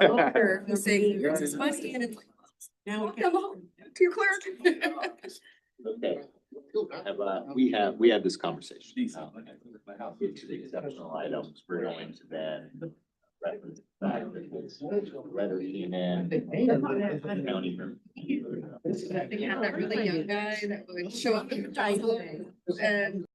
Or who's saying, here's this money, and it's like, now come home to your clerk. Okay. We had this conversation. Into the exceptional items, we're going to then reference back to this letter came in. County. They had that really young guy that would show up in the council and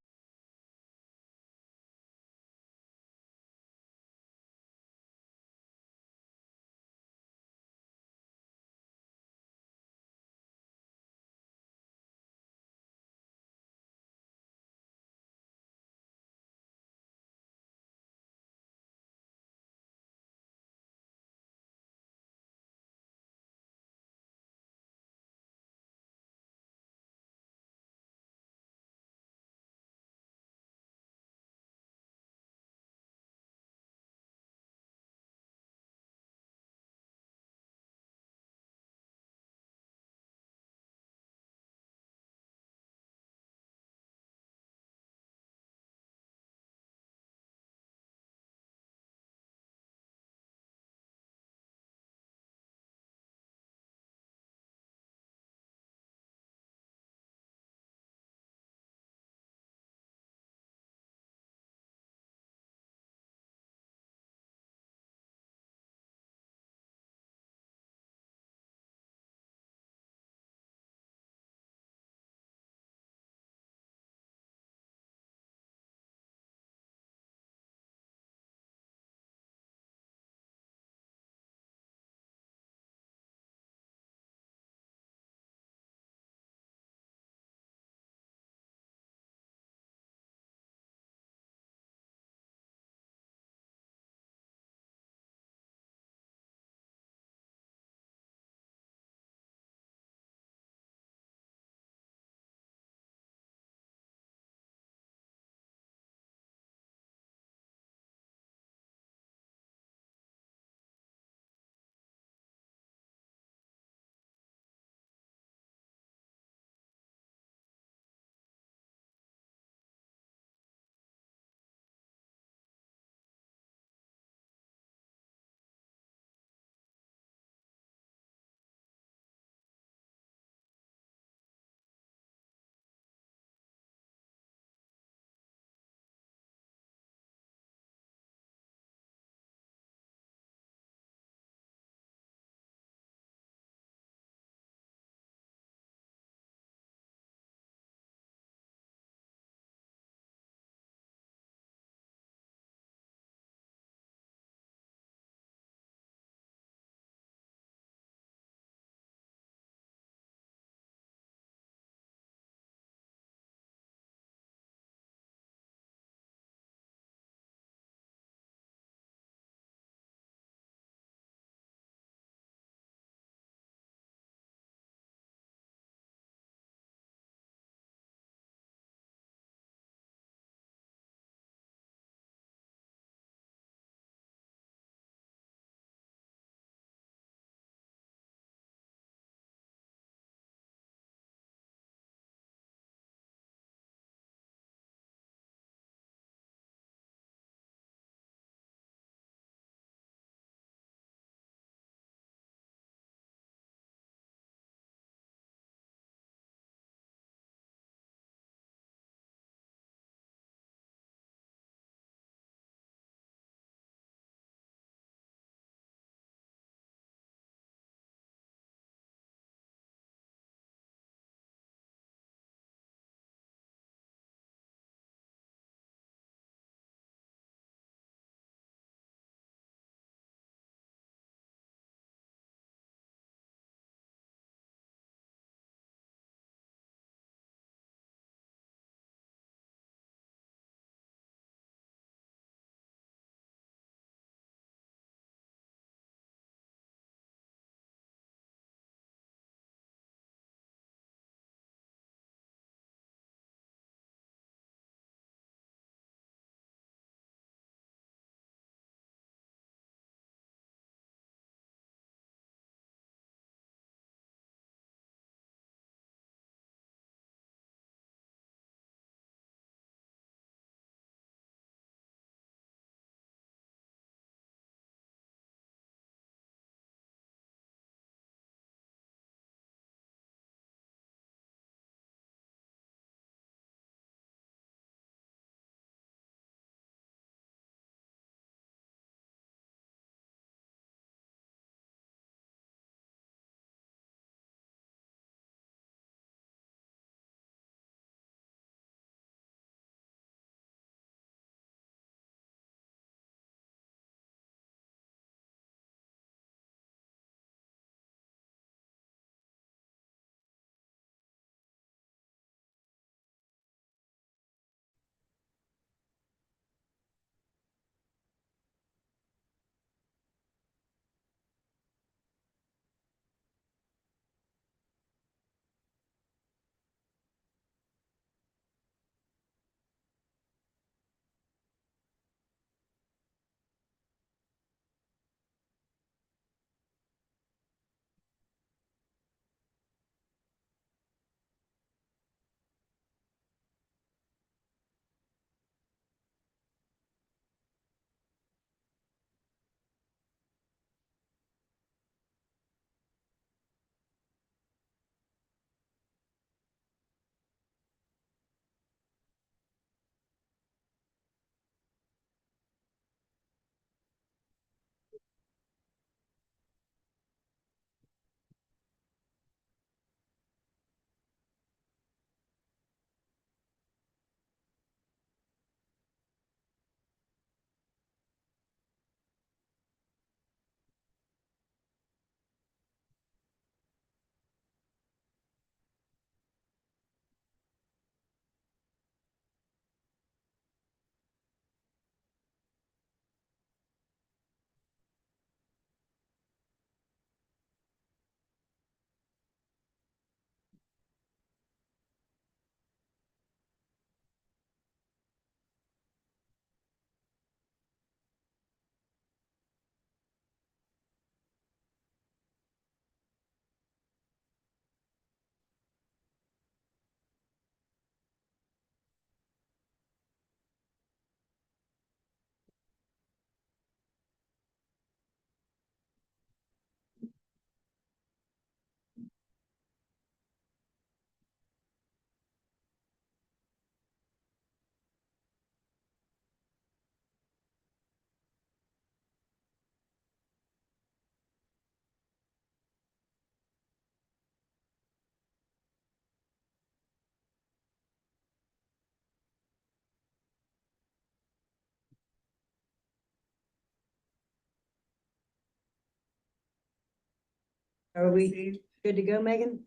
Are we good to go, Megan?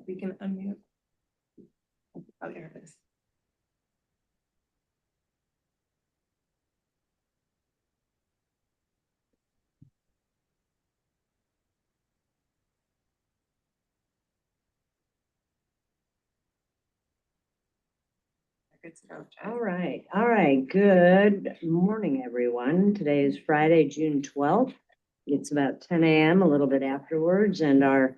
We can unmute. Oh, there it is. Good stuff, Jeff. All right. Good morning, everyone. Today is Friday, June 12th. It's about 10 a.m., a little bit afterwards, and our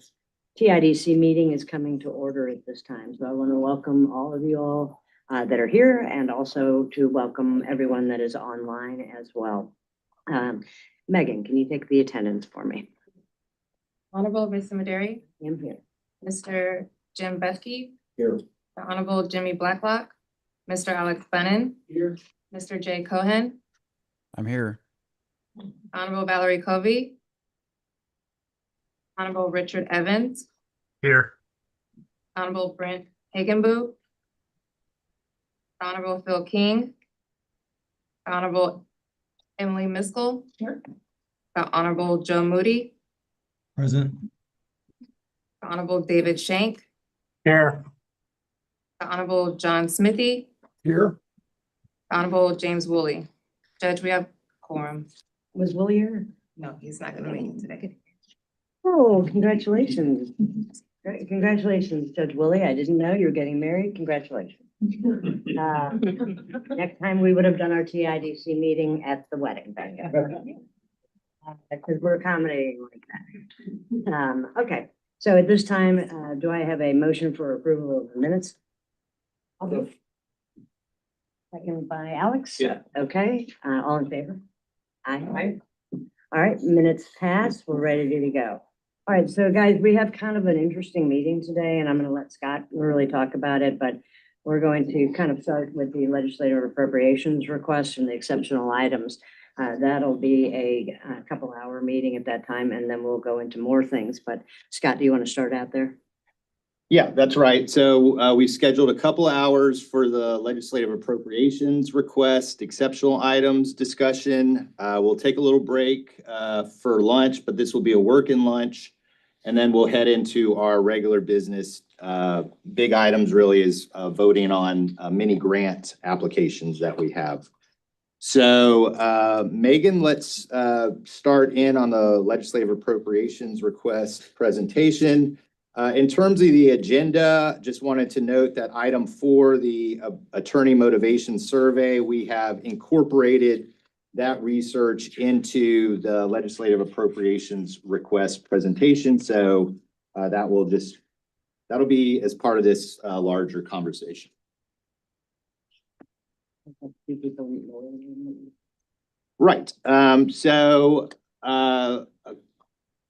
TIDC meeting is coming to order at this time. So I want to welcome all of you all that are here and also to welcome everyone that is online as well. Megan, can you take the attendance for me? Honorable Mr. Maderi, I'm here. Mr. Jim Bethke, Here. the Honorable Jimmy Blacklock, Mr. Alex Bennon, Here. Mr. Jay Cohen, I'm here. Honorable Valerie Covey, Honorable Richard Evans, Here. Honorable Brent Hagenbu, Honorable Phil King, Honorable Emily Miskell, the Honorable Joe Moody, Present. the Honorable David Shank, Here. the Honorable John Smithy, Here. the Honorable James Woolley. Judge, we have quorum. Was Willie here? No, he's not gonna make it today. Oh, congratulations. Congratulations, Judge Willie. I didn't know you were getting married. Congratulations. Next time we would have done our TIDC meeting at the wedding venue. Because we're accommodating like that. Okay, so at this time, do I have a motion for approval of the minutes? I'll do. Second by Alex? Yeah. Okay, all in favor? Aye. All right, minutes passed. We're ready to go. All right, so guys, we have kind of an interesting meeting today, and I'm going to let Scott really talk about it, but we're going to kind of start with the legislative appropriations request and the exceptional items. That'll be a couple hour meeting at that time, and then we'll go into more things. But Scott, do you want to start out there? Yeah, that's right. So we scheduled a couple hours for the legislative appropriations request, exceptional items discussion. We'll take a little break for lunch, but this will be a working lunch. And then we'll head into our regular business. Big items really is voting on mini grant applications that we have. So Megan, let's start in on the legislative appropriations request presentation. In terms of the agenda, just wanted to note that item 4, the attorney motivation survey, we have incorporated that research into the legislative appropriations request presentation. So that'll be as part of this larger conversation. Right.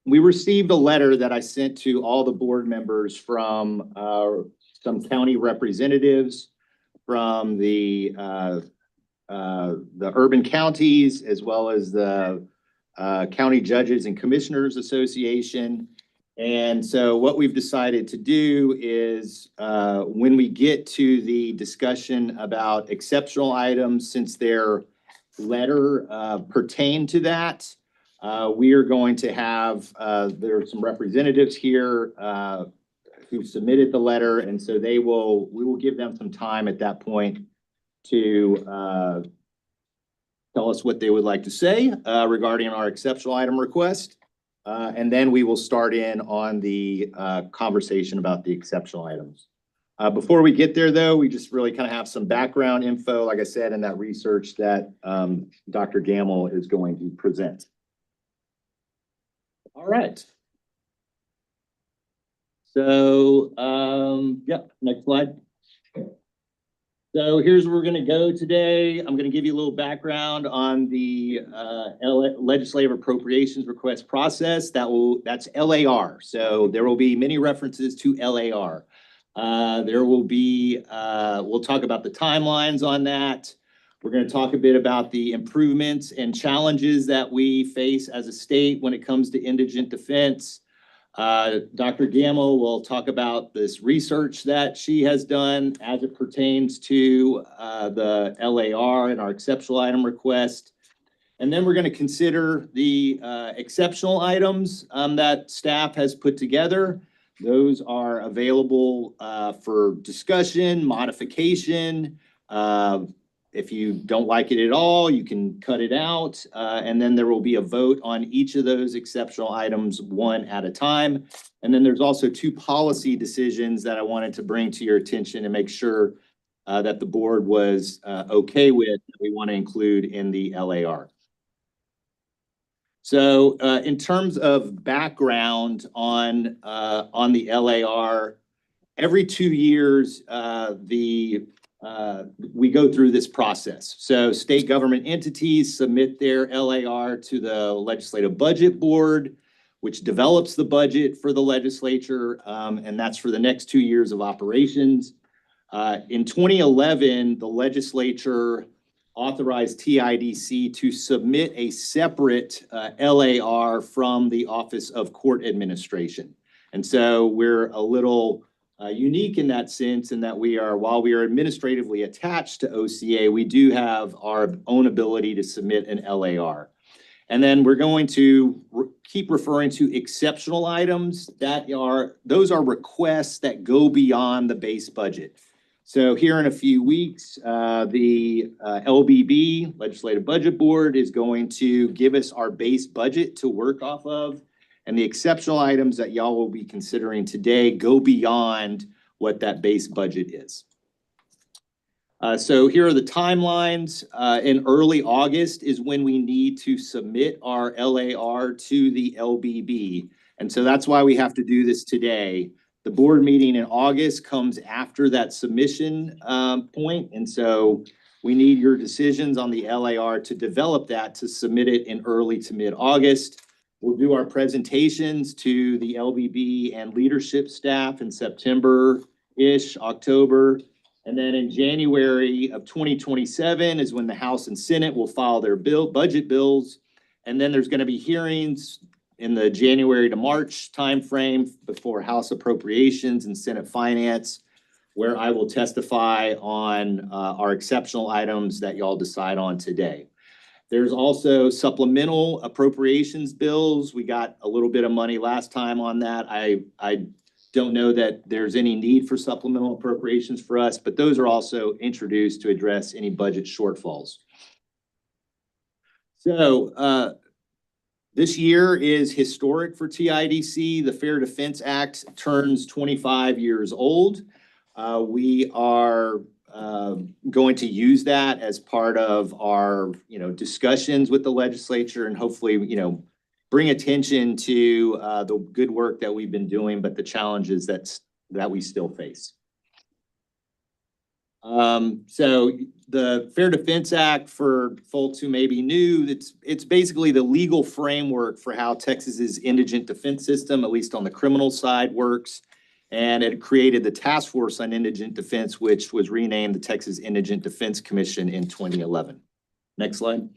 We received a letter that I sent to all the board members from some county representatives from the urban counties, as well as the County Judges and Commissioners Association. And so what we've decided to do is when we get to the discussion about exceptional items, since their letter pertained to that, we are going to have, there are some representatives here who submitted the letter, and so we will give them some time at that point to tell us what they would like to say regarding our exceptional item request. And then we will start in on the conversation about the exceptional items. Before we get there, though, we just really kind of have some background info, like I said, in that research that Dr. Gamble is going to present. All right. So, yeah, next slide. So here's where we're going to go today. I'm going to give you a little background on the legislative appropriations request process. That's LAR. So there will be many references to LAR. There will be, we'll talk about the timelines on that. We're going to talk a bit about the improvements and challenges that we face as a state when it comes to indigent defense. Dr. Gamble will talk about this research that she has done as it pertains to the LAR and our exceptional item request. And then we're going to consider the exceptional items that staff has put together. Those are available for discussion, modification. If you don't like it at all, you can cut it out. And then there will be a vote on each of those exceptional items one at a time. And then there's also two policy decisions that I wanted to bring to your attention and make sure that the board was okay with, that we want to include in the LAR. So in terms of background on the LAR, every 2 years, we go through this process. So state government entities submit their LAR to the Legislative Budget Board, which develops the budget for the legislature, and that's for the next 2 years of operations. In 2011, the legislature authorized TIDC to submit a separate LAR from the Office of Court Administration. And so we're a little unique in that sense, in that we are, while we are administratively attached to OCA, we do have our own ability to submit an LAR. And then we're going to keep referring to exceptional items. Those are requests that go beyond the base budget. So here in a few weeks, the LBB, Legislative Budget Board, is going to give us our base budget to work off of. And the exceptional items that y'all will be considering today go beyond what that base budget is. So here are the timelines. In early August is when we need to submit our LAR to the LBB. And so that's why we have to do this today. The board meeting in August comes after that submission point. And so we need your decisions on the LAR to develop that, to submit it in early to mid-August. We'll do our presentations to the LBB and leadership staff in September-ish, October. And then in January of 2027 is when the House and Senate will file their budget bills. And then there's going to be hearings in the January to March timeframe before House Appropriations and Senate Finance, where I will testify on our exceptional items that y'all decide on today. There's also supplemental appropriations bills. We got a little bit of money last time on that. I don't know that there's any need for supplemental appropriations for us, but those are also introduced to address any budget shortfalls. So this year is historic for TIDC. The Fair Defense Act turns 25 years old. We are going to use that as part of our, discussions with the legislature, and hopefully, bring attention to the good work that we've been doing, but the challenges that we still face. So the Fair Defense Act, for folks who may be new, it's basically the legal framework for how Texas's indigent defense system, at least on the criminal side, works. And it created the Task Force on Indigent Defense, which was renamed the Texas Indigent Defense Commission in 2011. Next slide.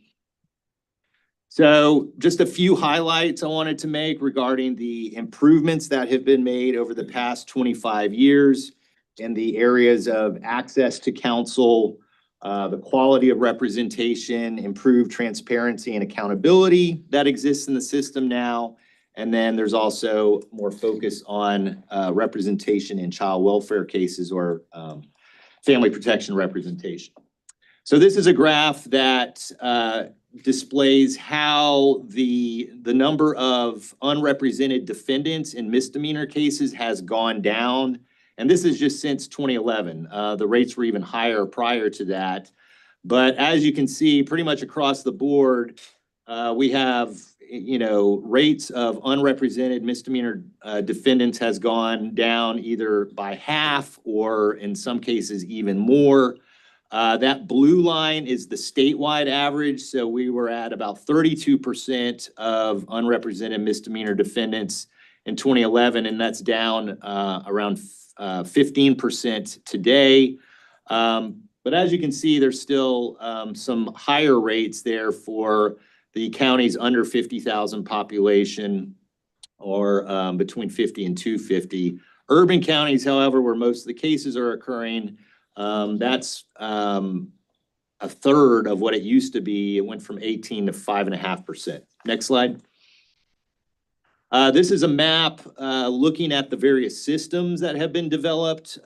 So just a few highlights I wanted to make regarding the improvements that have been made over the past 25 years in the areas of access to counsel, the quality of representation, improved transparency and accountability that exists in the system now. And then there's also more focus on representation in child welfare cases or family protection representation. So this is a graph that displays how the number of unrepresented defendants in misdemeanor cases has gone down. And this is just since 2011. The rates were even higher prior to that. But as you can see, pretty much across the board, we have, rates of unrepresented misdemeanor defendants has gone down either by half or in some cases even more. That blue line is the statewide average. So we were at about 32% of unrepresented misdemeanor defendants in 2011, and that's down around 15% today. But as you can see, there's still some higher rates there for the counties under 50,000 population, or between 50 and 250. Urban counties, however, where most of the cases are occurring, that's a third of what it used to be. It went from 18 to 5.5%. Next slide. This is a map looking at the various systems that have been developed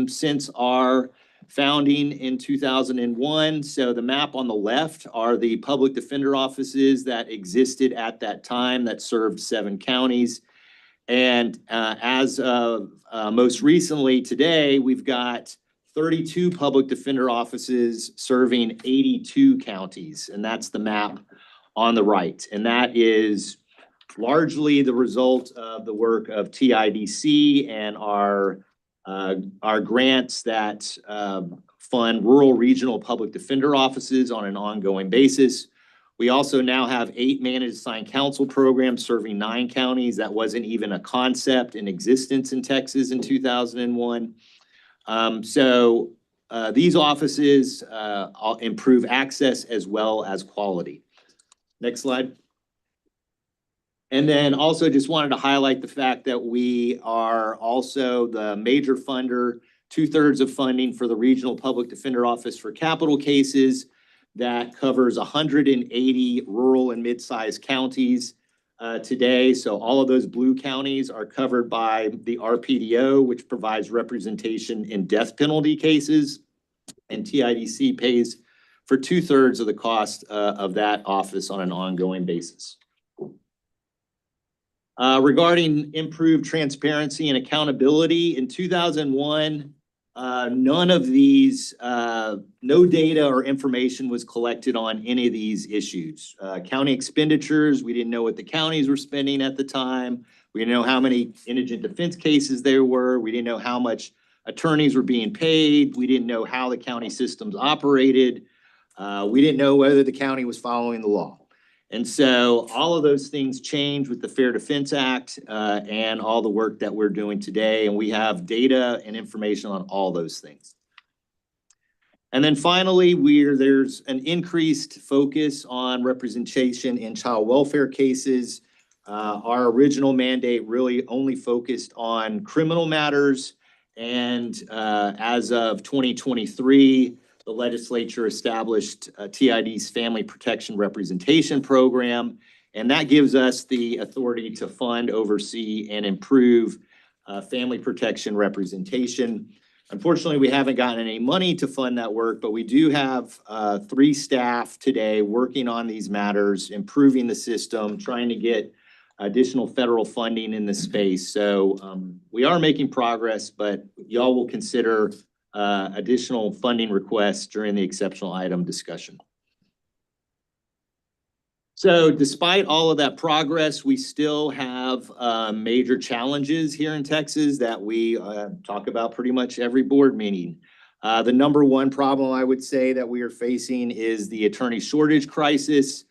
since our founding in 2001. So the map on the left are the public defender offices that existed at that time that served 7 counties. And as of most recently today, we've got 32 public defender offices serving 82 counties. And that's the map on the right. And that is largely the result of the work of TIDC and our grants that fund rural regional public defender offices on an ongoing basis. We also now have 8 managed assigned counsel programs serving 9 counties. That wasn't even a concept in existence in Texas in 2001. These offices improve access as well as quality. Next slide. And then also just wanted to highlight the fact that we are also the major funder, 2/3 of funding for the Regional Public Defender Office for capital cases that covers 180 rural and mid-sized counties today. So all of those blue counties are covered by the RPDO, which provides representation in death penalty cases. And TIDC pays for 2/3 of the cost of that office on an ongoing basis. Regarding improved transparency and accountability, in 2001, none of these, no data or information was collected on any of these issues. County expenditures, we didn't know what the counties were spending at the time. We didn't know how many indigent defense cases there were. We didn't know how much attorneys were being paid. We didn't know how the county systems operated. We didn't know whether the county was following the law. And so all of those things change with the Fair Defense Act and all the work that we're doing today. And we have data and information on all those things. And then finally, there's an increased focus on representation in child welfare cases. Our original mandate really only focused on criminal matters. And as of 2023, the legislature established TID's Family Protection Representation Program, and that gives us the authority to fund, oversee, and improve family protection representation. Unfortunately, we haven't gotten any money to fund that work, but we do have 3 staff today working on these matters, improving the system, trying to get additional federal funding in this space. So we are making progress, but y'all will consider additional funding requests during the exceptional item discussion. So despite all of that progress, we still have major challenges here in Texas that we talk about pretty much every board meeting. The number one problem I would say that we are facing is the attorney shortage crisis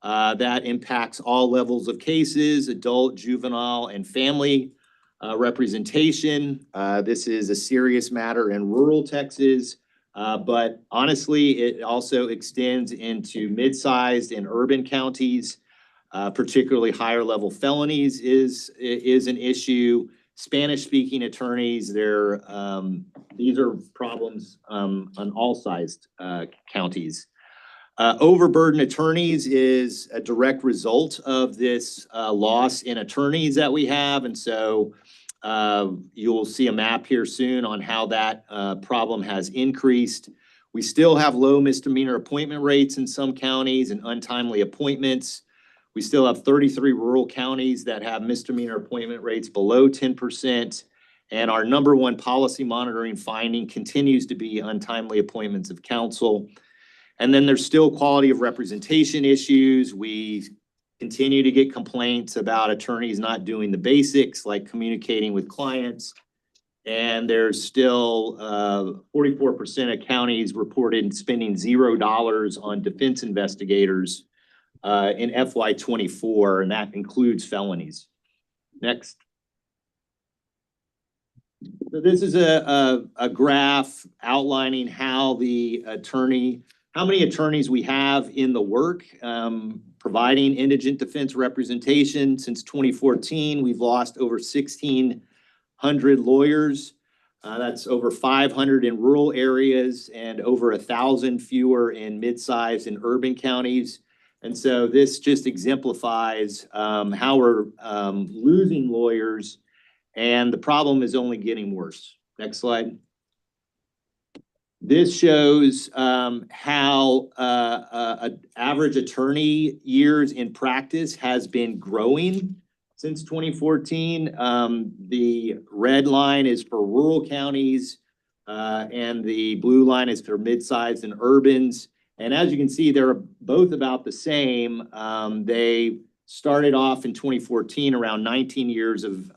that impacts all levels of cases, adult, juvenile, and family representation. This is a serious matter in rural Texas, but honestly, it also extends into mid-sized and urban counties. Particularly higher level felonies is an issue. Spanish-speaking attorneys, these are problems on all sized counties. Overburdened attorneys is a direct result of this loss in attorneys that we have. And so you'll see a map here soon on how that problem has increased. We still have low misdemeanor appointment rates in some counties and untimely appointments. We still have 33 rural counties that have misdemeanor appointment rates below 10%. And our number one policy monitoring finding continues to be untimely appointments of counsel. And then there's still quality of representation issues. We continue to get complaints about attorneys not doing the basics like communicating with clients. And there's still 44% of counties reported spending $0 on defense investigators in FY24, and that includes felonies. Next. So this is a graph outlining how many attorneys we have in the work providing indigent defense representation. Since 2014, we've lost over 1,600 lawyers. That's over 500 in rural areas and over 1,000 fewer in mid-sized and urban counties. And so this just exemplifies how we're losing lawyers, and the problem is only getting worse. Next slide. This shows how average attorney years in practice has been growing since 2014. The red line is for rural counties and the blue line is for mid-sized and urbans. And as you can see, they're both about the same. They started off in 2014 around 19 years of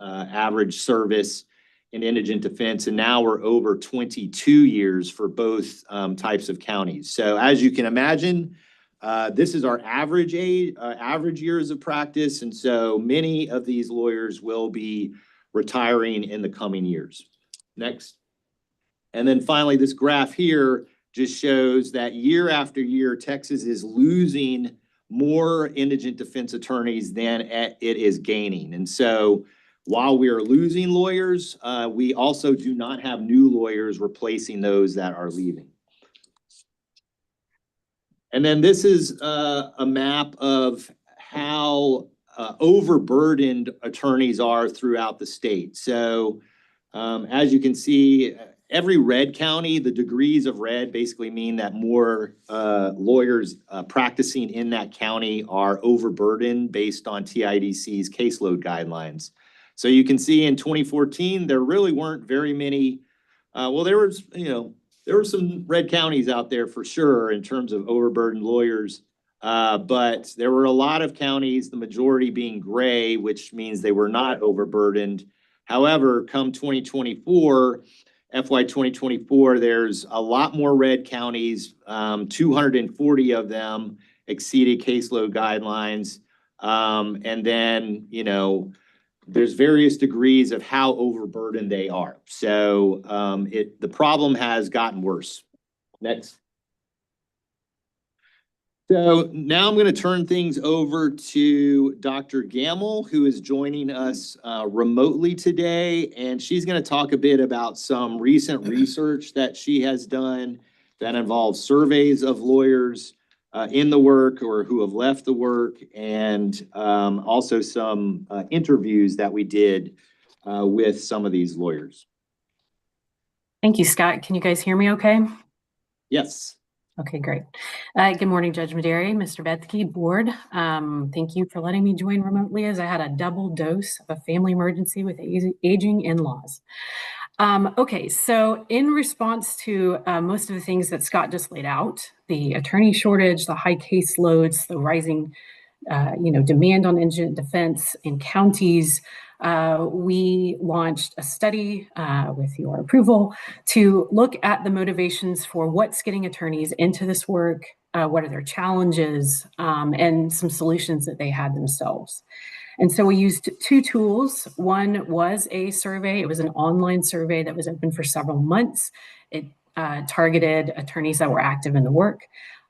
average service in indigent defense, and now we're over 22 years for both types of counties. So as you can imagine, this is our average age, average years of practice, and so many of these lawyers will be retiring in the coming years. Next. And then finally, this graph here just shows that year after year, Texas is losing more indigent defense attorneys than it is gaining. And so while we are losing lawyers, we also do not have new lawyers replacing those that are leaving. And then this is a map of how overburdened attorneys are throughout the state. So as you can see, every red county, the degrees of red basically mean that more lawyers practicing in that county are overburdened based on TIDC's caseload guidelines. So you can see in 2014, there really weren't very many, well, there were some red counties out there for sure in terms of overburdened lawyers, but there were a lot of counties, the majority being gray, which means they were not overburdened. However, come 2024, FY 2024, there's a lot more red counties, 240 of them exceeded caseload guidelines. And then, there's various degrees of how overburdened they are. So the problem has gotten worse. Next. So now I'm going to turn things over to Dr. Gamble, who is joining us remotely today. And she's going to talk a bit about some recent research that she has done that involves surveys of lawyers in the work or who have left the work, and also some interviews that we did with some of these lawyers. Thank you, Scott. Can you guys hear me okay? Yes. Okay, great. Good morning, Judge Maderi, Mr. Bethke, board. Thank you for letting me join remotely as I had a double dose of a family emergency with aging in-laws. Okay, so in response to most of the things that Scott just laid out, the attorney shortage, the high caseloads, the rising demand on indigent defense in counties, we launched a study with your approval to look at the motivations for what's getting attorneys into this work, what are their challenges, and some solutions that they had themselves. And so we used two tools. One was a survey. It was an online survey that was open for several months. It targeted attorneys that were active in the work.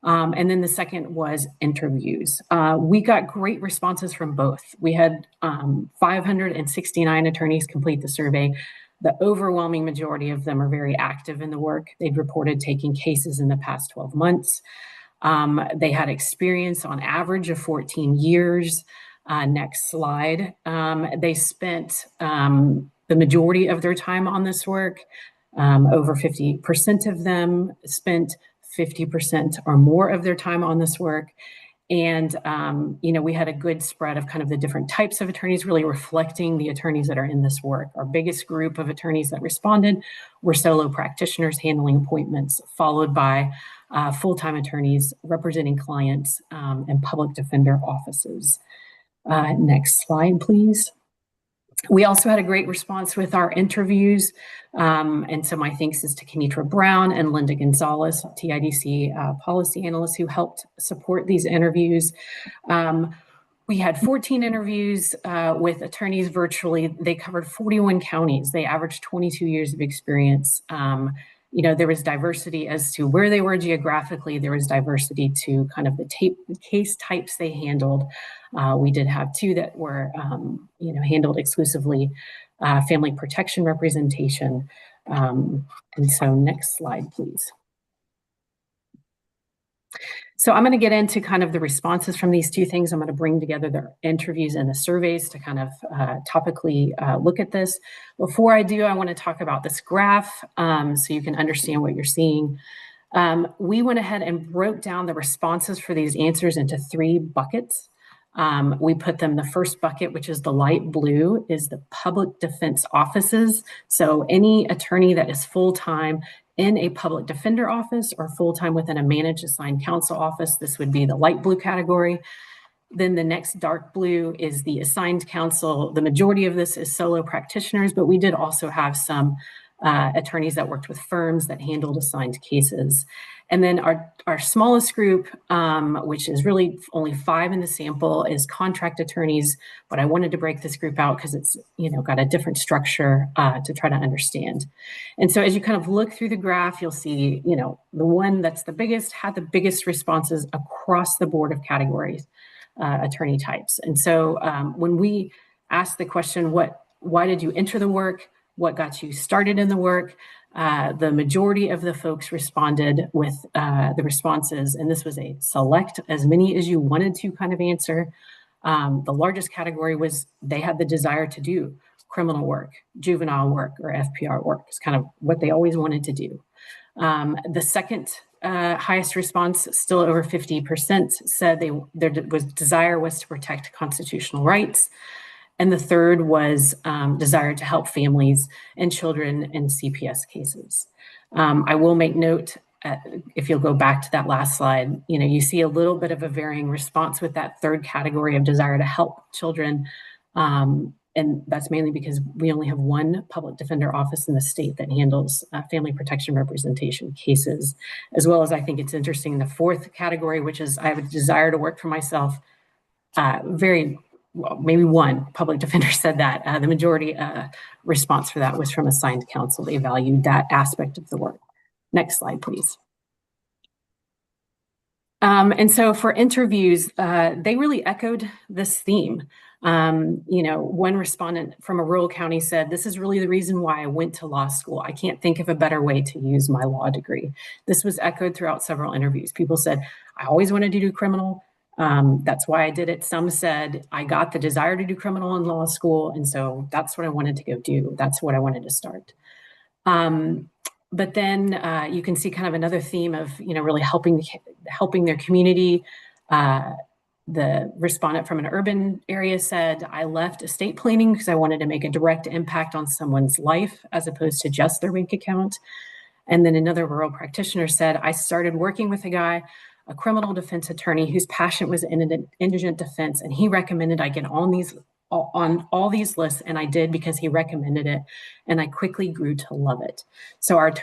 And then the second was interviews. We got great responses from both. We had 569 attorneys complete the survey. The overwhelming majority of them are very active in the work. They'd reported taking cases in the past 12 months. They had experience on average of 14 years. Next slide. They spent the majority of their time on this work. Over 50% of them spent 50% or more of their time on this work. And, we had a good spread of kind of the different types of attorneys, really reflecting the attorneys that are in this work. Our biggest group of attorneys that responded were solo practitioners handling appointments, followed by full-time attorneys representing clients and public defender offices. Next slide, please. We also had a great response with our interviews. And so my thanks is to Kenitra Brown and Linda Gonzalez, TIDC policy analysts who helped support these interviews. We had 14 interviews with attorneys virtually. They covered 41 counties. They averaged 22 years of experience. There was diversity as to where they were geographically. There was diversity to kind of the case types they handled. We did have two that were, handled exclusively family protection representation. And so next slide, please. So I'm going to get into kind of the responses from these two things. I'm going to bring together the interviews and the surveys to kind of topically look at this. Before I do, I want to talk about this graph so you can understand what you're seeing. We went ahead and broke down the responses for these answers into 3 buckets. We put them, the first bucket, which is the light blue, is the public defense offices. So any attorney that is full-time in a public defender office or full-time within a managed assigned counsel office, this would be the light blue category. Then the next dark blue is the assigned counsel. The majority of this is solo practitioners, but we did also have some attorneys that worked with firms that handled assigned cases. And then our smallest group, which is really only 5 in the sample, is contract attorneys. But I wanted to break this group out because it's, got a different structure to try to understand. And so as you kind of look through the graph, you'll see, the one that's the biggest had the biggest responses across the board of categories, attorney types. And so when we asked the question, why did you enter the work? What got you started in the work? The majority of the folks responded with the responses, and this was a select as many as you wanted to kind of answer. The largest category was they had the desire to do criminal work, juvenile work, or FPR work. It's kind of what they always wanted to do. The second highest response, still over 50%, said their desire was to protect constitutional rights. And the third was desire to help families and children in CPS cases. I will make note, if you'll go back to that last slide, you see a little bit of a varying response with that third category of desire to help children. And that's mainly because we only have one public defender office in the state that handles family protection representation cases, as well as I think it's interesting, the fourth category, which is I have a desire to work for myself, well, maybe one public defender said that. The majority response for that was from assigned counsel. They valued that aspect of the work. Next slide, please. And so for interviews, they really echoed this theme. One respondent from a rural county said, "This is really the reason why I went to law school. I can't think of a better way to use my law degree." This was echoed throughout several interviews. People said, "I always wanted to do criminal. That's why I did it." Some said, "I got the desire to do criminal in law school, and so that's what I wanted to go do. That's what I wanted to start." But then you can see kind of another theme of, really helping their community. The respondent from an urban area said, "I left estate planning because I wanted to make a direct impact on someone's life as opposed to just their bank account." And then another rural practitioner said, "I started working with a criminal defense attorney whose passion was in indigent defense, and he recommended I get on all these lists, and I did because he recommended it, and I quickly grew to love it." So our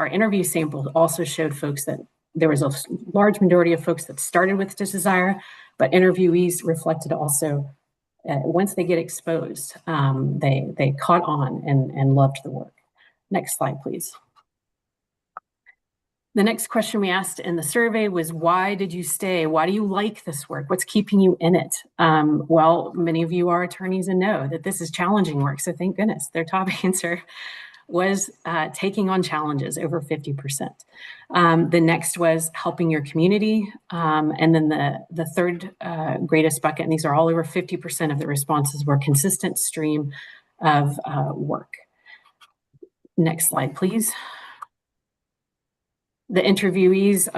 interview sample also showed folks that there was a large majority of folks that started with this desire, but interviewees reflected also once they get exposed, they caught on and loved the work. Next slide, please. The next question we asked in the survey was, why did you stay? Why do you like this work? What's keeping you in it? Well, many of you are attorneys and know that this is challenging work, so thank goodness. Their top answer was taking on challenges, over 50%. The next was helping your community. And then the third greatest bucket, and these are all over 50% of the responses, were consistent stream of work. Next slide, please. The interviewees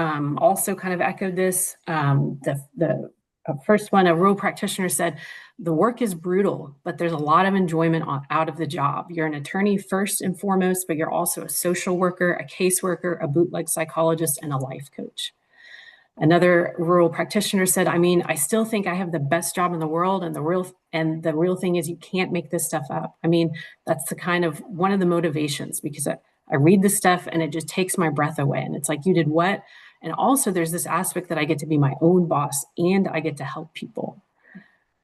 also kind of echoed this. The first one, a rural practitioner said, "The work is brutal, but there's a lot of enjoyment out of the job. You're an attorney first and foremost, but you're also a social worker, a caseworker, a bootleg psychologist, and a life coach." Another rural practitioner said, "I still think I have the best job in the world, and the real thing is you can't make this stuff up." That's the kind of one of the motivations, because I read this stuff and it just takes my breath away. And it's like, you did what? And also there's this aspect that I get to be my own boss and I get to help people.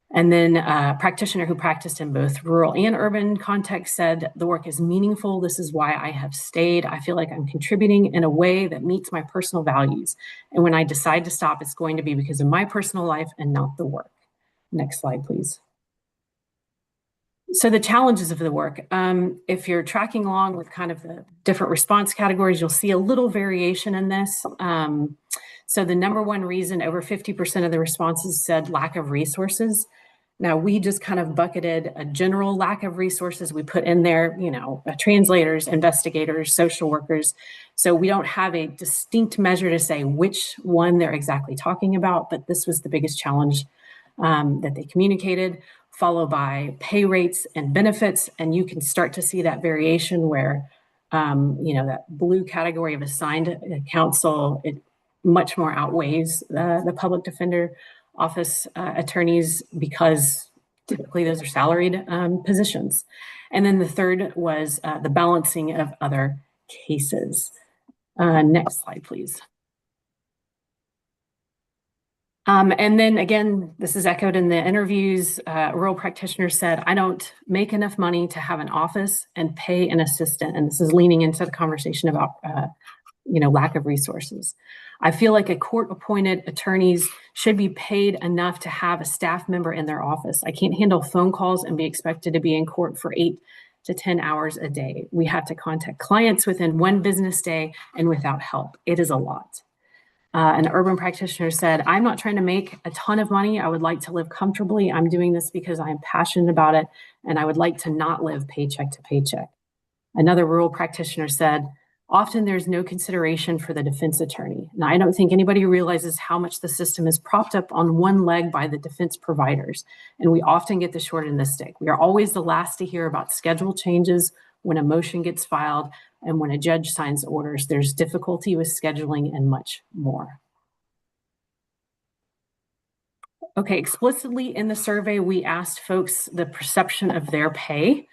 And then a practitioner who practiced in both rural and urban contexts said, "The work is meaningful. This is why I have stayed. I feel like I'm contributing in a way that meets my personal values. And when I decide to stop, it's going to be because of my personal life and not the work." Next slide, please. So the challenges of the work, if you're tracking along with kind of the different response categories, you'll see a little variation in this. So the number one reason, over 50% of the responses said lack of resources. Now we just kind of bucketed a general lack of resources. We put in there, translators, investigators, social workers. So we don't have a distinct measure to say which one they're exactly talking about, but this was the biggest challenge that they communicated, followed by pay rates and benefits. And you can start to see that variation where, that blue category of assigned counsel, it much more outweighs the public defender office attorneys because typically those are salaried positions. And then the third was the balancing of other cases. Next slide, please. And then again, this is echoed in the interviews. Rural practitioners said, I don't make enough money to have an office and pay an assistant. And this is leaning into the conversation about, lack of resources. I feel like a court-appointed attorneys should be paid enough to have a staff member in their office. I can't handle phone calls and be expected to be in court for 8 to 10 hours a day. We have to contact clients within 1 business day and without help. It is a lot. An urban practitioner said, I'm not trying to make a ton of money. I would like to live comfortably. I'm doing this because I'm passionate about it, and I would like to not live paycheck to paycheck. Another rural practitioner said, often there's no consideration for the defense attorney. Now, I don't think anybody realizes how much the system is propped up on one leg by the defense providers, and we often get the short end of the stick. We are always the last to hear about schedule changes when a motion gets filed and when a judge signs orders. There's difficulty with scheduling and much more. Okay, explicitly in the survey, we asked folks the perception of their pay,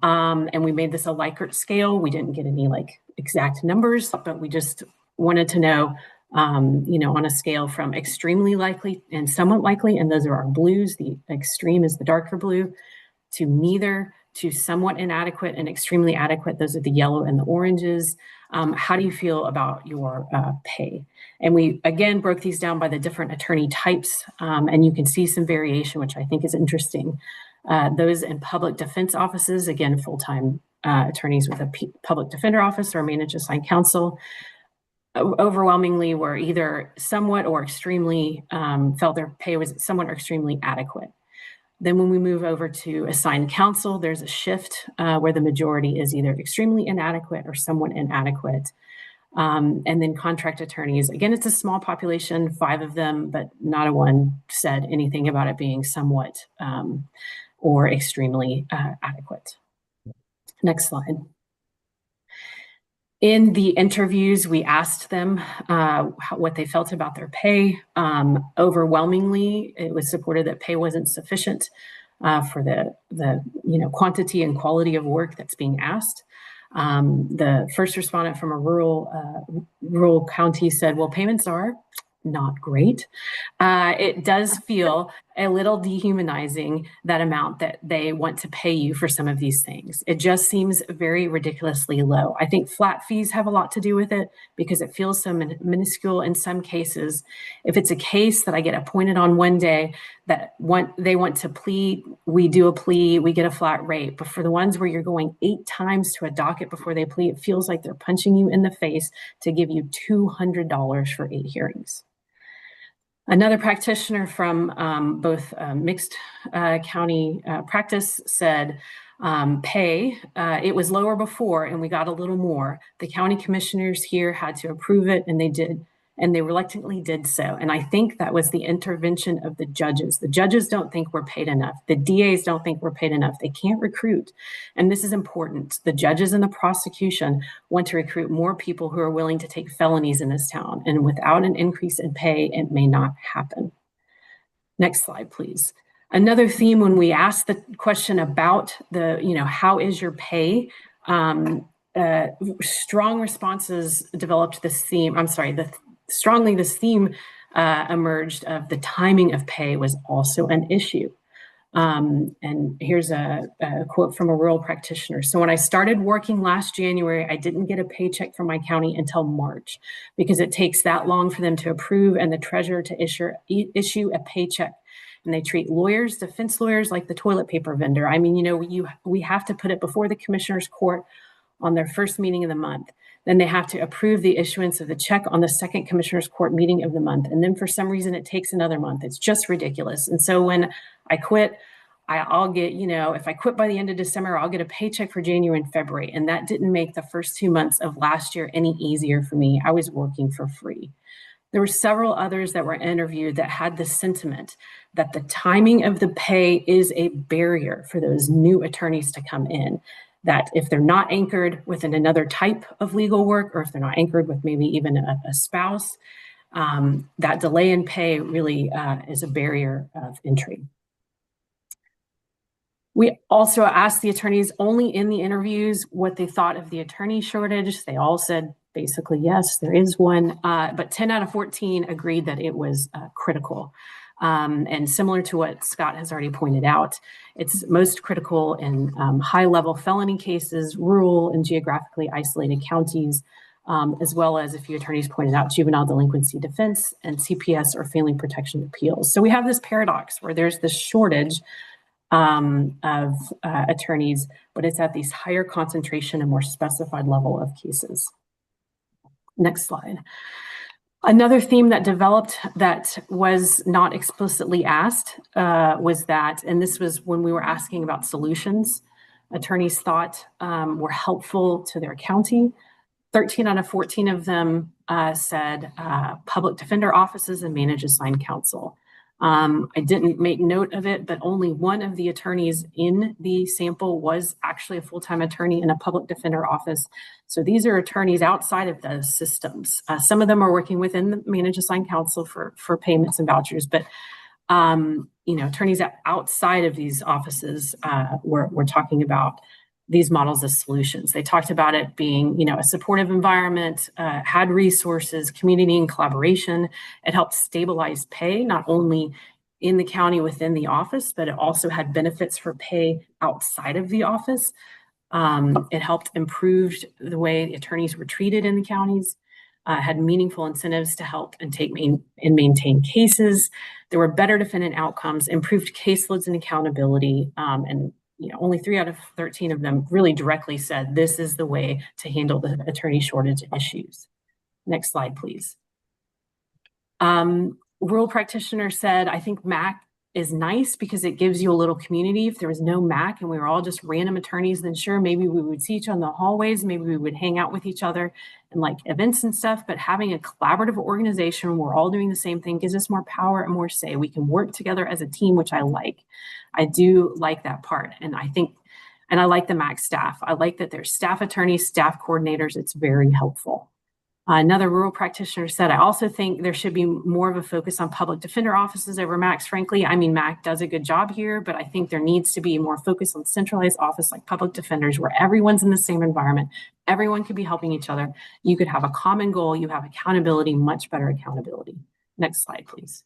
and we made this a Likert scale. We didn't get any exact numbers, but we just wanted to know, on a scale from extremely likely and somewhat likely, and those are our blues. The extreme is the darker blue, to neither, to somewhat inadequate and extremely adequate. Those are the yellow and the oranges. How do you feel about your pay? And we, again, broke these down by the different attorney types, and you can see some variation, which I think is interesting. Those in public defense offices, again, full-time attorneys with a public defender office or managed assigned counsel, overwhelmingly were either somewhat or extremely, felt their pay was somewhat or extremely adequate. Then when we move over to assigned counsel, there's a shift where the majority is either extremely inadequate or somewhat inadequate. And then contract attorneys, again, it's a small population, 5 of them, but not a one said anything about it being somewhat or extremely adequate. Next slide. In the interviews, we asked them what they felt about their pay. Overwhelmingly, it was supported that pay wasn't sufficient for the quantity and quality of work that's being asked. The first respondent from a rural county said, well, payments are not great. It does feel a little dehumanizing, that amount that they want to pay you for some of these things. It just seems very ridiculously low. I think flat fees have a lot to do with it because it feels so minuscule in some cases. If it's a case that I get appointed on one day that they want to plead, we do a plea, we get a flat rate. But for the ones where you're going 8 times to a docket before they plead, it feels like they're punching you in the face to give you $200 for 8 hearings. Another practitioner from both mixed county practice said, pay, it was lower before and we got a little more. The county commissioners here had to approve it and they did, and they reluctantly did so. And I think that was the intervention of the judges. The judges don't think we're paid enough. The DAs don't think we're paid enough. They can't recruit. And this is important. The judges and the prosecution want to recruit more people who are willing to take felonies in this town. And without an increase in pay, it may not happen. Next slide, please. Another theme when we asked the question about how is your pay? Strong responses developed this theme. Strongly this theme emerged of the timing of pay was also an issue. And here's a quote from a rural practitioner. So when I started working last January, I didn't get a paycheck from my county until March because it takes that long for them to approve and the treasurer to issue a paycheck. and they treat lawyers, defense lawyers like the toilet paper vendor. I mean, we have to put it before the commissioner's court on their first meeting of the month. Then they have to approve the issuance of the check on the second commissioner's court meeting of the month. And then for some reason, it takes another month. It's just ridiculous. And so when I quit, I'll get, if I quit by the end of December, I'll get a paycheck for January and February. And that didn't make the first 2 months of last year any easier for me. I was working for free. There were several others that were interviewed that had the sentiment that the timing of the pay is a barrier for those new attorneys to come in, that if they're not anchored within another type of legal work, or if they're not anchored with maybe even a spouse, that delay in pay really is a barrier of entry. We also asked the attorneys only in the interviews what they thought of the attorney shortage. They all said basically, yes, there is one, but 10 out of 14 agreed that it was critical. And similar to what Scott has already pointed out, it's most critical in high-level felony cases, rural and geographically isolated counties, as well as, a few attorneys pointed out, juvenile delinquency defense and CPS or family protection appeals. So we have this paradox where there's this shortage of attorneys, but it's at these higher concentration and more specified level of cases. Next slide. Another theme that developed that was not explicitly asked was that, and this was when we were asking about solutions, attorneys thought were helpful to their county. 13 out of 14 of them said public defender offices and managed assigned counsel. I didn't make note of it, but only one of the attorneys in the sample was actually a full-time attorney in a public defender office. So these are attorneys outside of those systems. Some of them are working within the managed assigned counsel for payments and vouchers, but attorneys outside of these offices we're talking about these models as solutions. They talked about it being, a supportive environment, had resources, community and collaboration. It helped stabilize pay, not only in the county within the office, but it also had benefits for pay outside of the office. It helped improve the way attorneys were treated in the counties, had meaningful incentives to help and maintain cases. There were better defendant outcomes, improved caseloads and accountability, and only 3 out of 13 of them really directly said this is the way to handle the attorney shortage issues. Next slide, please. Rural practitioner said, I think MAC is nice because it gives you a little community. If there was no MAC and we were all just random attorneys, then sure, maybe we would see each other in the hallways, maybe we would hang out with each other and like events and stuff, but having a collaborative organization, we're all doing the same thing, gives us more power and more say. We can work together as a team, which I like. I do like that part. And I like the MAC staff. I like that there's staff attorneys, staff coordinators. It's very helpful. Another rural practitioner said, I also think there should be more of a focus on public defender offices over MACs. Frankly, I mean, MAC does a good job here, but I think there needs to be more focus on centralized office like public defenders where everyone's in the same environment. Everyone could be helping each other. You could have a common goal. You have accountability, much better accountability. Next slide, please.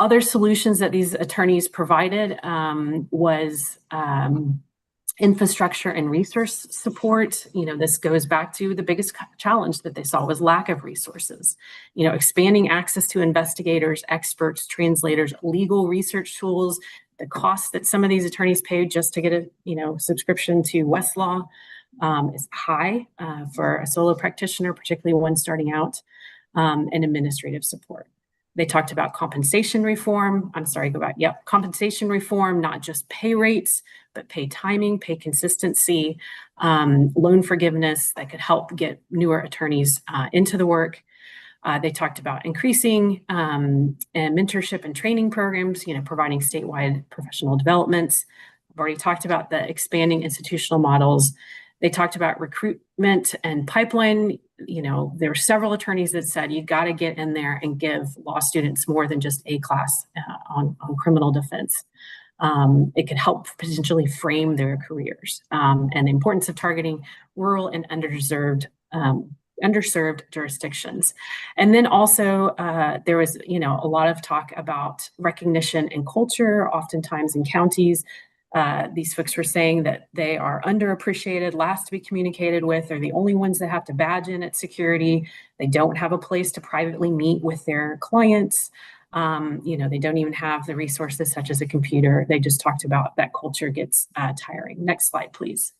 Other solutions that these attorneys provided was infrastructure and resource support. This goes back to the biggest challenge that they saw was lack of resources. Expanding access to investigators, experts, translators, legal research tools, the cost that some of these attorneys paid just to get a subscription to Westlaw is high for a solo practitioner, particularly one starting out, and administrative support. They talked about compensation reform. Compensation reform, not just pay rates, but pay timing, pay consistency, loan forgiveness that could help get newer attorneys into the work. They talked about increasing mentorship and training programs, providing statewide professional developments. I've already talked about the expanding institutional models. They talked about recruitment and pipeline. There were several attorneys that said, you got to get in there and give law students more than just a class on criminal defense. It could help potentially frame their careers, and the importance of targeting rural and underserved jurisdictions. And then also there was, a lot of talk about recognition and culture, oftentimes in counties. These folks were saying that they are underappreciated, last to be communicated with. They're the only ones that have to badge in at security. They don't have a place to privately meet with their clients. They don't even have the resources such as a computer. They just talked about that culture gets tiring. Next slide, please.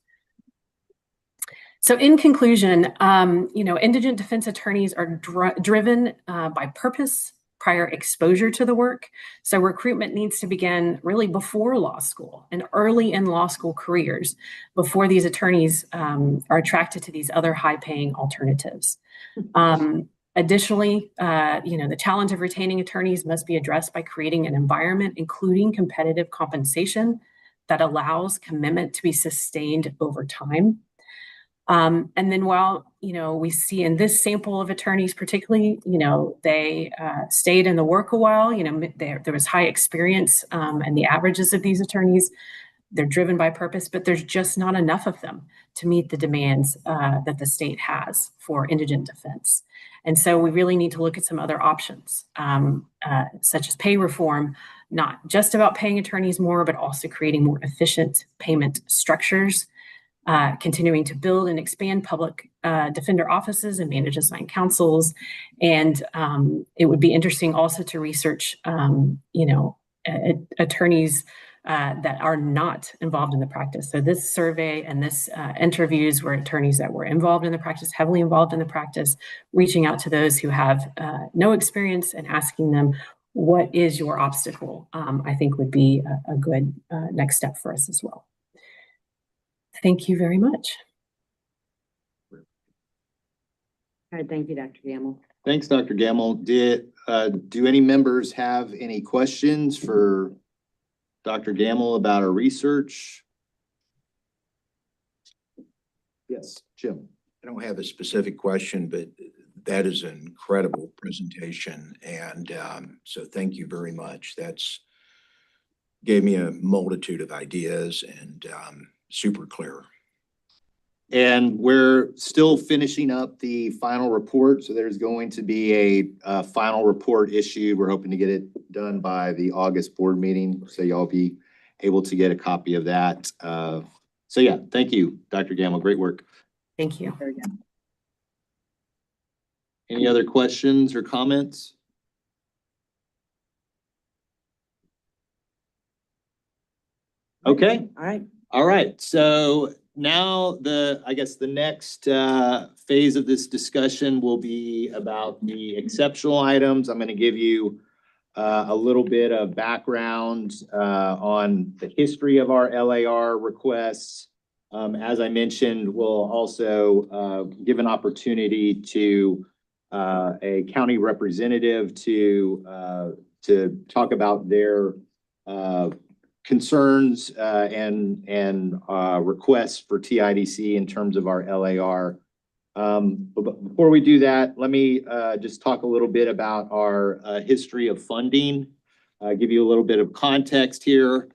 So in conclusion, indigent defense attorneys are driven by purpose, prior exposure to the work. So recruitment needs to begin really before law school and early in law school careers before these attorneys are attracted to these other high-paying alternatives. Additionally, the challenge of retaining attorneys must be addressed by creating an environment including competitive compensation that allows commitment to be sustained over time. And then while, we see in this sample of attorneys particularly, they stayed in the work a while, there was high experience and the averages of these attorneys, they're driven by purpose, but there's just not enough of them to meet the demands that the state has for indigent defense. And so we really need to look at some other options, such as pay reform, not just about paying attorneys more, but also creating more efficient payment structures, continuing to build and expand public defender offices and manage assigned counsels. And it would be interesting also to research, attorneys that are not involved in the practice. So this survey and this interviews were attorneys that were involved in the practice, heavily involved in the practice, reaching out to those who have no experience and asking them, what is your obstacle? I think would be a good next step for us as well. Thank you very much. All right, thank you, Dr. Gamble. Thanks, Dr. Gamble. Do any members have any questions for Dr. Gamble about our research? Yes, Jim. I don't have a specific question, but that is an incredible presentation. And so thank you very much. That's gave me a multitude of ideas and super clear. And we're still finishing up the final report. So there's going to be a final report issued. We're hoping to get it done by the August board meeting. So y'all be able to get a copy of that. So yeah, thank you, Dr. Gamble. Great work. Thank you. Any other questions or comments? Okay. All right. All right. So now I guess the next phase of this discussion will be about the exceptional items. I'm going to give you a little bit of background on the history of our LAR requests. As I mentioned, we'll also give an opportunity to a county representative to talk about their concerns and requests for TIDC in terms of our LAR. But before we do that, let me just talk a little bit about our history of funding, give you a little bit of context here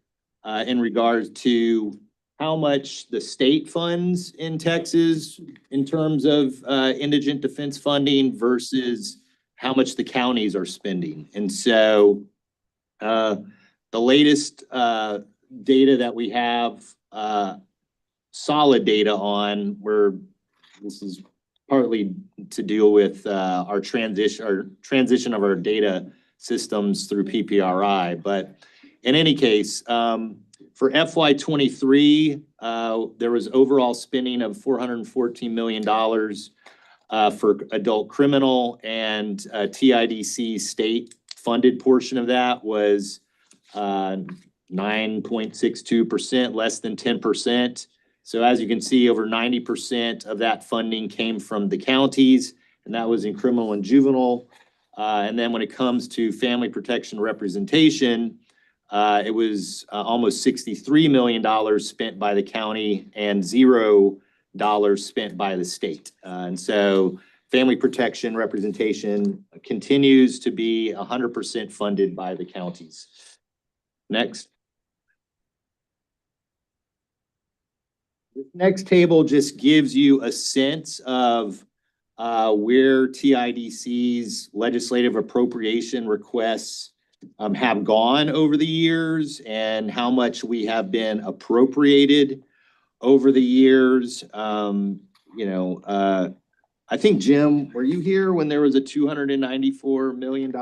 in regards to how much the state funds in Texas in terms of indigent defense funding versus how much the counties are spending. And so the latest data that we have solid data on, this is partly to deal with our transition of our data systems through PPRI. But in any case, for FY23, there was overall spending of $414 million for adult criminal, and TIDC state funded portion of that was 9.62%, less than 10%. So as you can see, over 90% of that funding came from the counties, and that was in criminal and juvenile. And then when it comes to family protection representation, it was almost $63 million spent by the county and $0 spent by the state. And so family protection representation continues to be 100% funded by the counties. Next. This next table just gives you a sense of where TIDC's legislative appropriation requests have gone over the years and how much we have been appropriated over the years. I think, Jim, were you here when there was a $294 million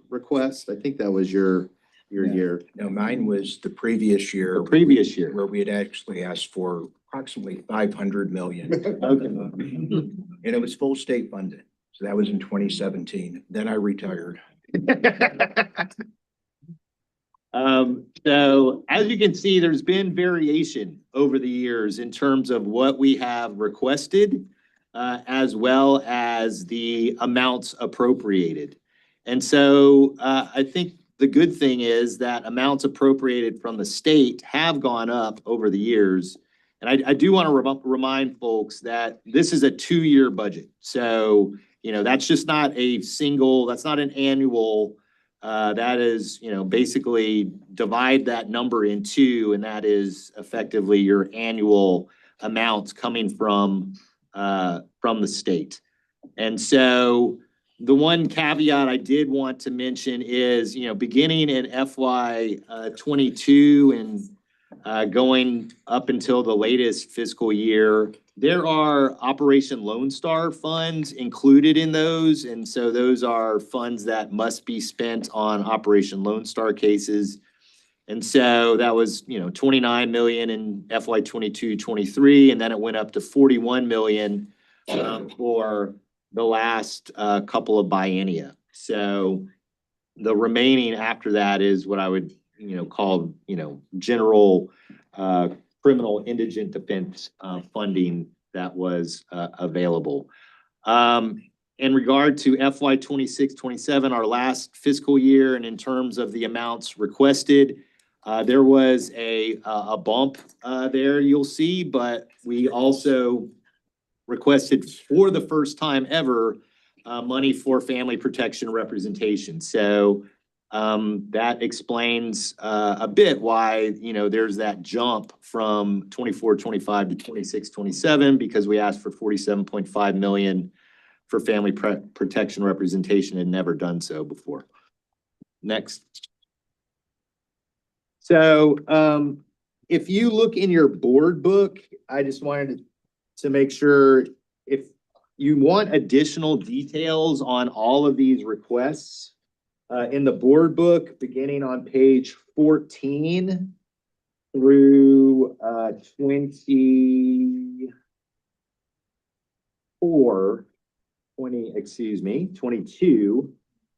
request? I think that was your year. No, mine was the previous year. The previous year. Where we had actually asked for approximately 500 million. Okay. And it was full state funded. So that was in 2017. Then I retired. So as you can see, there's been variation over the years in terms of what we have requested, as well as the amounts appropriated. And so, I think the good thing is that amounts appropriated from the state have gone up over the years. And I do want to remind folks that this is a 2-year budget. So, that's just not that's not an annual. That is, basically divide that number in 2, and that is effectively your annual amounts coming from the state. And so the one caveat I did want to mention is, beginning in FY 22 and going up until the latest fiscal year, there are Operation Lone Star funds included in those. And so those are funds that must be spent on Operation Lone Star cases. And so that was, 29 million in FY 22-23, and then it went up to 41 million for the last couple of biennia. So the remaining after that is what I would, call, general criminal indigent defense funding that was available. In regard to FY 26-27, our last fiscal year, and in terms of the amounts requested, there was a bump there, you'll see, but we also requested for the first time ever money for family protection representation. So that explains a bit why, there's that jump from 24-25 to 26-27, because we asked for 47.5 million for family protection representation and never done so before. Next. So if you look in your board book, I just wanted to make sure if you want additional details on all of these requests, in the board book, beginning on page 14 through 22,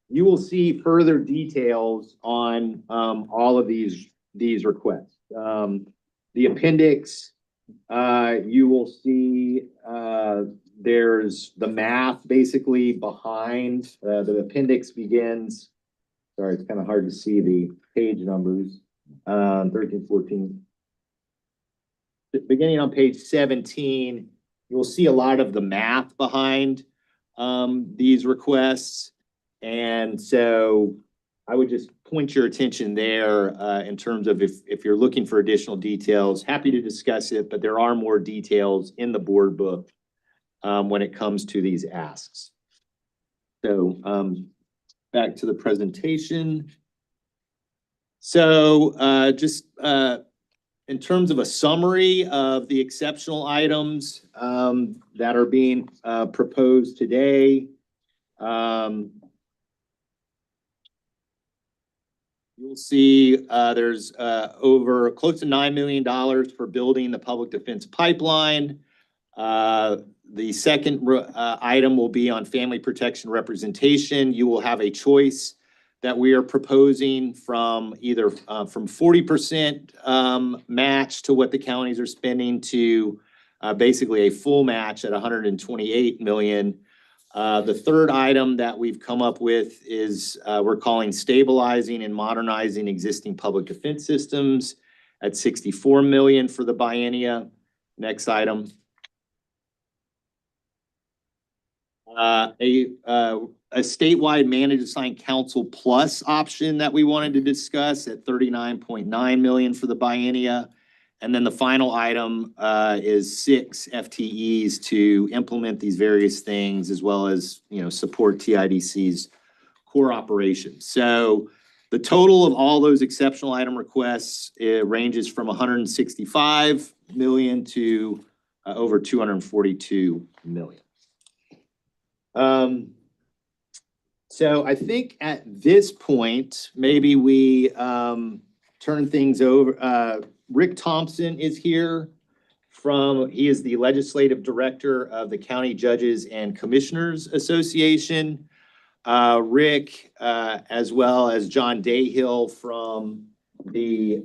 you will see further details on all of these requests. The appendix, you will see there's the math basically behind. The appendix begins. Sorry, it's kind of hard to see the page numbers. 13, 14. Beginning on page 17, you'll see a lot of the math behind these requests. And so I would just point your attention there in terms of if you're looking for additional details, happy to discuss it, but there are more details in the board book when it comes to these asks. So back to the presentation. So just in terms of a summary of the exceptional items that are being proposed today, you'll see there's over close to $9 million for building the public defense pipeline. The second item will be on family protection representation. You will have a choice that we are proposing from either from 40% match to what the counties are spending to basically a full match at 128 million. The third item that we've come up with is we're calling stabilizing and modernizing existing public defense systems at 64 million for the biennia. Next item. A statewide managed assigned council plus option that we wanted to discuss at 39.9 million for the biennia. And then the final item is 6 FTEs to implement these various things, as well as, support TIDC's core operations. So the total of all those exceptional item requests, it ranges from 165 million to over 242 million. So I think at this point, maybe we turn things over. Rick Thompson is here he is the Legislative Director of the County Judges and Commissioners Association. Rick, as well as John Dayhill from the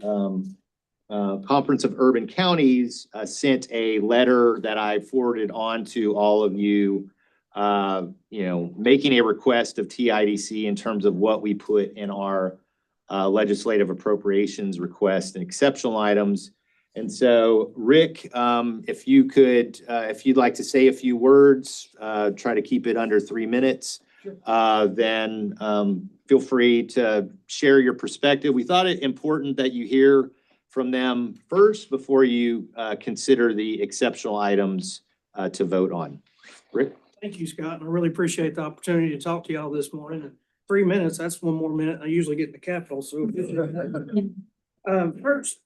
Conference of Urban Counties, sent a letter that I forwarded on to all of you, making a request of TIDC in terms of what we put in our legislative appropriations request and exceptional items. And so, Rick, if you'd like to say a few words, try to keep it under 3 minutes. Then feel free to share your perspective. We thought it important that you hear from them first before you consider the exceptional items to vote on. Rick? Thank you, Scott. And I really appreciate the opportunity to talk to y'all this morning. And 3 minutes, that's one more minute I usually get in the Capitol. So first,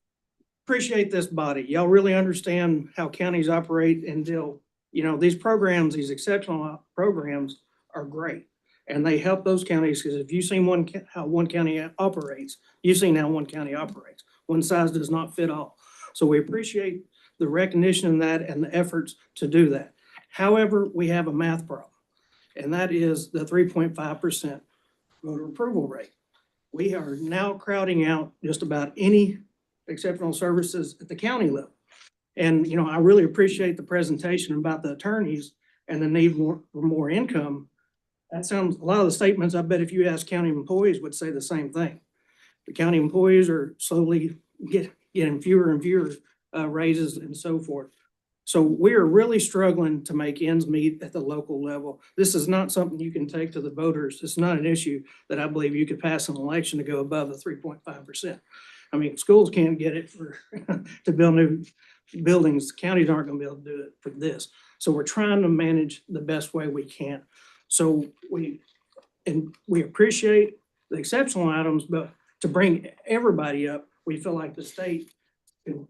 appreciate this body. Y'all really understand how counties operate and deal. These programs, these exceptional programs are great. And they help those counties because if you've seen how one county operates, you've seen how one county operates. One size does not fit all. So we appreciate the recognition of that and the efforts to do that. However, we have a math problem, and that is the 3.5% voter approval rate. We are now crowding out just about any exceptional services at the county level. And, I really appreciate the presentation about the attorneys and the need for more income. That sounds, a lot of the statements, I bet if you ask county employees would say the same thing. The county employees are slowly getting fewer and fewer raises and so forth. So we are really struggling to make ends meet at the local level. This is not something you can take to the voters. It's not an issue that I believe you could pass an election to go above the 3.5%. I mean, schools can't get it to build new buildings. Counties aren't going to be able to do it for this. So we're trying to manage the best way we can. So we appreciate the exceptional items, but to bring everybody up, we feel like the state can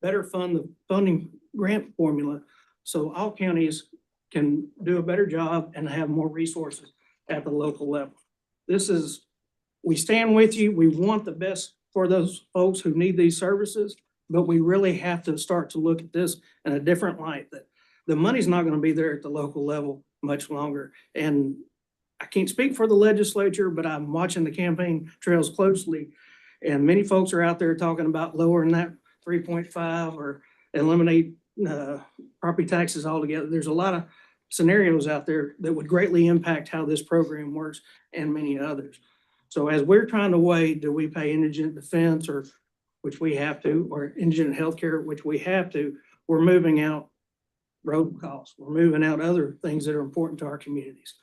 better fund the funding grant formula so all counties can do a better job and have more resources at the local level. We stand with you. We want the best for those folks who need these services, but we really have to start to look at this in a different light, that the money's not going to be there at the local level much longer. And I can't speak for the legislature, but I'm watching the campaign trails closely. And many folks are out there talking about lowering that 3.5 or eliminate property taxes altogether. There's a lot of scenarios out there that would greatly impact how this program works and many others. So as we're trying to weigh, do we pay indigent defense, or which we have to, or indigent healthcare, which we have to, we're moving out road costs. We're moving out other things that are important to our communities.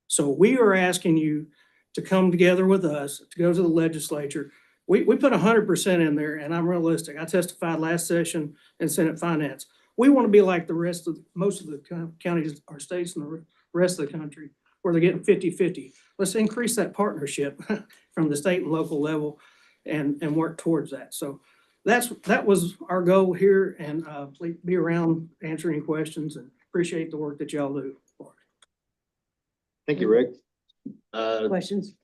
So we are asking you to come together with us, to go to the legislature. We put 100% in there, and I'm realistic. I testified last session in Senate Finance. We want to be like most of the counties or states in the rest of the country, where they're getting 50-50. Let's increase that partnership from the state and local level and work towards that. So that was our goal here, and please be around answering questions, and appreciate the work that y'all do. Thank you, Rick. Questions?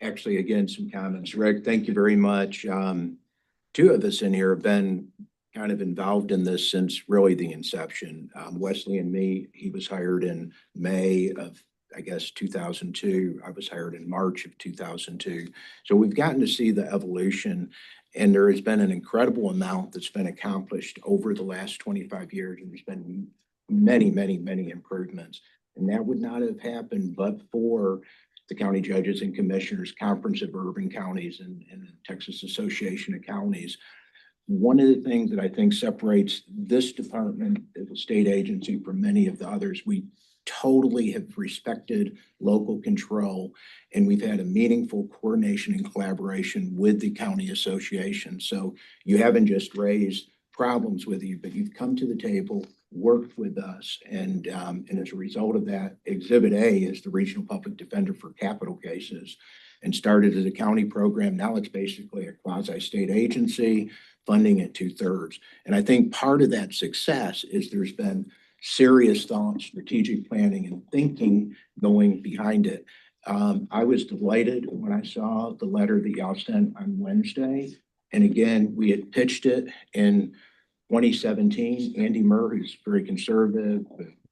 Actually, again, some comments. Rick, thank you very much. Two of us in here have been kind of involved in this since really the inception. Wesley and me, he was hired in May of, I guess, 2002. I was hired in March of 2002. So we've gotten to see the evolution, and there has been an incredible amount that's been accomplished over the last 25 years. And there's been many, many, many improvements. And that would not have happened but for the County Judges and Commissioners Conference of Urban Counties and the Texas Association of Counties. One of the things that I think separates this department as a state agency from many of the others, we totally have respected local control, and we've had a meaningful coordination and collaboration with the county association. So you haven't just raised problems with you, but you've come to the table, worked with us, and as a result of that, Exhibit A is the Regional Public Defender for capital cases, and started as a county program. Now it's basically a quasi-state agency, funding at 2/3. And I think part of that success is there's been serious thought, strategic planning and thinking going behind it. I was delighted when I saw the letter that y'all sent on Wednesday. And again, we had pitched it in 2017. Andy Murr, who's very conservative,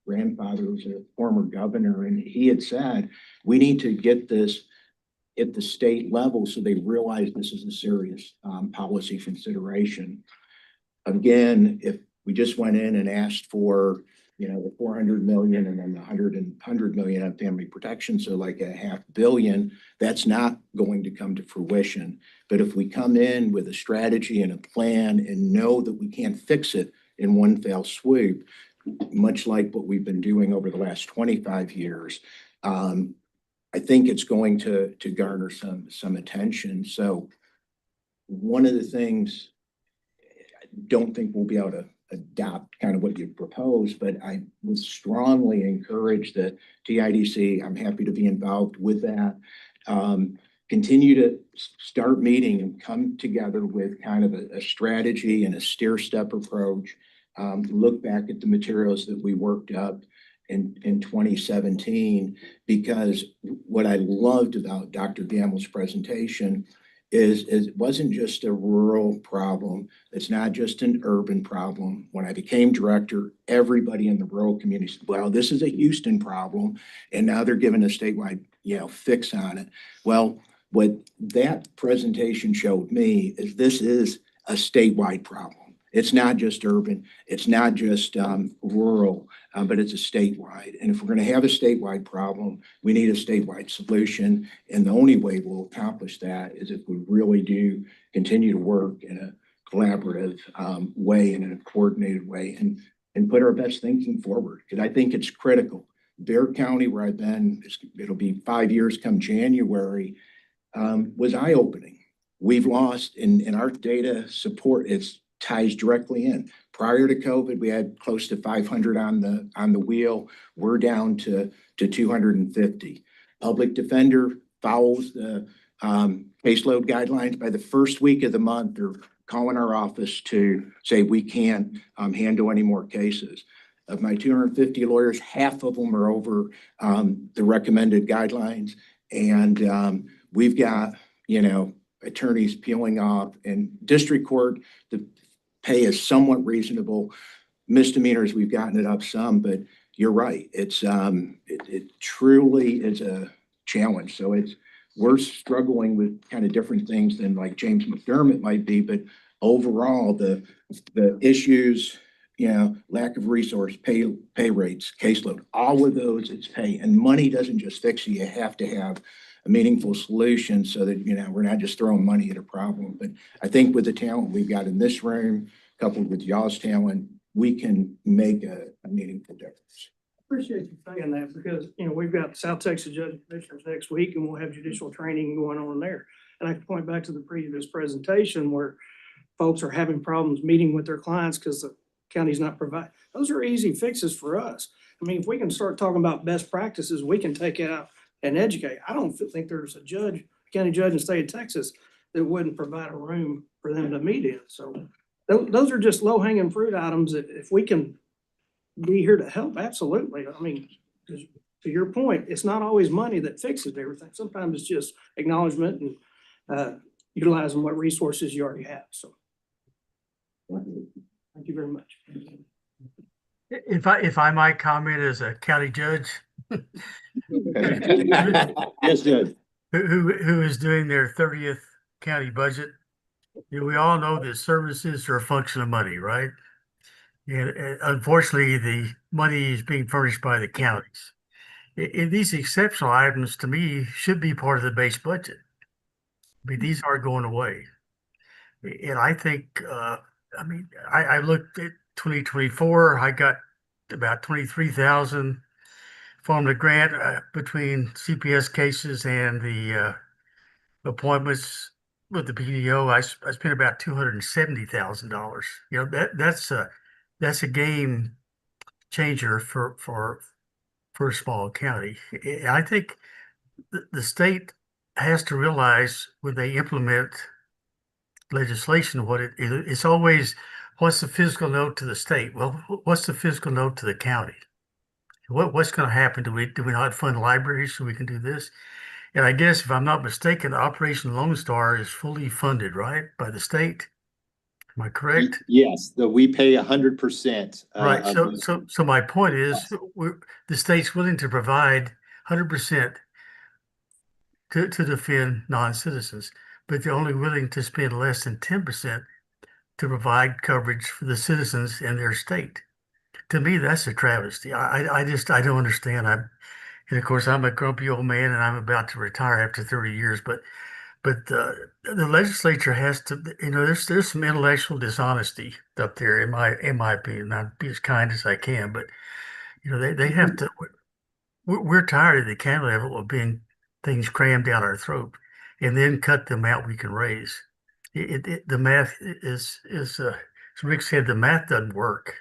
grandfather was a former governor, and he had said, we need to get this at the state level so they realize this is a serious policy consideration. Again, if we just went in and asked for, the 400 million and then the 100 million on family protection, so like a $500 million, that's not going to come to fruition. But if we come in with a strategy and a plan and know that we can't fix it in one fell swoop, much like what we've been doing over the last 25 years, I think it's going to garner some attention. So one of the things, I don't think we'll be able to adopt kind of what you proposed, but I would strongly encourage the TIDC. I'm happy to be involved with that. Continue to start meeting and come together with kind of a strategy and a stair-step approach. Look back at the materials that we worked up in 2017, because what I loved about Dr. Gamble's presentation is it wasn't just a rural problem. It's not just an urban problem. When I became director, everybody in the rural community said, well, this is a Houston problem. And now they're giving a statewide, fix on it. Well, what that presentation showed me is this is a statewide problem. It's not just urban, it's not just rural, but it's a statewide. And if we're going to have a statewide problem, we need a statewide solution. And the only way we'll accomplish that is if we really do continue to work in a collaborative way and in a coordinated way and put our best thinking forward. Because I think it's critical. Bear County, where I've been, it'll be 5 years come January, was eye-opening. We've lost, in our data support, it's ties directly in. Prior to COVID, we had close to 500 on the wheel. We're down to 250. Public defender follows the caseload guidelines. By the first week of the month, they're calling our office to say we can't handle any more cases. Of my 250 lawyers, half of them are over the recommended guidelines. And we've got, attorneys peeling off, and district court, the pay is somewhat reasonable. Misdemeanors, we've gotten it up some, but you're right. It's it truly is a challenge. So we're struggling with kind of different things than like James McDermott might be, but overall the issues, lack of resource, pay rates, caseload, all of those, it's pay. And money doesn't just fix it. You have to have a meaningful solution so that, we're not just throwing money at a problem. But I think with the talent we've got in this room, coupled with y'all's talent, we can make a meaningful difference. Appreciate you saying that, because, we've got South Texas Judge Commissioners next week, and we'll have judicial training going on there. And I can point back to the previous presentation where folks are having problems meeting with their clients because the county's not providing. Those are easy fixes for us. I mean, if we can start talking about best practices, we can take out and educate. I don't think there's a county judge in the state of Texas that wouldn't provide a room for them to meet in. So those are just low hanging fruit items that if we can be here to help, absolutely. I mean, to your point, it's not always money that fixes everything. Sometimes it's just acknowledgement and utilizing what resources you already have. So thank you very much. If I might comment as a county judge. Yes, Judge. Who is doing their 30th county budget. We all know that services are a function of money, right? And unfortunately, the money is being furnished by the counties. And these exceptional items, to me, should be part of the base budget. I mean, these are going away. And I think, I looked at 2024, I got about 23,000 from the grant between CPS cases and the appointments with the PDO. I spent about $270,000. That's a game changer for a small county. I think the state has to realize when they implement legislation, it's always what's the fiscal note to the state? Well, what's the fiscal note to the county? What's going to happen? Do we not fund libraries so we can do this? And I guess if I'm not mistaken, Operation Lone Star is fully funded, right, by the state? Am I correct? Yes, we pay 100%. Right. So my point is, the state's willing to provide 100% to defend non-citizens, but they're only willing to spend less than 10% to provide coverage for the citizens in their state. To me, that's a travesty. I don't understand. And of course, I'm a grumpy old man and I'm about to retire after 30 years, but the legislature has to, there's some intellectual dishonesty up there in my opinion. I'll be as kind as I can, but they have to. We're tired of the county level of being things crammed down our throat, and then cut the amount we can raise. The math is as Rick said, the math doesn't work,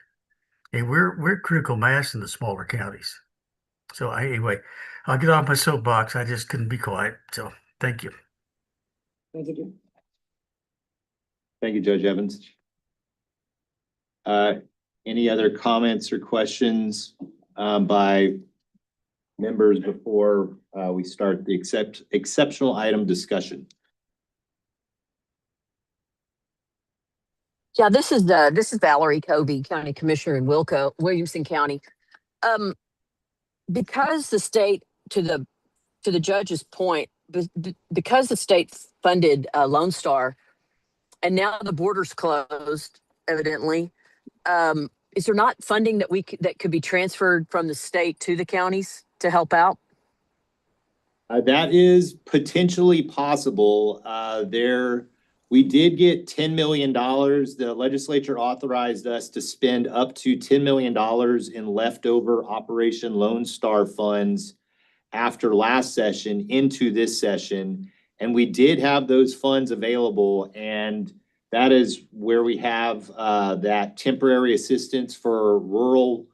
and we're critical mass in the smaller counties. So anyway, I'll get off my soapbox. I just couldn't be quiet. So thank you. Thank you, Jim. Thank you, Judge Evans. Any other comments or questions by members before we start the exceptional item discussion? Yeah, this is Valerie Covey, County Commissioner in Williamson County. Because the state, to the judge's point, because the state funded Lone Star, and now the border's closed, evidently, is there not funding that could be transferred from the state to the counties to help out? That is potentially possible. We did get $10 million. The legislature authorized us to spend up to $10 million in leftover Operation Lone Star funds after last session into this session. And we did have those funds available. And that is where we have that temporary assistance for rural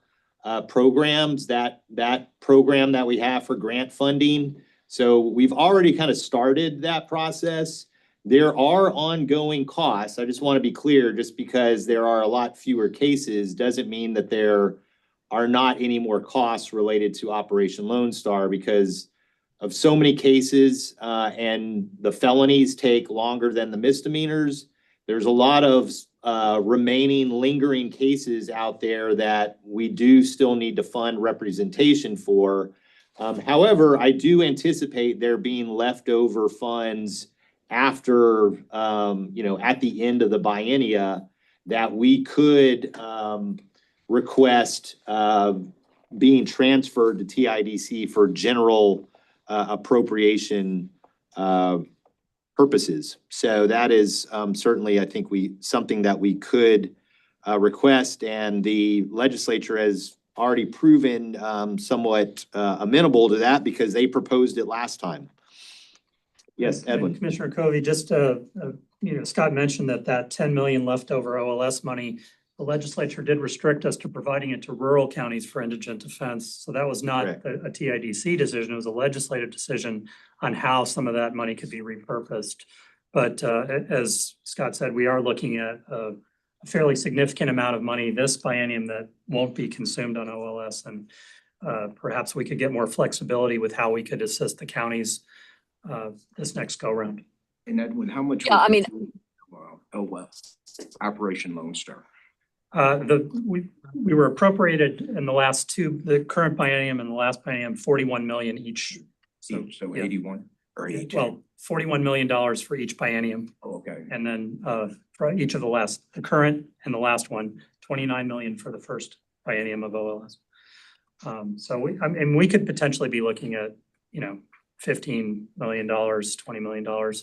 programs, that program that we have for grant funding. So we've already kind of started that process. There are ongoing costs. I just want to be clear, just because there are a lot fewer cases doesn't mean that there are not any more costs related to Operation Lone Star, because of so many cases and the felonies take longer than the misdemeanors. There's a lot of remaining lingering cases out there that we do still need to fund representation for. However, I do anticipate there being leftover funds after, at the end of the biennia that we could request being transferred to TIDC for general appropriation purposes. So that is certainly, I think, something that we could request, and the legislature has already proven somewhat amenable to that because they proposed it last time. Yes, Edwin. Commissioner Covey, just, Scott mentioned that 10 million leftover OLS money, the legislature did restrict us to providing it to rural counties for indigent defense. So that was not a TIDC decision. It was a legislative decision on how some of that money could be repurposed. But as Scott said, we are looking at a fairly significant amount of money this biennium that won't be consumed on OLS. And perhaps we could get more flexibility with how we could assist the counties this next go round. And Edwin, how much? Yeah, I mean, Operation Lone Star. We were appropriated in the current biennium and the last biennium, 41 million each. So yeah. 81 or 82? Well, $41 million for each biennium. Okay. And then for each of the current and the last one, 29 million for the first biennium of OLS. So we could potentially be looking at, $15 million, $20 million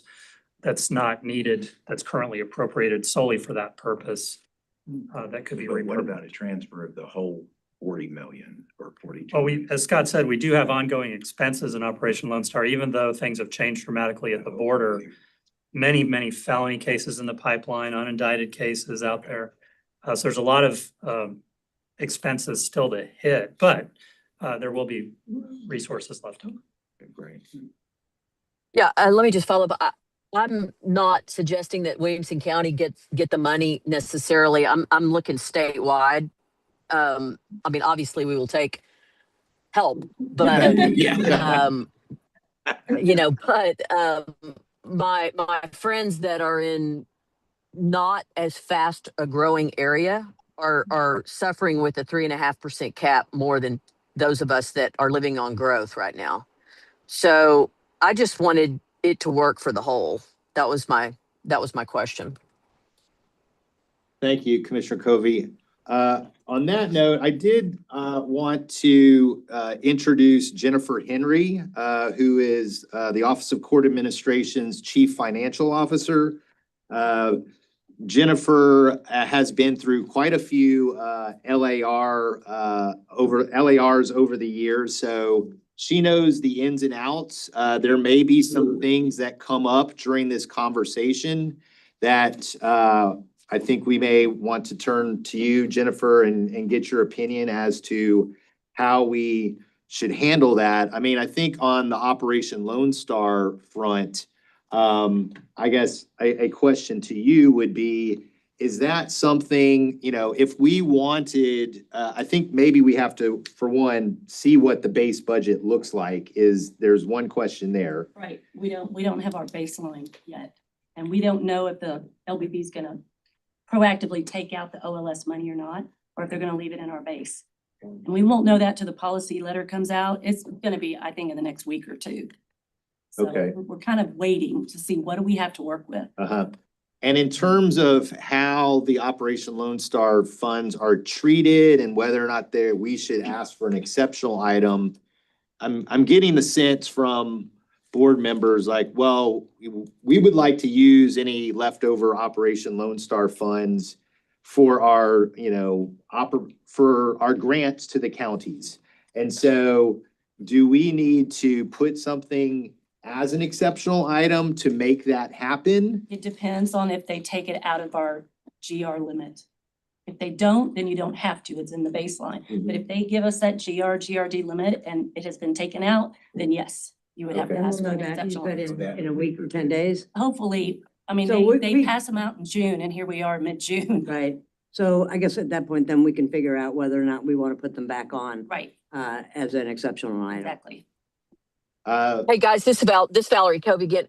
that's not needed, that's currently appropriated solely for that purpose. That could be. But what about a transfer of the whole 40 million or 42? Well, as Scott said, we do have ongoing expenses in Operation Lone Star, even though things have changed dramatically at the border. Many, many felony cases in the pipeline, unindicted cases out there. So there's a lot of expenses still to hit, but there will be resources left over. Great. Yeah, let me just follow up. I'm not suggesting that Williamson County get the money necessarily. I'm looking statewide. I mean, obviously we will take help, but Yeah. my friends that are in not as fast a growing area are suffering with a 3.5% cap more than those of us that are living on growth right now. So I just wanted it to work for the whole. That was my question. Thank you, Commissioner Covey. On that note, I did want to introduce Jennifer Henry, who is the Office of Court Administration's Chief Financial Officer. Jennifer has been through quite a few LARs over the years, so she knows the ins and outs. There may be some things that come up during this conversation that I think we may want to turn to you, Jennifer, and get your opinion as to how we should handle that. I mean, I think on the Operation Lone Star front, I guess a question to you would be, is that something, if we wanted, I think maybe we have to, for one, see what the base budget looks like. There's one question there. Right, we don't have our baseline yet, and we don't know if the LBB is gonna proactively take out the OLS money or not, or if they're gonna leave it in our base. And we won't know that till the policy letter comes out. It's gonna be, I think, in the next week or two. So Okay. we're kind of waiting to see what do we have to work with. Uh-huh. And in terms of how the Operation Lone Star funds are treated and whether or not we should ask for an exceptional item, I'm getting the sense from board members like, well, we would like to use any leftover Operation Lone Star funds for our, for our grants to the counties. And so do we need to put something as an exceptional item to make that happen? It depends on if they take it out of our GR limit. If they don't, then you don't have to. It's in the baseline. But if they give us that GRD limit and it has been taken out, then yes, you would have to And ask we'll for know an that, you exceptional. put in a week or 10 days, Hopefully, I mean, So they we- pass them out in June and here we are mid-June. right? So I guess at that point, then we can figure out whether or not we want to put them back on, Right, as an exceptional item. exactly. Hey guys, this Valerie Covey again.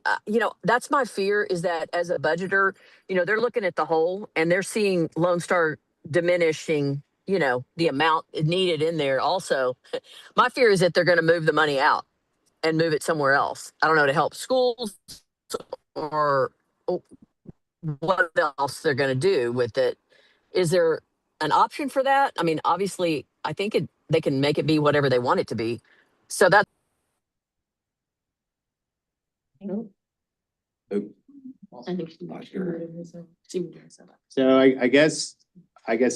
That's my fear is that as a budgeter, they're looking at the whole and they're seeing Lone Star diminishing, the amount needed in there also. My fear is that they're going to move the money out and move it somewhere else. I don't know, to help schools or what else they're going to do with it. Is there an option for that? I mean, obviously, I think they can make it be whatever they want it to be. So that's So I guess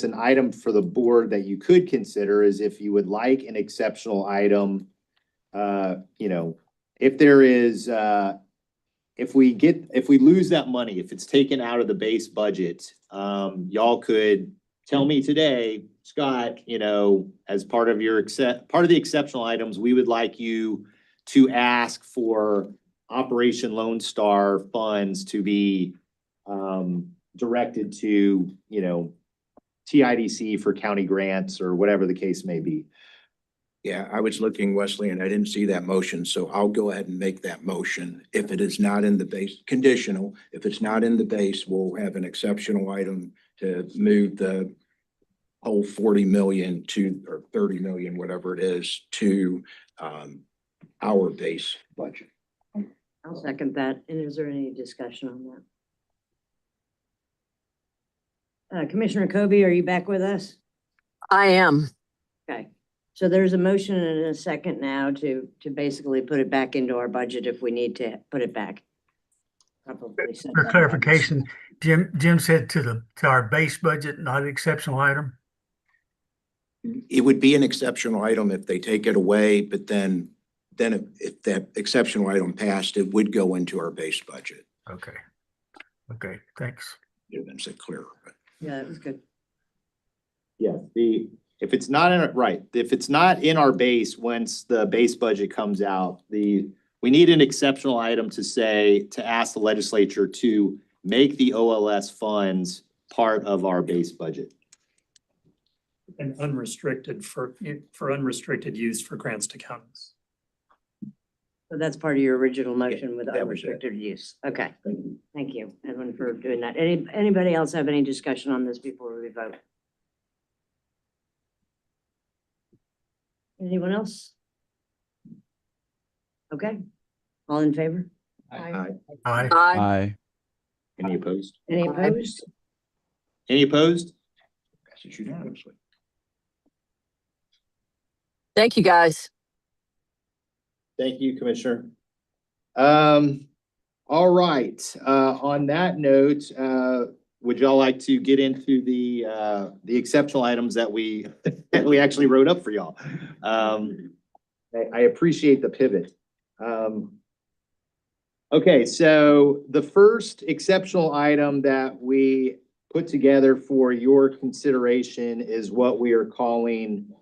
an item for the board that you could consider is if you would like an exceptional item, if there is, if we lose that money, if it's taken out of the base budget, y'all could tell me today, Scott, as part of the exceptional items, we would like you to ask for Operation Lone Star funds to be directed to, TIDC for county grants or whatever the case may be. Yeah, I was looking, Wesley, and I didn't see that motion, so I'll go ahead and make that motion. If it is not in the base, conditional, if it's not in the base, we'll have an exceptional item to move the whole 40 million to, or 30 million, whatever it is, to our base budget. I'll second that. And is there any discussion on that? Commissioner Kobe, are you back with us? I am. Okay. So there's a motion and a second now to basically put it back into our budget if we need to put it back. Probably send For that clarification, Jim said to our base budget, not an exceptional item. It would be an exceptional item if they take it away, but then if that exceptional item passed, it would go into our base budget. Okay. Okay, thanks. It makes it clearer. Yeah, that was good. Yeah, if it's not in our base, once the base budget comes out, the we need an exceptional item to say, to ask the legislature to make the OLS funds part of our base budget. And unrestricted for unrestricted use for grants to counties. So that's part of your original motion with that was it. unrestricted use. Okay, thank you, Edwin, for doing that. Anybody else have any discussion on this before we vote? Anyone else? Okay, all in favor? Aye. Aye. Aye. Any opposed? Any opposed? Any opposed? Passes unanimously. Thank you, guys. Thank you, Commissioner. All right, on that note, would y'all like to get into the exceptional items that we, that we actually wrote up for y'all? I appreciate the pivot. Okay, so the first exceptional item that we put together for your consideration is what we are calling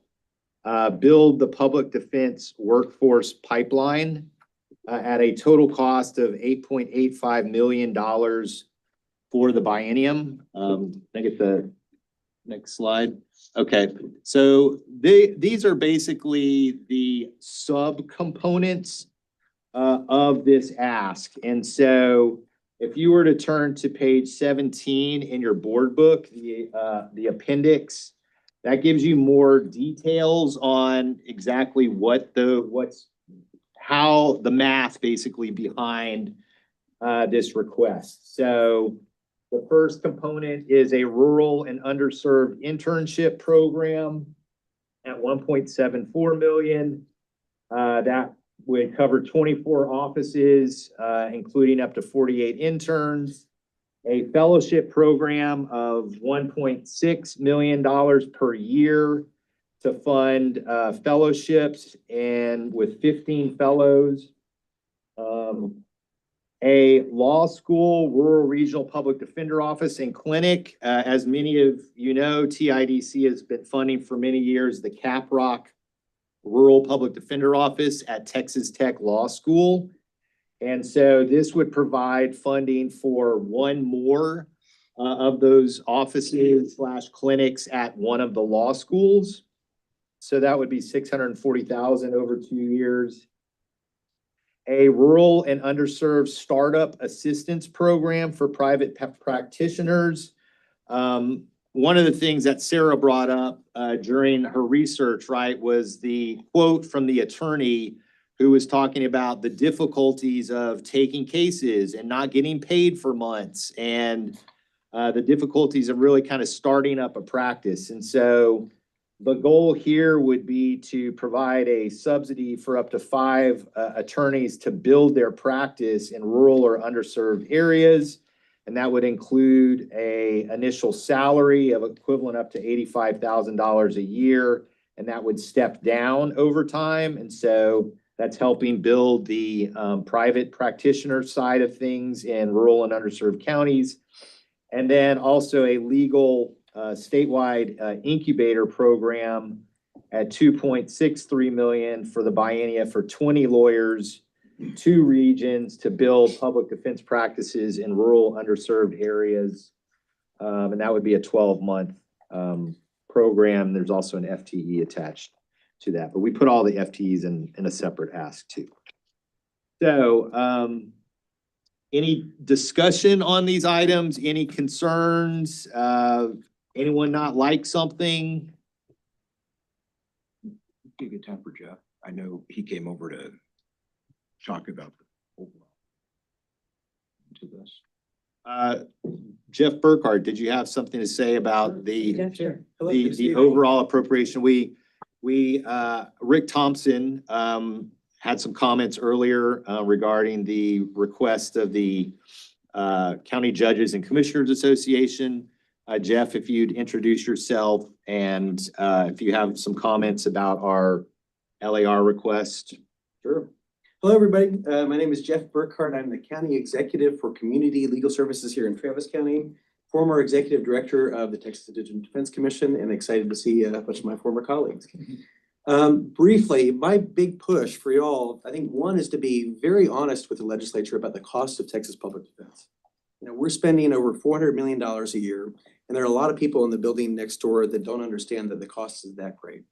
build the public defense workforce pipeline at a total cost of $8.85 million for the biennium. Can I get the next slide? Okay, so these are basically the subcomponents of this ask. And so if you were to turn to page 17 in your board book, the appendix, that gives you more details on exactly how the math basically behind this request. So the first component is a rural and underserved internship program at 1.74 million. That would cover 24 offices, including up to 48 interns. A fellowship program of $1.6 million per year to fund fellowships and with 15 fellows. A law school, rural regional public defender office and clinic. As many of you know, TIDC has been funding for many years the Caprock Rural Public Defender Office at Texas Tech Law School. And so this would provide funding for one more of those offices / clinics at one of the law schools. So that would be $640,000 over 2 years. A rural and underserved startup assistance program for private practitioners. One of the things that Sarah brought up during her research, right, was the quote from the attorney who was talking about the difficulties of taking cases and not getting paid for months and the difficulties of really kind of starting up a practice. And so the goal here would be to provide a subsidy for up to 5 attorneys to build their practice in rural or underserved areas. And that would include an initial salary of equivalent up to $85,000 a year. And that would step down over time. And so that's helping build the private practitioner side of things in rural and underserved counties. And then also a legal statewide incubator program at $2.63 million for the biennia for 20 lawyers, 2 regions to build public defense practices in rural underserved areas. And that would be a 12-month program. There's also an FTE attached to that, but we put all the FTEs in a separate ask too. So any discussion on these items, any concerns, anyone not like something? Be a good time for Jeff. I know he came over to talk about the overall to this. Jeff Burkhardt, did you have something to say about the Sure. the overall appropriation? Rick Thompson had some comments earlier regarding the request of the County Judges and Commissioners Association. Jeff, if you'd introduce yourself and if you have some comments about our LAR request. Sure. Hello, everybody. My name is Jeff Burkhardt. I'm the County Executive for Community Legal Services here in Travis County, former Executive Director of the Texas Digital Defense Commission, and excited to see a bunch of my former colleagues. Briefly, my big push for y'all, I think one is to be very honest with the legislature about the cost of Texas public defense. You know, we're spending over $400 million a year, and there are a lot of people in the building next door that don't understand that the cost is that great.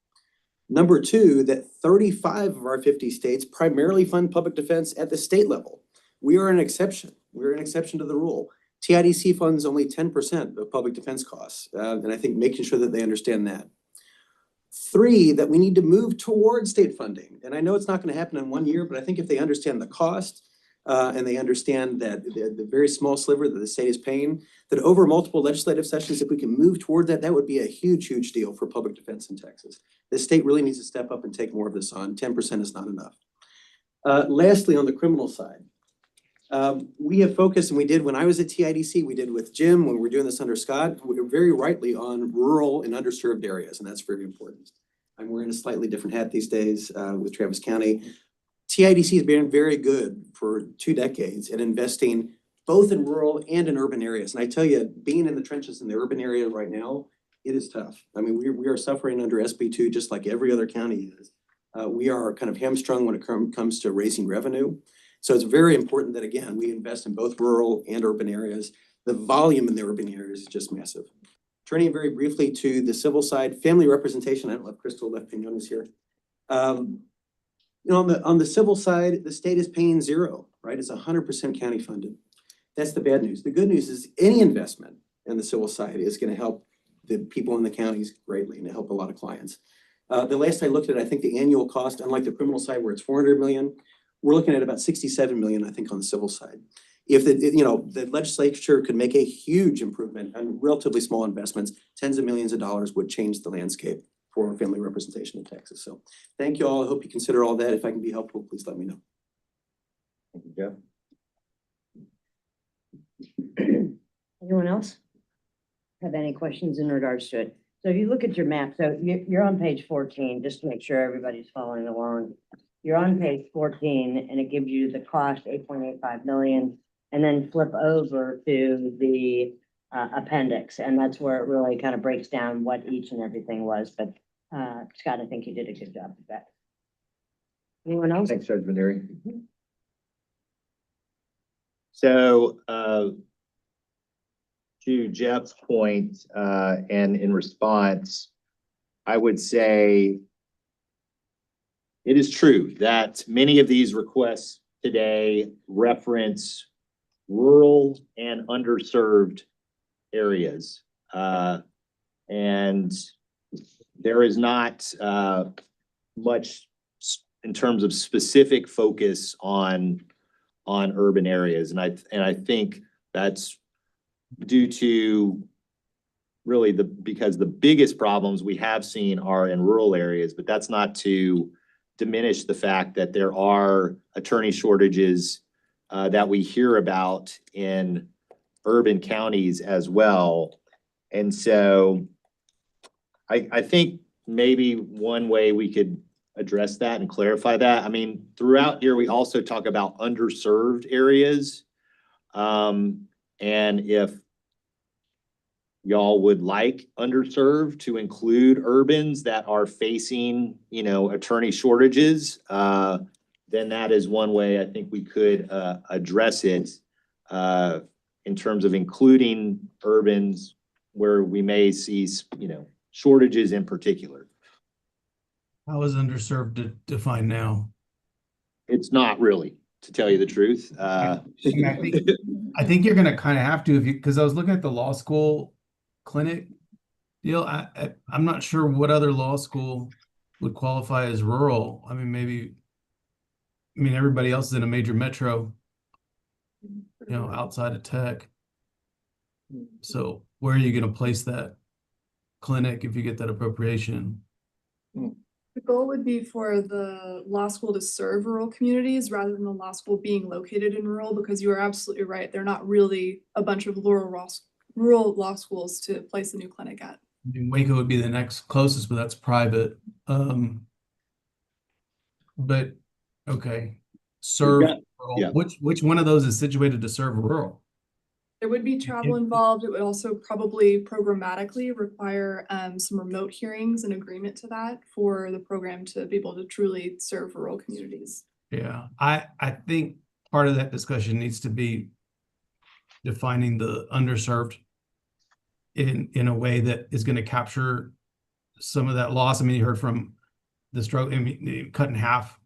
Number two, that 35 of our 50 states primarily fund public defense at the state level. We are an exception. We're an exception to the rule. TIDC funds only 10% of public defense costs, and I think making sure that they understand that. Three, that we need to move toward state funding. And I know it's not going to happen in 1 year, but I think if they understand the cost and they understand that the very small sliver that the state is paying, that over multiple legislative sessions, if we can move toward that, that would be a huge, huge deal for public defense in Texas. The state really needs to step up and take more of this on. 10% is not enough. Lastly, on the criminal side, we have focused, and we did when I was at TIDC, we did with Jim, when we were doing this under Scott, very rightly on rural and underserved areas, and that's very important. I'm wearing a slightly different hat these days with Travis County. TIDC has been very good for 2 decades at investing both in rural and in urban areas. And I tell you, being in the trenches in the urban area right now, it is tough. I mean, we are suffering under SB2 just like every other county is. We are kind of hamstrung when it comes to raising revenue. So it's very important that, again, we invest in both rural and urban areas. The volume in the urban areas is just massive. Turning very briefly to the civil side, family representation. I don't know if Crystal left Pinones here. You know, on the civil side, the state is paying zero, right? It's 100% county funded. That's the bad news. The good news is any investment in the civil side is going to help the people in the counties greatly and help a lot of clients. The last I looked at, I think the annual cost, unlike the criminal side where it's 400 million, we're looking at about 67 million, I think, on the civil side. If the legislature could make a huge improvement on relatively small investments, tens of millions of dollars would change the landscape for family representation in Texas. So thank you all. I hope you consider all that. If I can be helpful, please let me know. Thank you, Jeff. Anyone else have any questions in regards to it? So if you look at your map, so you're on page 14, just to make sure everybody's following along. You're on page 14 and it gives you the cost, 8.85 million, and then flip over to the appendix. And that's where it really kind of breaks down what each and everything was. But Scott, I think you did a good job with that. Anyone else? Thanks, Judge Maneri. So to Jeff's point, and in response, I would say it is true that many of these requests today reference rural and underserved areas. And there is not much in terms of specific focus on urban areas. And I think that's due to really because the biggest problems we have seen are in rural areas, but that's not to diminish the fact that there are attorney shortages that we hear about in urban counties as well. And so I think maybe one way we could address that and clarify that. I mean, throughout here, we also talk about underserved areas. And if y'all would like underserved to include urbans that are facing, attorney shortages, then that is one way I think we could address it in terms of including urbans where we may see, shortages in particular. How is underserved defined now? It's not really, to tell you the truth. I think you're gonna kind of have to, because I was looking at the law school clinic deal. I'm not sure what other law school would qualify as rural. I mean, everybody else is in a major metro, outside of tech. So where are you going to place that clinic if you get that appropriation? The goal would be for the law school to serve rural communities rather than the law school being located in rural, because you are absolutely right. They're not really a bunch of rural law schools to place a new clinic at. I mean, Waco would be the next closest, but that's private. But okay, serve rural. Yeah. Which one of those is situated to serve rural? There would be travel involved. It would also probably programmatically require some remote hearings and agreement to that for the program to be able to truly serve rural communities. Yeah, I think part of that discussion needs to be defining the underserved in a way that is going to capture some of that loss. I mean, you heard from the stroke, I mean, cut in half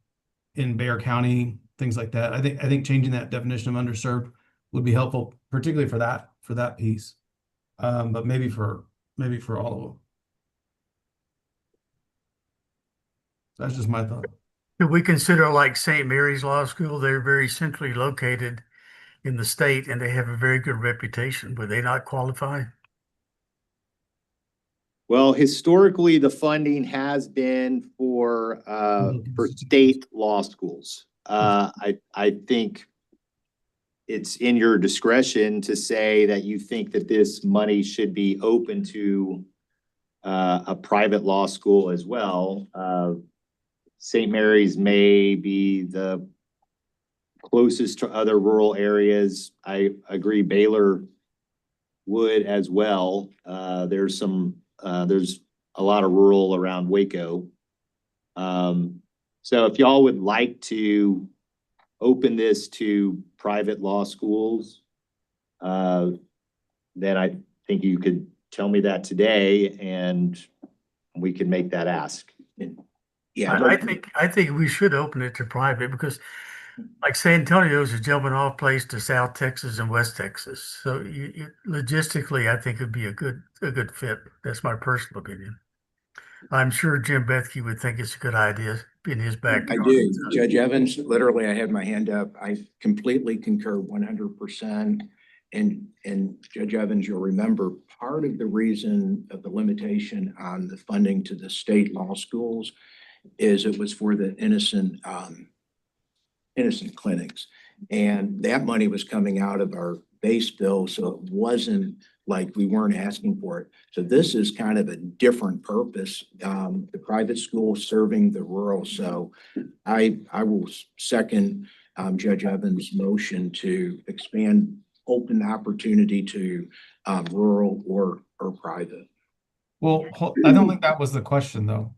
in Bexar County, things like that. I think changing that definition of underserved would be helpful, particularly for that piece. But maybe for all of them. That's just my thought. Could we consider like St. Mary's Law School? They're very centrally located in the state and they have a very good reputation. Would they not qualify? Well, historically, the funding has been for state law schools. I think it's in your discretion to say that you think that this money should be open to a private law school as well. St. Mary's may be the closest to other rural areas. I agree Baylor would as well. There's a lot of rural around Waco. So if y'all would like to open this to private law schools, then I think you could tell me that today and we can make that ask. Yeah, I think we should open it to private because like San Antonio is a jumping off place to South Texas and West Texas. So logistically, I think it'd be a good fit. That's my personal opinion. I'm sure Jim Bethke would think it's a good idea in his I backyard. do. Judge Evans, literally, I had my hand up. I completely concur 100%. And Judge Evans, you'll remember part of the reason of the limitation on the funding to the state law schools is it was for the innocent clinics. And that money was coming out of our base bill, so it wasn't like we weren't asking for it. So this is kind of a different purpose, the private school serving the rural. So I will second Judge Evans' motion to expand, open the opportunity to rural or private. Well, I don't think that was the question though.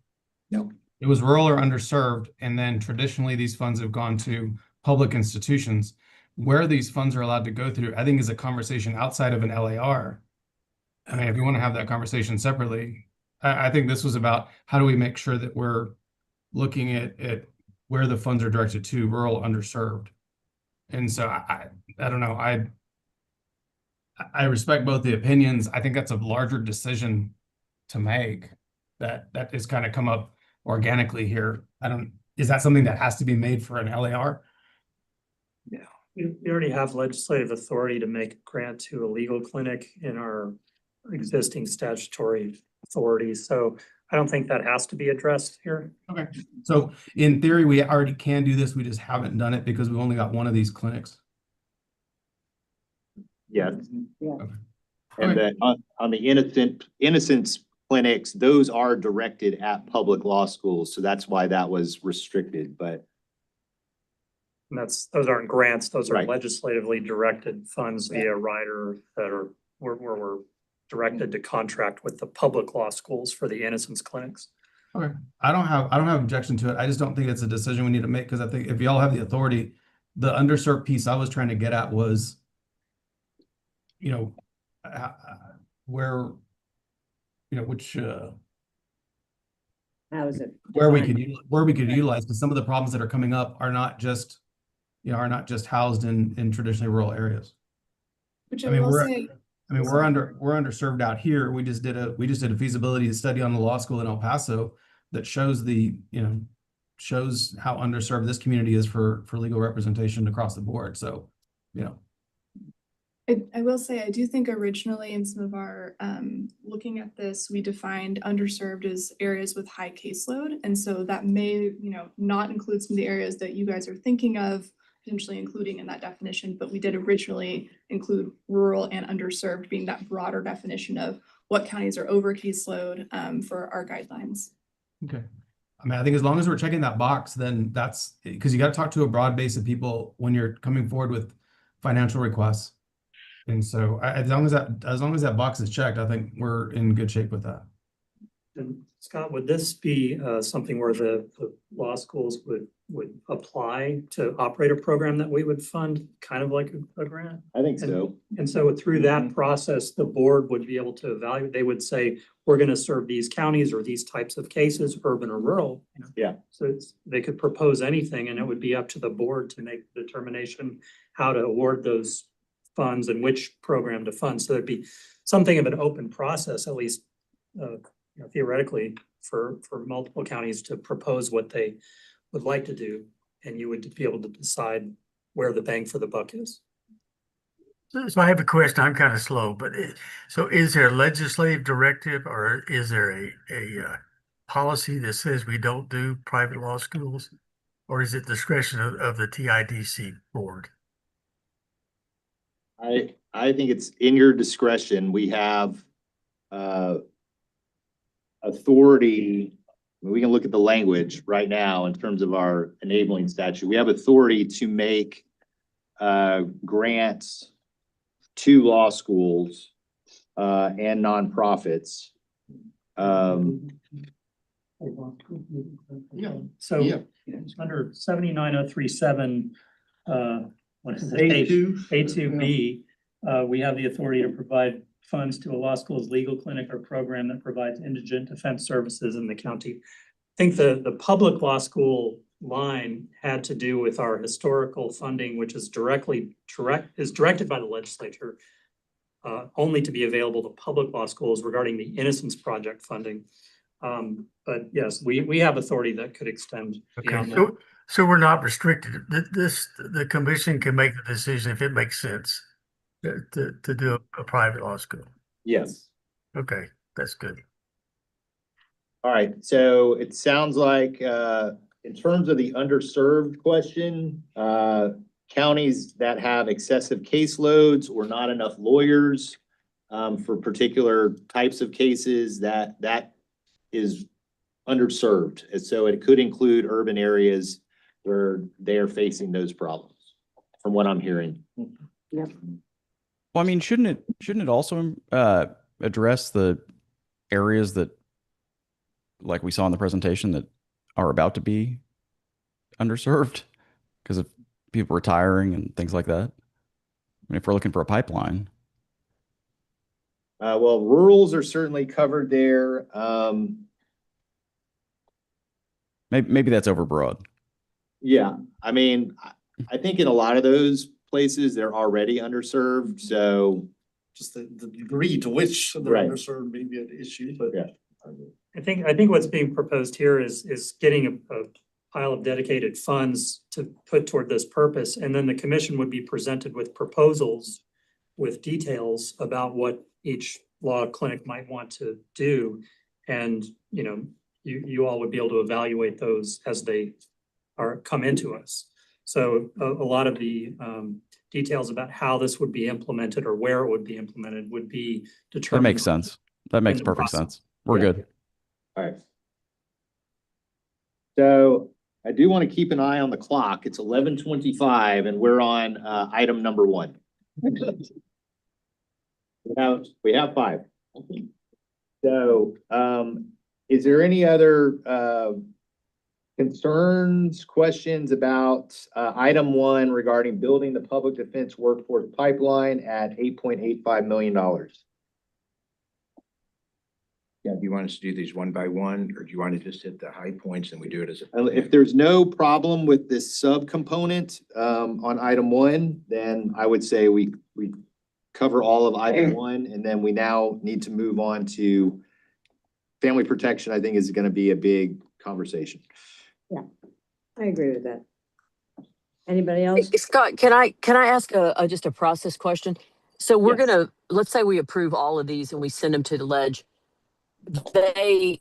No. It was rural or underserved, and then traditionally these funds have gone to public institutions. Where these funds are allowed to go through, I think is a conversation outside of an LAR. I mean, if you want to have that conversation separately, I think this was about how do we make sure that we're looking at where the funds are directed to, rural, underserved. And so I don't know, I respect both the opinions. I think that's a larger decision to make that is kind of come up organically here. Is that something that has to be made for an LAR? We already have legislative authority to make a grant to a legal clinic in our existing statutory authorities. So I don't think that has to be addressed here. Okay. So in theory, we already can do this. We just haven't done it because we've only got one of these clinics. Yes. Yeah. And then on the innocence clinics, those are directed at public law schools. So that's why that was restricted, but. And those aren't grants, those are Right. legislatively directed funds via rider that are, where we're directed to contract with the public law schools for the innocence clinics. Okay. I don't have objection to it. I just don't think it's a decision we need to make because I think if y'all have the authority, the underserved piece I was trying to get at was, where, which, How is it? where we defined? could utilize, because some of the problems that are coming up are not just housed in traditionally rural areas. Which I I mean, will we're say, we're underserved out here. We just did a feasibility study on the law school in El Paso that shows shows how underserved this community is for legal representation across the board. So, I will say, I do think originally in some of our, looking at this, we defined underserved as areas with high caseload. And so that may, not include some of the areas that you guys are thinking of potentially including in that definition, but we did originally include rural and underserved being that broader definition of what counties are over caseload, for our guidelines. okay. I mean, I think as long as we're checking that box, then that's because you got to talk to a broad base of people when you're coming forward with financial requests. And so as long as that box is checked, I think we're in good shape with that. And Scott, would this be something where the law schools would apply to operate a program that we would fund, kind of like a grant? I think so. And so through that process, the board would be able to evaluate, they would say, we're gonna serve these counties or these types of cases, urban or rural. You know? Yeah. So they could propose anything and it would be up to the board to make the determination how to award those funds and which program to fund. So there'd be something of an open process, at least theoretically, for multiple counties to propose what they would like to do. And you would be able to decide where the bang for the buck is. So I have a question. I'm kind of slow, but so is there a legislative directive or is there a policy that says we don't do private law schools? Or is it discretion of the TIDC board? I think it's in your discretion. We have authority. We can look at the language right now in terms of our enabling statute. We have authority to make grants to law schools and nonprofits. So under 79037, what is it? A2B, we have the authority to provide funds to a law school's legal clinic or program that provides indigent defense services in the county. I think the public law school line had to do with our historical funding, which is directed by the legislature only to be available to public law schools regarding the Innocence Project funding. But yes, we have authority that could extend beyond that. So we're not restricted. The commission can make the decision if it makes sense to do a private law school. Yes. Okay, that's good. All right. So it sounds like in terms of the underserved question, counties that have excessive caseloads or not enough lawyers for particular types of cases, that is underserved. And so it could include urban areas where they're facing those problems, from what I'm hearing. Yep. Well, I mean, shouldn't it also address the areas that, like we saw in the presentation, that are about to be underserved because of people retiring and things like that? I mean, if we're looking for a pipeline. Well, rurals are certainly covered there. Maybe that's overbroad. Yeah, I mean, I think in a lot of those places, they're already underserved, so. Just the degree to which they're Right. underserved may be an issue, but. Yeah. I think what's being proposed here is getting a pile of dedicated funds to put toward this purpose, and then the commission would be presented with proposals with details about what each law clinic might want to do. And, you all would be able to evaluate those as they come into us. So a lot of the details about how this would be implemented or where it would be implemented would be determined. That makes sense. That makes the perfect process. sense. We're Yeah. good. All right. So I do want to keep an eye on the clock. It's 11:25 and we're on item number 1. We have 5. So is there any other concerns, questions about item 1 regarding building the public defense workforce pipeline at $8.85 million? Yeah, do you want us to do these one by one, or do you want to just hit the high points and we do it as a? If there's no problem with this subcomponent on item 1, then I would say we cover all of item 1, and then we now need to move on to family protection. I think is going to be a big conversation. I agree with that. Anybody else? Scott, can I ask just a process question? So we're Yes. let's say we approve all of these and we send them to the ledge. They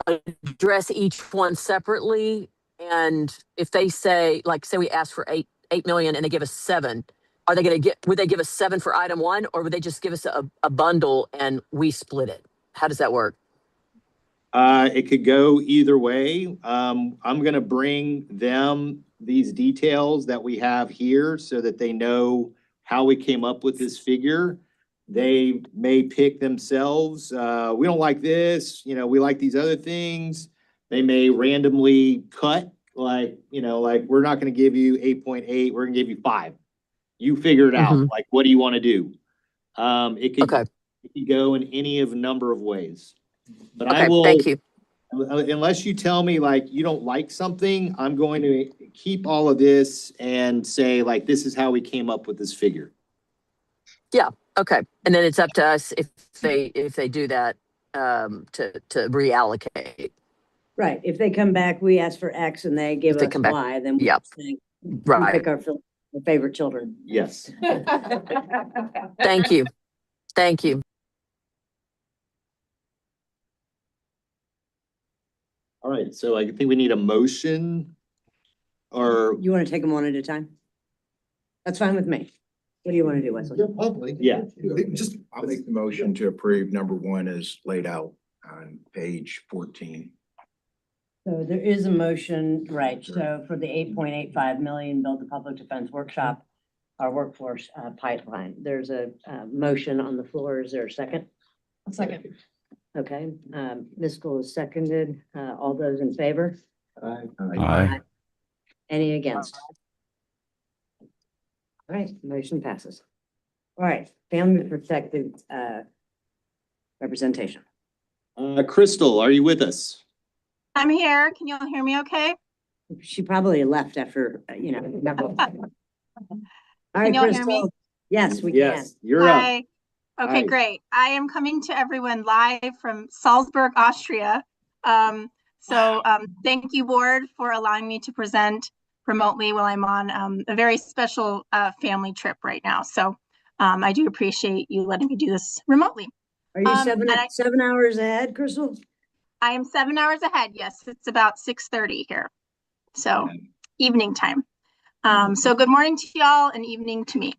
address each one separately, and if they say, like, say we ask for 8 million and they give us 7, are they going to would they give us 7 for item 1, or would they just give us a bundle and we split it? How does that work? It could go either way. I'm going to bring them these details that we have here so that they know how we came up with this figure. They may pick themselves, we don't like this, you know, we like these other things. They may randomly cut, like, you know, like, we're not gonna give you 8.8, we're gonna give you 5. You figure it out, Mhm. like, what do you wanna do? It could, Okay. it could go in any of a number of ways. But I Okay, will, thank you. unless you tell me like you don't like something, I'm going to keep all of this and say like, this is how we came up with this figure. Okay, and then it's up to us if they do that, to reallocate. Right, if they come back, we ask for X and they give If they us come back, Y, then we yeah. say, we Right. pick our favorite children. Yes. Thank you. Thank you. All right, so I think we need a motion or, You want to take them one at a time? That's fine with me. What do you want to do, Wesley? You're public. Yeah. Just. I'll make the motion to approve number 1 as laid out on page 14. So there is a motion, right, so for the 8.85 million build the public defense workshop, our workforce pipeline, there's a motion on the floor. Is there a second? A second. Okay, Ms. School is seconded. All those in favor? Aye. Any against? All right, motion passes. All right, family protective representation. Crystal, are you with us? I'm here. Can you all hear me okay? She probably left after, you know. All right, y'all hear me? Crystal. Yes, we can. Yes, you're up. Hi. Okay, Hi. great. I am coming to everyone live from Salzburg, Austria. Thank you, board, for allowing me to present remotely while I'm on a very special family trip right now. So I do appreciate you letting me do this remotely. Are you 7 hours ahead, Crystal? I am 7 hours ahead. Yes, it's about 6:30 here. So evening time. So good morning to y'all and evening to me.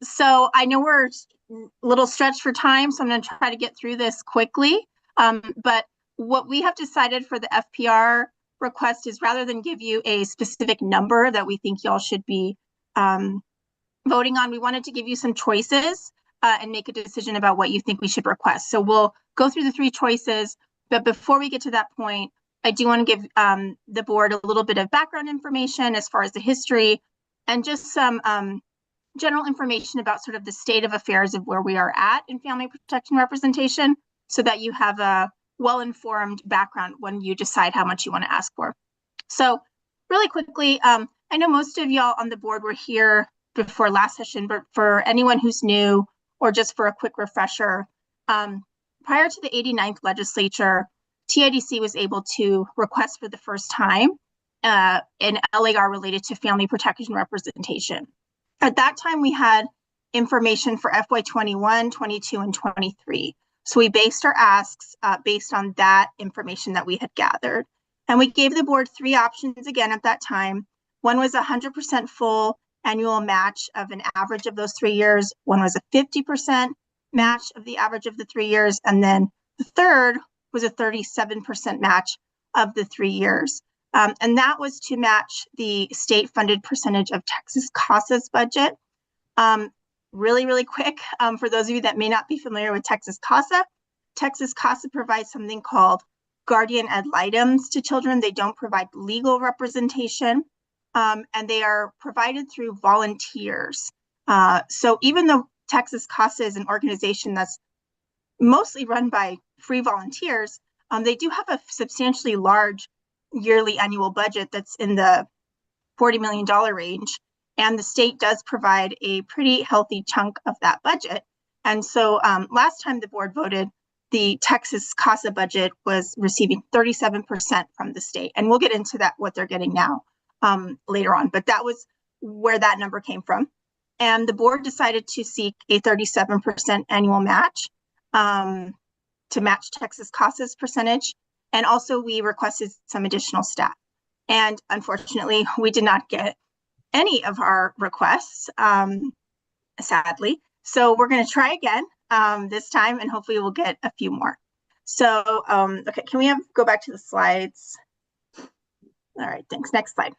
So I know we're a little stretched for time, so I'm going to try to get through this quickly. But what we have decided for the FPR request is rather than give you a specific number that we think y'all should be voting on, we wanted to give you some choices and make a decision about what you think we should request. So we'll go through the 3 choices, but before we get to that point, I do want to give the board a little bit of background information as far as the history and just some general information about sort of the state of affairs of where we are at in family protection representation so that you have a well-informed background when you decide how much you want to ask for. So really quickly, I know most of y'all on the board were here before last session, but for anyone who's new or just for a quick refresher, prior to the 89th legislature, TIDC was able to request for the first time an LAR related to family protection representation. At that time, we had information for FY 21, 22, and 23. So we based our asks based on that information that we had gathered. And we gave the board 3 options again at that time. One was 100% full annual match of an average of those 3 years. One was a 50% match of the average of the 3 years. And then the third was a 37% match of the 3 years. And that was to match the state funded percentage of Texas CASA's budget. Really, really quick, for those of you that may not be familiar with Texas CASA provides something called guardian ad litems to children. They don't provide legal representation, and they are provided through volunteers. So even though Texas CASA is an organization that's mostly run by free volunteers, they do have a substantially large yearly annual budget that's in the $40 million range. And the state does provide a pretty healthy chunk of that budget. And so last time the board voted, the Texas CASA budget was receiving 37% from the state. And we'll get into that, what they're getting now later on. But that was where that number came from. And the board decided to seek a 37% annual match to match Texas CASA's percentage. And also we requested some additional staff. And unfortunately, we did not get any of our requests, sadly. So we're going to try again this time, and hopefully we'll get a few more. So, okay, can we go back to the slides? All right, thanks. Next slide.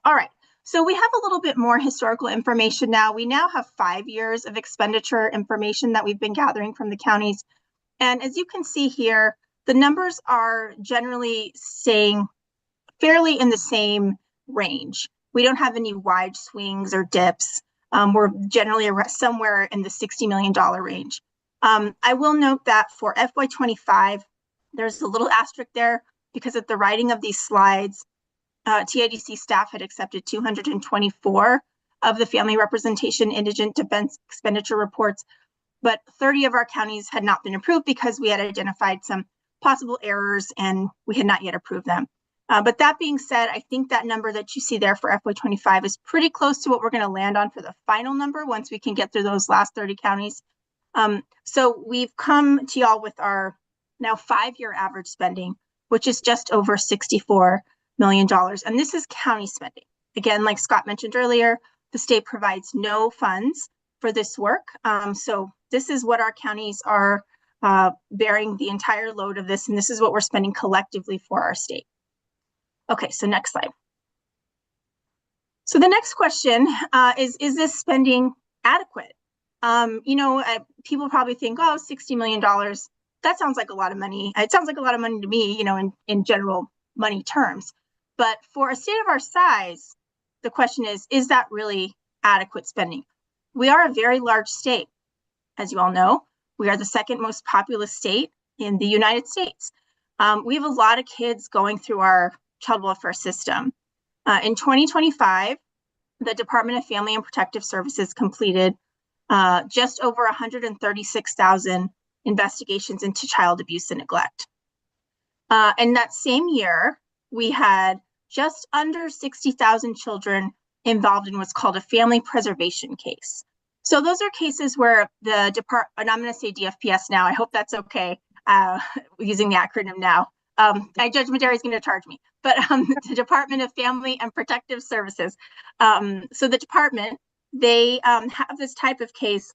All right, So we have a little bit more historical information now. We now have 5 years of expenditure information that we've been gathering from the counties. And as you can see here, the numbers are generally staying fairly in the same range. We don't have any wide swings or dips. We're generally somewhere in the $60 million range. I will note that for FY25, there's a little asterisk there because at the writing of these slides, TIDC staff had accepted 224 of the family representation indigent defense expenditure reports, but 30 of our counties had not been approved because we had identified some possible errors and we had not yet approved them. But that being said, I think that number that you see there for FY25 is pretty close to what we're going to land on for the final number once we can get through those last 30 counties. So we've come to y'all with our now 5-year average spending, which is just over $64 million. And this is county spending. Again, like Scott mentioned earlier, the state provides no funds for this work. So this is what our counties are bearing the entire load of this. And this is what we're spending collectively for our state. Okay, so next slide. So the next question is this spending adequate? People probably think, oh, $60 million, that sounds like a lot of money. It sounds like a lot of money to me, in general money terms. But for a state of our size, the question is that really adequate spending? We are a very large state. As you all know, we are the second most populous state in the United States. We have a lot of kids going through our child welfare system. In 2025, the Department of Family and Protective Services completed just over 136,000 investigations into child abuse and neglect. And that same year, we had just under 60,000 children involved in what's called a family preservation case. So those are cases where the department, and I'm going to say DFPS now, I hope that's okay, using the acronym now. Judge Maderi is going to charge me, but the Department of Family and Protective Services. So the department, they have this type of case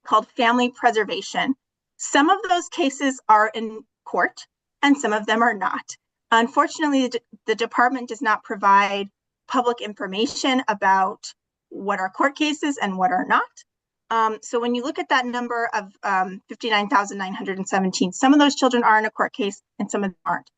called family preservation. Some of those cases are in court and some of them are not. Unfortunately, the department does not provide public information about what are court cases and what are not. So when you look at that number of 59,917, some of those children are in a court case and some of them aren't.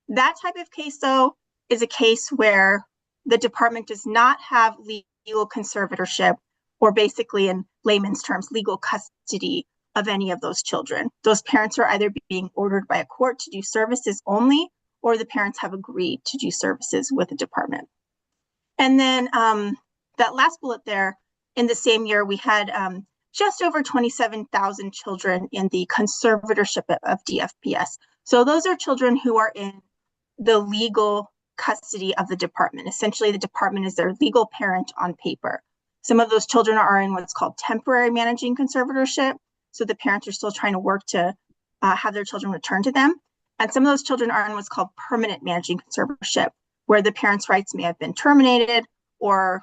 That type of case, though, is a case where the department does not have legal conservatorship, or basically in layman's terms, legal custody of any of those children. Those parents are either being ordered by a court to do services only, or the parents have agreed to do services with the department. And then that last bullet there, in the same year, we had just over 27,000 children in the conservatorship of DFPS. So those are children who are in the legal custody of the department. Essentially, the department is their legal parent on paper. Some of those children are in what's called temporary managing conservatorship. So the parents are still trying to work to have their children returned to them. And some of those children are in what's called permanent managing conservatorship, where the parents' rights may have been terminated or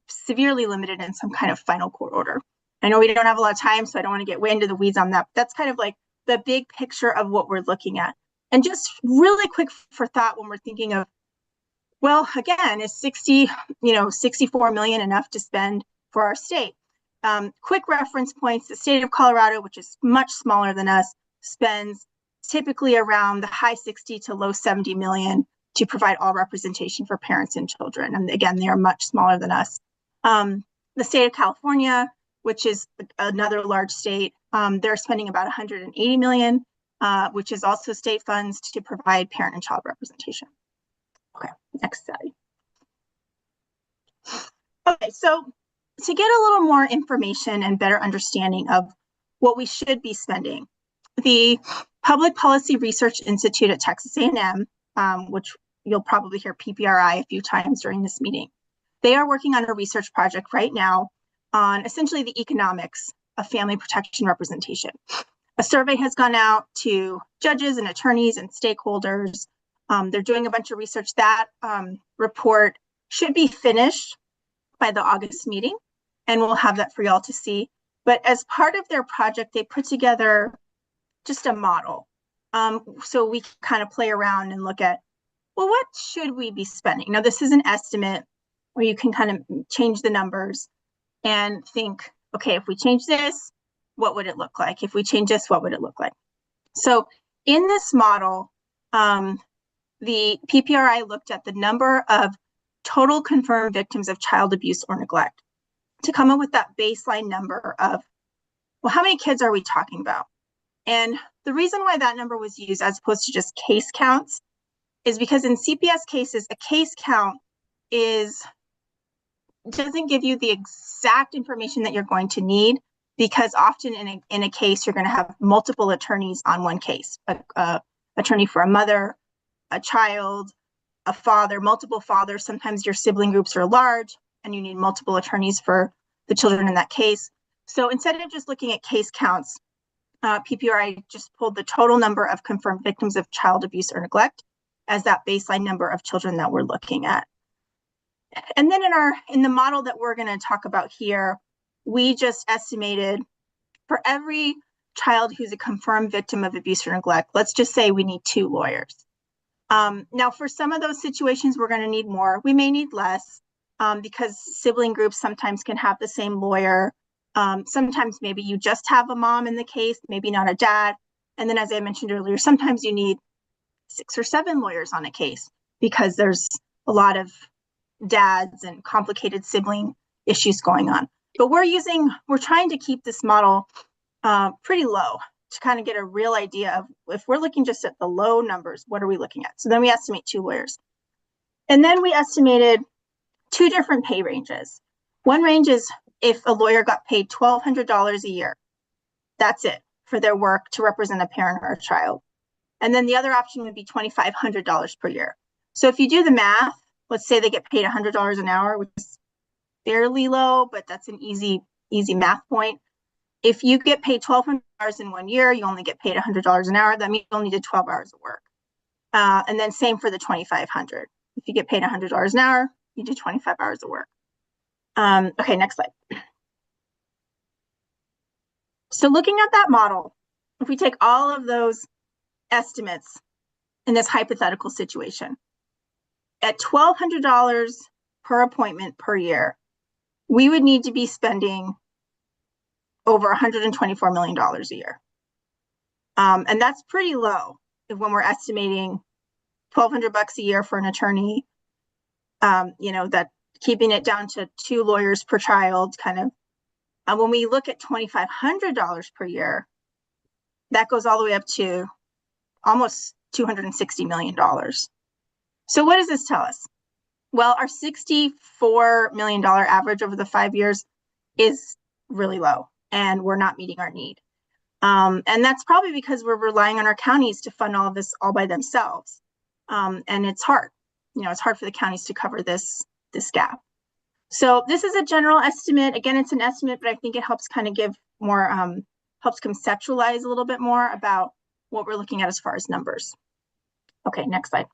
severely limited in some kind of final court order. I know we don't have a lot of time, so I don't want to get way into the weeds on that. But that's kind of like the big picture of what we're looking at. And just really quick for thought when we're thinking of, well, again, is 64 million enough to spend for our state? Quick reference points, the state of Colorado, which is much smaller than us, spends typically around the high 60 to low 70 million to provide all representation for parents and children. And again, they are much smaller than us. The state of California, which is another large state, they're spending about 180 million, which is also state funds to provide parent and child representation. Okay, next slide. Okay, so to get a little more information and better understanding of what we should be spending, the Public Policy Research Institute at Texas A&M, which you'll probably hear PPRI a few times during this meeting, they are working on a research project right now on essentially the economics of family protection representation. A survey has gone out to judges and attorneys and stakeholders. They're doing a bunch of research. That report should be finished by the August meeting, and we'll have that for y'all to see. But as part of their project, they put together just a model. So we can kind of play around and look at, well, what should we be spending? Now, this is an estimate. where you can kind of change the numbers and think, okay, if we change this, what would it look like? If we change this, what would it look like? So in this model, the PPRI looked at the number of total confirmed victims of child abuse or neglect to come up with that baseline number of, well, how many kids are we talking about? And the reason why that number was used as opposed to just case counts is because in CPS cases, a case count doesn't give you the exact information that you're going to need, because often in a case, you're going to have multiple attorneys on one case, attorney for a mother, a child, a father, multiple fathers. Sometimes your sibling groups are large and you need multiple attorneys for the children in that case. So instead of just looking at case counts, PPRI just pulled the total number of confirmed victims of child abuse or neglect as that baseline number of children that we're looking at. And then in the model that we're going to talk about here, we just estimated for every child who's a confirmed victim of abuse or neglect, let's just say we need 2 lawyers. Now, for some of those situations, we're going to need more. We may need less because sibling groups sometimes can have the same lawyer. Sometimes maybe you just have a mom in the case, maybe not a dad. And then, as I mentioned earlier, sometimes you need 6 or 7 lawyers on a case because there's a lot of dads and complicated sibling issues going on. But we're trying to keep this model pretty low to kind of get a real idea of, if we're looking just at the low numbers, what are we looking at? So then we estimate 2 lawyers. And then we estimated 2 different pay ranges. One range is if a lawyer got paid $1,200 a year, that's it for their work to represent a parent or a child. And then the other option would be $2,500 per year. So if you do the math, let's say they get paid $100 an hour, which is fairly low, but that's an easy math point. If you get paid $1,200 in 1 year, you only get paid $100 an hour. That means you only did 12 hours of work. And then same for the $2,500. If you get paid $100 an hour, you do 25 hours of work. Okay, next slide. So looking at that model, if we take all of those estimates in this hypothetical situation, at $1,200 per appointment per year, we would need to be spending over $124 million a year. And that's pretty low when we're estimating $1,200 a year for an attorney, that keeping it down to 2 lawyers per child kind of. When we look at $2,500 per year, that goes all the way up to almost $260 million. So what does this tell us? Well, our $64 million average over the 5 years is really low, and we're not meeting our need. And that's probably because we're relying on our counties to fund all of this all by themselves. And it's hard. It's hard for the counties to cover this gap. So this is a general estimate. Again, it's an estimate, but I think it helps kind of give more, helps conceptualize a little bit more about what we're looking at as far as numbers. Okay, next slide.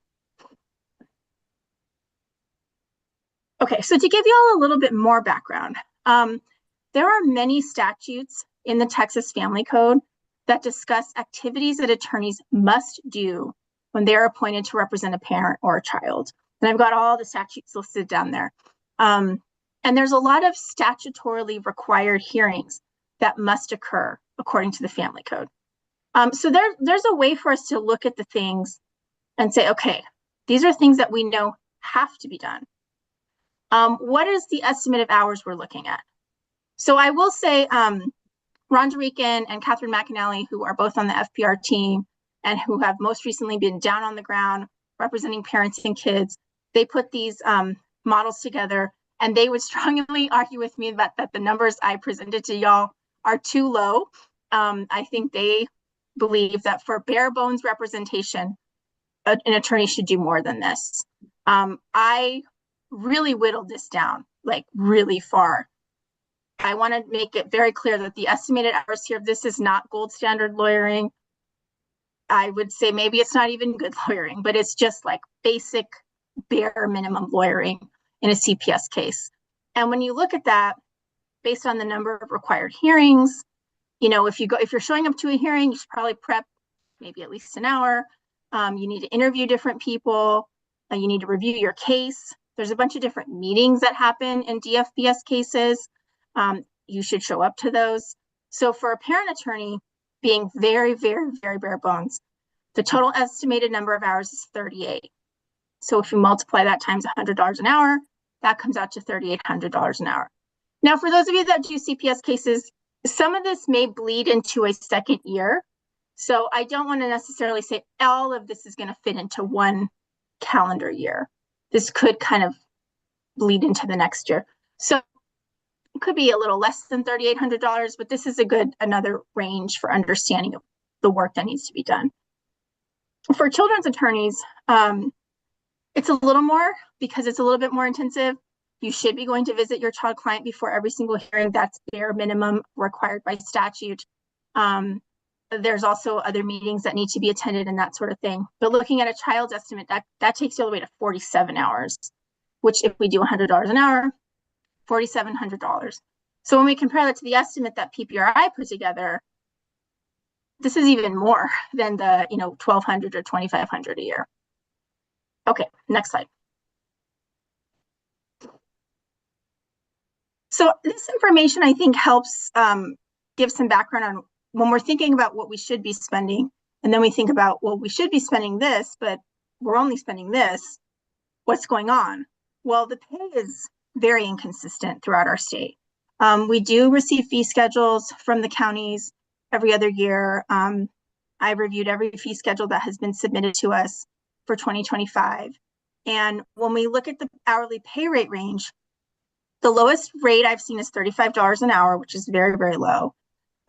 Okay, so to give you all a little bit more background, there are many statutes in the Texas Family Code that discuss activities that attorneys must do when they're appointed to represent a parent or a child. And I've got all the statutes listed down there. And there's a lot of statutorily required hearings that must occur according to the Family Code. So there's a way for us to look at the things and say, okay, these are things that we know have to be done. What is the estimate of hours we're looking at? So I will say, Ron Derican and Catherine McAnally, who are both on the FPR team and who have most recently been down on the ground representing parents and kids, they put these models together, and they would strongly argue with me that the numbers I presented to y'all are too low. I think they believe that for bare bones representation, an attorney should do more than this. I really whittled this down, like really far. I want to make it very clear that the estimated hours here, this is not gold standard lawyering. I would say maybe it's not even good lawyering, but it's just like basic bare minimum lawyering in a CPS case. And when you look at that, based on the number of required hearings, if you're showing up to a hearing, you should probably prep maybe at least an hour. You need to interview different people. You need to review your case. There's a bunch of different meetings that happen in DFBS cases. You should show up to those. So for a parent attorney, being very, very, very bare bones, the total estimated number of hours is 38. So if you multiply that times $100 an hour, that comes out to $3,800 an hour. Now, for those of you that do CPS cases, some of this may bleed into a second year. So I don't want to necessarily say all of this is going to fit into one calendar year. This could kind of bleed into the next year. So it could be a little less than $3,800, but this is another range for understanding of the work that needs to be done. For children's attorneys, it's a little more because it's a little bit more intensive. You should be going to visit your child client before every single hearing. That's bare minimum required by statute. There's also other meetings that need to be attended and that sort of thing. But looking at a child's estimate, that takes you all the way to 47 hours, which if we do $100 an hour, $4,700. So when we compare that to the estimate that PPRI put together, this is even more than the $1,200 or $2,500 a year. Okay, next slide. So this information I think helps give some background on when we're thinking about what we should be spending, and then we think about, well, we should be spending this, but we're only spending this. What's going on? Well, the pay is very inconsistent throughout our state. We do receive fee schedules from the counties every other year. I've reviewed every fee schedule that has been submitted to us for 2025. And when we look at the hourly pay rate range, the lowest rate I've seen is $35 an hour, which is very, very low.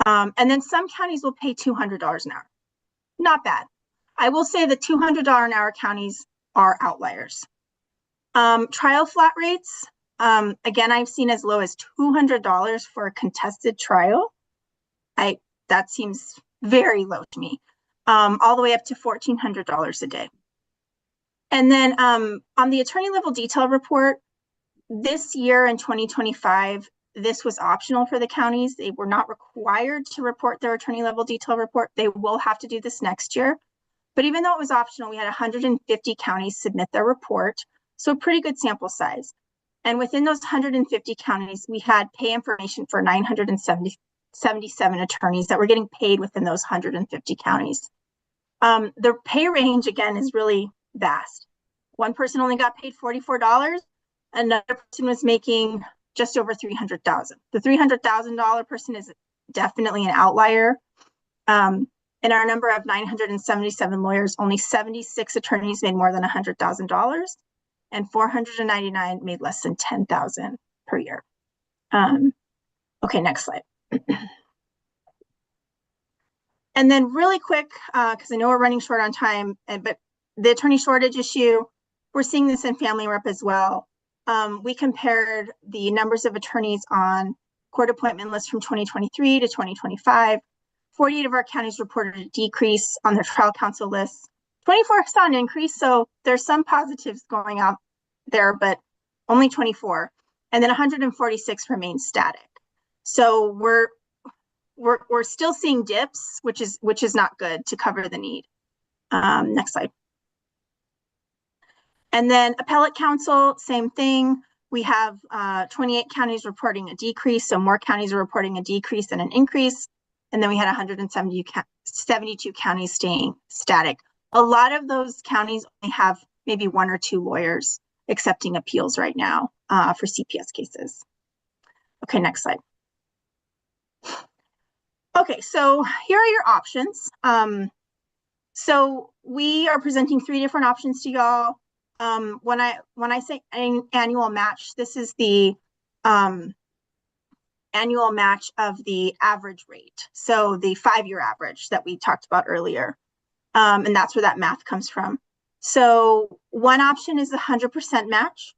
And then some counties will pay $200 an hour. Not bad. I will say the $200 an hour counties are outliers. Trial flat rates, again, I've seen as low as $200 for a contested trial. That seems very low to me, all the way up to $1,400 a day. And then on the attorney level detail report, this year in 2025, this was optional for the counties. They were not required to report their attorney level detail report. They will have to do this next year. But even though it was optional, we had 150 counties submit their report. So a pretty good sample size. And within those 150 counties, we had pay information for 977 attorneys that were getting paid within those 150 counties. The pay range, again, is really vast. One person only got paid $44. Another person was making just over $300,000. The $300,000 person is definitely an outlier. In our number of 977 lawyers, only 76 attorneys made more than $100,000, and 499 made less than $10,000 per year. Okay, next slide. And then really quick, because I know we're running short on time, but the attorney shortage issue, we're seeing this in family rep as well. We compared the numbers of attorneys on court appointment lists from 2023 to 2025. 48 of our counties reported a decrease on their trial counsel lists. 24 saw an increase, so there's some positives going out there, but only 24. And then 146 remain static. So we're still seeing dips, which is not good to cover the need. Next slide. And then appellate counsel, same thing. We have 28 counties reporting a decrease, so more counties are reporting a decrease than an increase. And then we had 172 counties staying static. A lot of those counties only have maybe one or two lawyers accepting appeals right now for CPS cases. Okay, next slide. Okay, so here are your options. So we are presenting 3 different options to y'all. When I say annual match, this is the annual match of the average rate. So the 5-year average that we talked about earlier. And that's where that math comes from. So one option is the 100% match,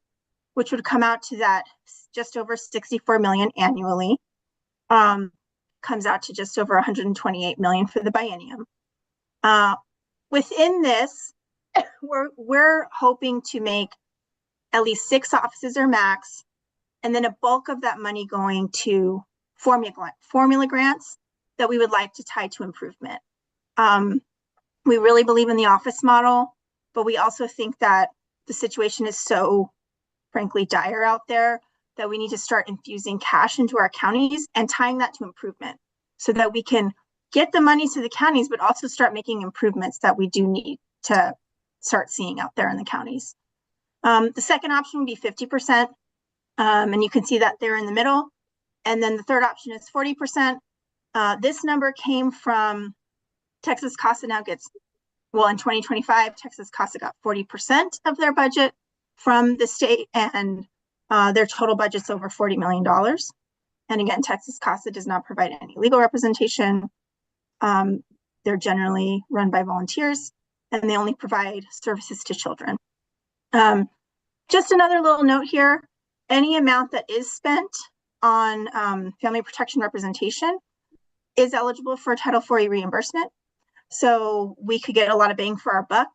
which would come out to that just over 64 million annually. Comes out to just over 128 million for the biennium. Within this, we're hoping to make at least 6 offices or max, and then a bulk of that money going to formula grants that we would like to tie to improvement. We really believe in the office model, but we also think that the situation is so frankly dire out there, that we need to start infusing cash into our counties and tying that to improvement so that we can get the money to the counties, but also start making improvements that we do need to start seeing out there in the counties. The second option would be 50%. And you can see that there in the middle. And then the third option is 40%. This number came from Texas CASA now gets, well, in 2025, Texas CASA got 40% of their budget from the state, and their total budget's over $40 million. And again, Texas CASA does not provide any legal representation. They're generally run by volunteers, and they only provide services to children. Just another little note here, any amount that is spent on family protection representation is eligible for Title IV reimbursement. So we could get a lot of bang for our buck.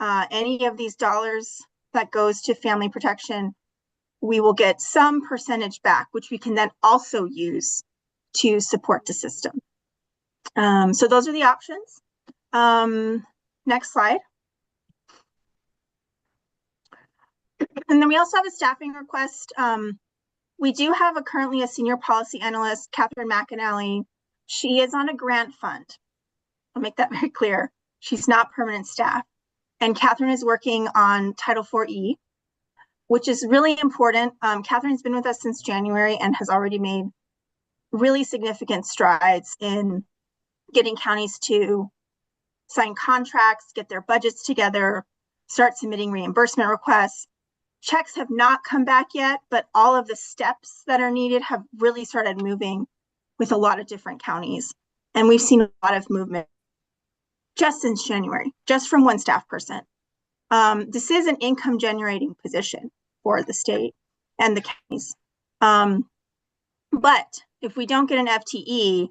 Any of these dollars that goes to family protection, we will get some percentage back, which we can then also use to support the system. So those are the options. Next slide. And then we also have a staffing request. We do have currently a senior policy analyst, Catherine McAnally. She is on a grant fund. I'll make that very clear. She's not permanent staff. And Catherine is working on Title IV-E, which is really important. Catherine's been with us since January and has already made really significant strides in getting counties to sign contracts, get their budgets together, start submitting reimbursement requests. Checks have not come back yet, but all of the steps that are needed have really started moving with a lot of different counties. And we've seen a lot of movement just since January, just from one staff person. This is an income generating position for the state and the counties. But if we don't get an FTE,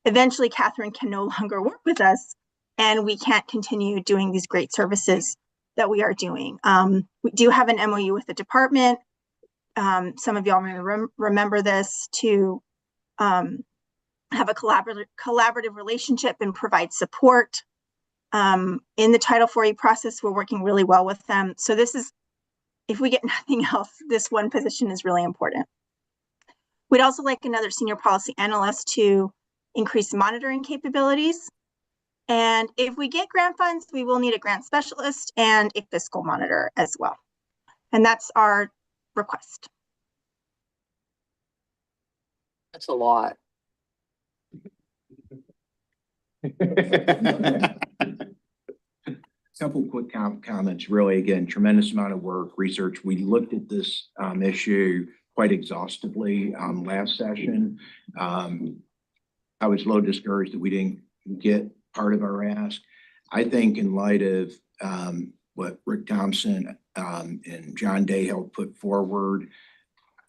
eventually Catherine can no longer work with us and we can't continue doing these great services that we are doing. We do have an MOU with the department. Some of y'all may remember this, to have a collaborative relationship and provide support. In the Title IV process, we're working really well with them. So this is, if we get nothing else, this one position is really important. We'd also like another senior policy analyst to increase monitoring capabilities. And if we get grant funds, we will need a grant specialist and a fiscal monitor as well. And that's our request. That's a lot. Couple quick comments, really, again, tremendous amount of work, research. We looked at this issue quite exhaustively last session. I was a little discouraged that we didn't get part of our ask. I think in light of what Rick Thompson and John Dayhill put forward,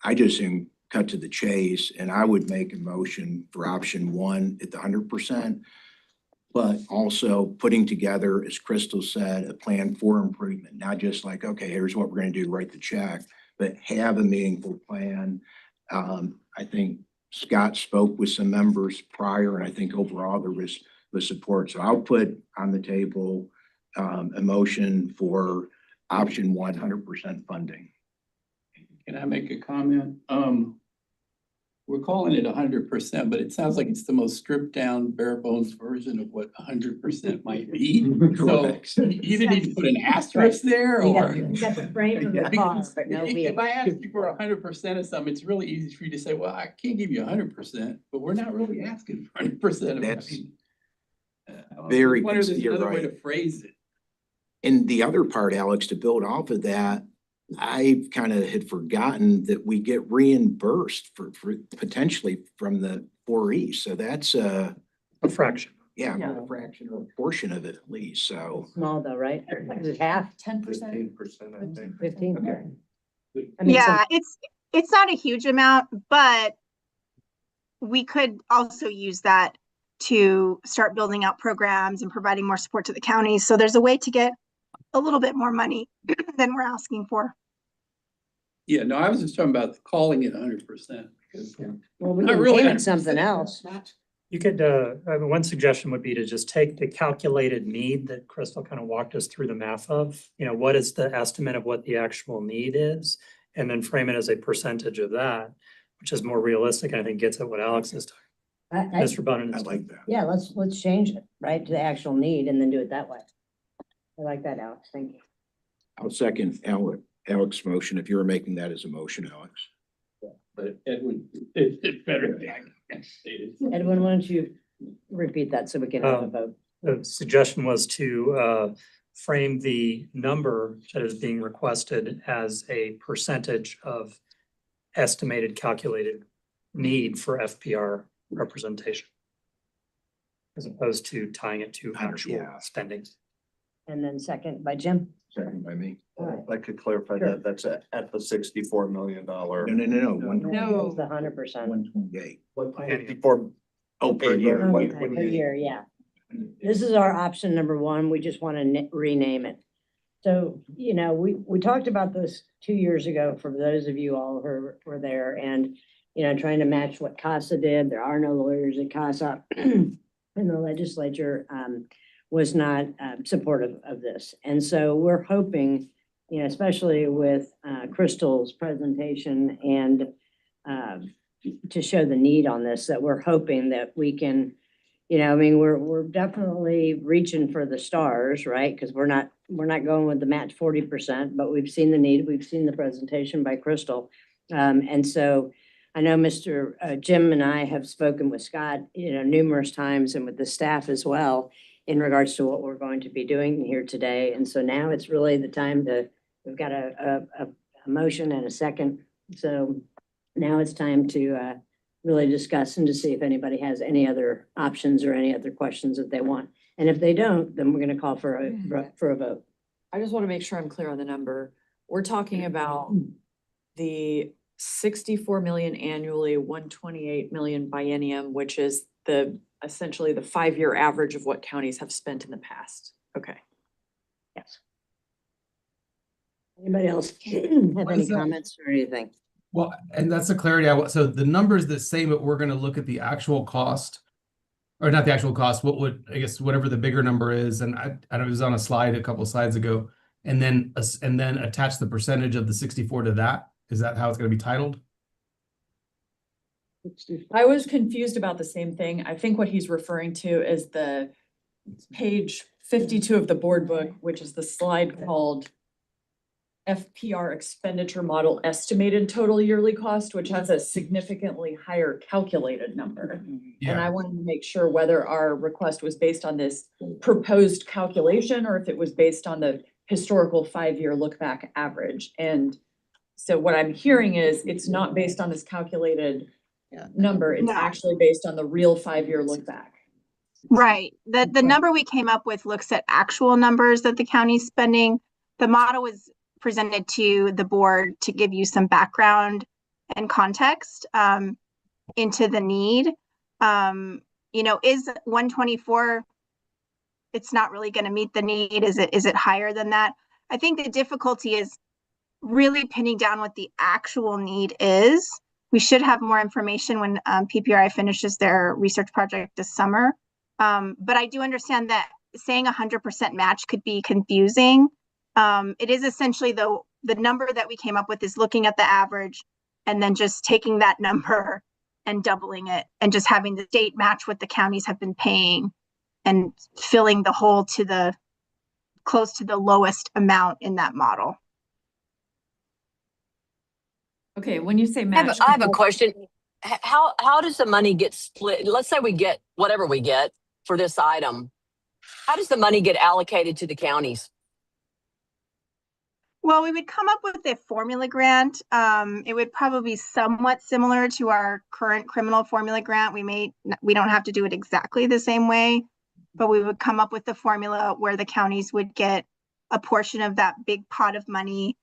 I just am cut to the chase, and I would make a motion for option one at the 100%, but also putting together, as Crystal said, a plan for improvement, not just like, okay, here's what we're going to do, write the check, but have a meaningful plan. I think Scott spoke with some members prior, and I think overall there was support. So I'll put on the table a motion for option 100% funding. Can I make a comment? We're calling it 100%, but it sounds like it's the most stripped down, bare bones version of what 100% might be. So you either need to put an asterisk there, or You got the frame of the car, but no wheel. if I ask you for 100% of something, it's really easy for you to say, well, I can't give you 100%, but we're not really asking for 100% of That's it. very, I wonder if there's you're another way right. to phrase it. And the other part, Alex, to build off of that, I kind of had forgotten that we get reimbursed for potentially from the 4E. So that's A fraction. yeah, a fraction or a portion of it at least. So Small though, right? Is it half? 10%. 15%, I think. 15? Okay. I mean, Yeah, it's not a huge amount, but we could also use that to start building out programs and providing more support to the counties. So there's a way to get a little bit more money than we're asking for. Yeah, no, I was just talking about calling it 100%. Well, we Not can really name it 100%. something else. You could, one suggestion would be to just take the calculated need that Crystal kind of walked us through the math of, what is the estimate of what the actual need is? And then frame it as a percentage of that, which is more realistic, and I think gets at what Alex is talking, Mr. Bonin I is. like that. Yeah, let's change it, right, to the actual need and then do it that way. I like that, Alex. Thank you. I'll second Alex's motion, if you were making that as a motion, Alex. But Edwin, it's better. Edwin, why don't you repeat that so we can have a vote? The suggestion was to frame the number that is being requested as a percentage of estimated calculated need for FPR representation, as opposed to tying it to actual spending. And then second by Jim. Second by me. All right. If I could clarify Sure. that, that's at the $64 million. No. It's the 100%. 128. 54. Oh, per year. Per year, yeah. This is our option number one. We just want to rename it. So, we talked about this 2 years ago for those of you all who were there, and, trying to match what CASA did. There are no lawyers at CASA, and the legislature was not supportive of this. And so we're hoping, especially with Crystal's presentation and to show the need on this, that we're hoping that we can, we're definitely reaching for the stars, right? Because we're not going with the match 40%, but we've seen the need, we've seen the presentation by Crystal. And so I know Mr. Jim and I have spoken with Scott, numerous times, and with the staff as well, in regards to what we're going to be doing here today. And so now it's really the time we've got a motion and a second. So now it's time to really discuss and to see if anybody has any other options or any other questions that they want. And if they don't, then we're going to call for a vote. I just want to make sure I'm clear on the number. We're talking about the 64 million annually, 128 million biennium, which is essentially the 5-year average of what counties have spent in the past. Okay. Yes. Anybody else have any comments or anything? Well, and that's the clarity so the number's the same, but we're gonna look at the actual cost. Or not the actual cost, whatever the bigger number is, and I know it was on a slide a couple of slides ago, and then attach the percentage of the 64 to that. Is that how it's gonna be titled? I was confused about the same thing. I think what he's referring to is the page 52 of the board book, which is the slide called FPR expenditure model estimated total yearly cost, which has a significantly higher calculated number. And I wanted to make sure whether our request was based on this proposed calculation or if it was based on the historical 5-year look back average. And so what I'm hearing is it's not based on this calculated number. It's actually based on the real 5-year look back. Right. The number we came up with looks at actual numbers that the county's spending. The model was presented to the board to give you some background and context into the need. Is 124, it's not really going to meet the need. Is it higher than that? I think the difficulty is really pinning down what the actual need is. We should have more information when PPRI finishes their research project this summer. But I do understand that saying 100% match could be confusing. It is essentially, though, the number that we came up with is looking at the average and then just taking that number and doubling it and just having the state match what the counties have been paying and filling the hole to close to the lowest amount in that model. Okay, when you say I match. have a question. How does the money get split? Let's say we get whatever we get for this item. How does the money get allocated to the counties? Well, we would come up with a formula grant. It would probably be somewhat similar to our current criminal formula grant. We don't have to do it exactly the same way, but we would come up with the formula where the counties would get a portion of that big pot of money.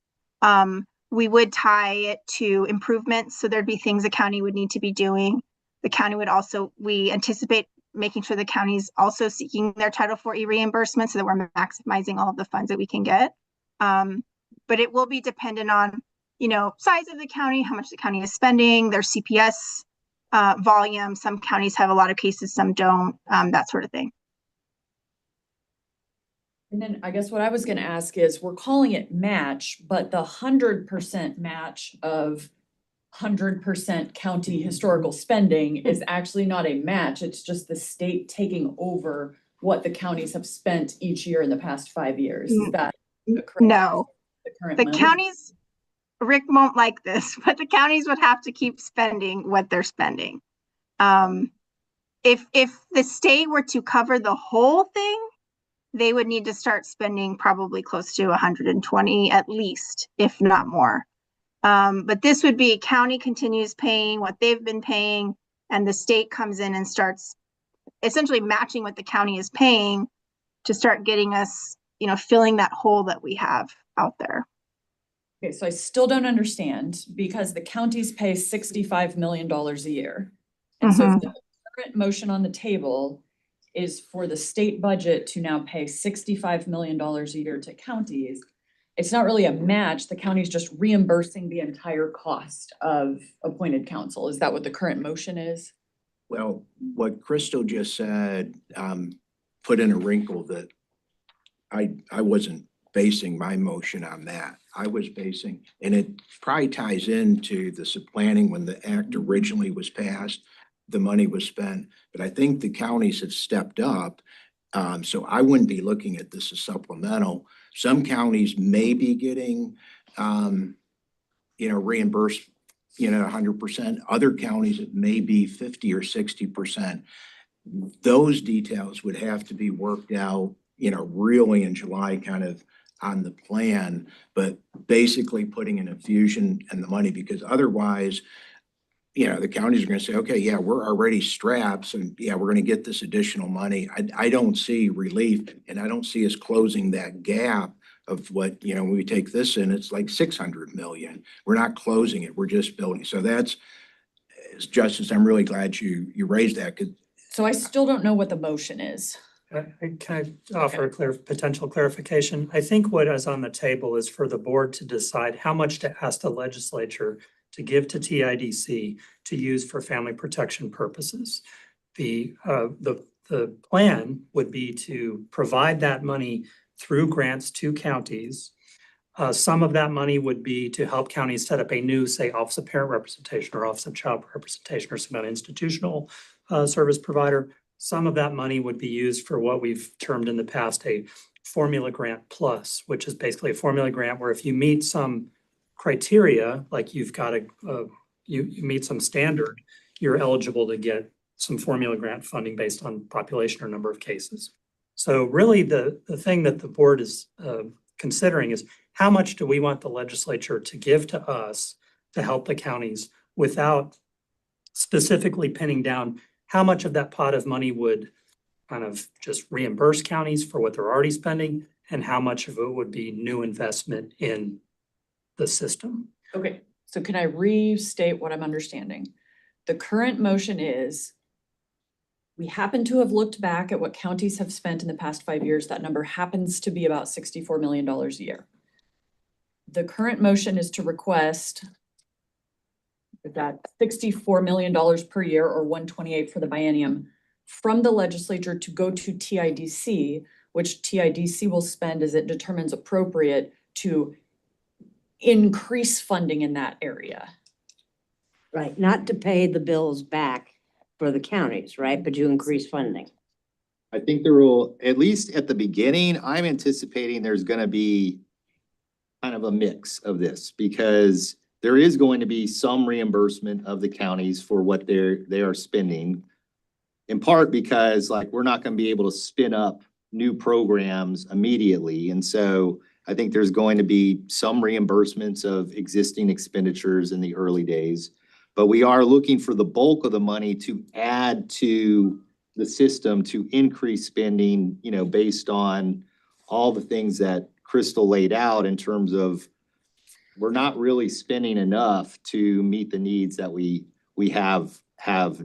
We would tie it to improvements. So there'd be things the county would need to be doing. The county would also, we anticipate making sure the county's also seeking their Title IV reimbursement so that we're maximizing all of the funds that we can get. But it will be dependent on, size of the county, how much the county is spending, their CPS volume. Some counties have a lot of cases, some don't, that sort of thing. And then I guess what I was gonna ask is, we're calling it match, but the 100% match of 100% county historical spending is actually not a match. It's just the state taking over what the counties have spent each year in the past 5 years. Is that the correct? No, The current the money? counties, Rick won't like this, but the counties would have to keep spending what they're spending. If the state were to cover the whole thing, they would need to start spending probably close to 120 at least, if not more. But this would be county continues paying what they've been paying, and the state comes in and starts essentially matching what the county is paying to start getting us, filling that hole that we have out there. Okay, so I still don't understand, because the counties pay $65 million a year. And so if the current motion on the table is for the state budget to now pay $65 million a year to counties, it's not really a match. The county's just reimbursing the entire cost of appointed counsel. Is that what the current motion is? Well, what Crystal just said, put in a wrinkle that I wasn't basing my motion on that. I was basing, and it probably ties into the supplanting when the act originally was passed, the money was spent, but I think the counties have stepped up. So I wouldn't be looking at this as supplemental. Some counties may be getting, reimbursed, 100%. Other counties, it may be 50 or 60%. Those details would have to be worked out, really in July, kind of on the plan, but basically putting an infusion in the money, because otherwise, the counties are gonna say, okay, yeah, we're already strapped, so yeah, we're gonna get this additional money. I don't see relief, and I don't see us closing that gap of what, when we take this in, it's like 600 million. We're not closing it, we're just building. So that's, Justice, I'm really glad you raised that, 'cause So I still don't know what the motion is. Can I offer a potential clarification? I think what is on the table is for the board to decide how much to ask the legislature to give to TIDC to use for family protection purposes. The plan would be to provide that money through grants to counties. Some of that money would be to help counties set up a new, say, Office of Parent Representation or Office of Child Representation or some kind of institutional service provider. Some of that money would be used for what we've termed in the past a formula grant plus, which is basically a formula grant where if you meet some criteria, like you've got you meet some standard, you're eligible to get some formula grant funding based on population or number of cases. So really the thing that the board is considering is how much do we want the legislature to give to us to help the counties without specifically pinning down how much of that pot of money would kind of just reimburse counties for what they're already spending, and how much of it would be new investment in the system. Okay, so can I restate what I'm understanding? The current motion is, we happen to have looked back at what counties have spent in the past 5 years. That number happens to be about $64 million a year. The current motion is to request that $64 million per year, or 128 for the biennium, from the legislature to go to TIDC, which TIDC will spend as it determines appropriate to increase funding in that area. Right, not to pay the bills back for the counties, right, but to increase funding. I think there will, at least at the beginning, I'm anticipating there's gonna be kind of a mix of this, because there is going to be some reimbursement of the counties for what they are spending. In part because we're not gonna be able to spin up new programs immediately. And so I think there's going to be some reimbursements of existing expenditures in the early days. But we are looking for the bulk of the money to add to the system to increase spending, based on all the things that Crystal laid out in terms of we're not really spending enough to meet the needs that we have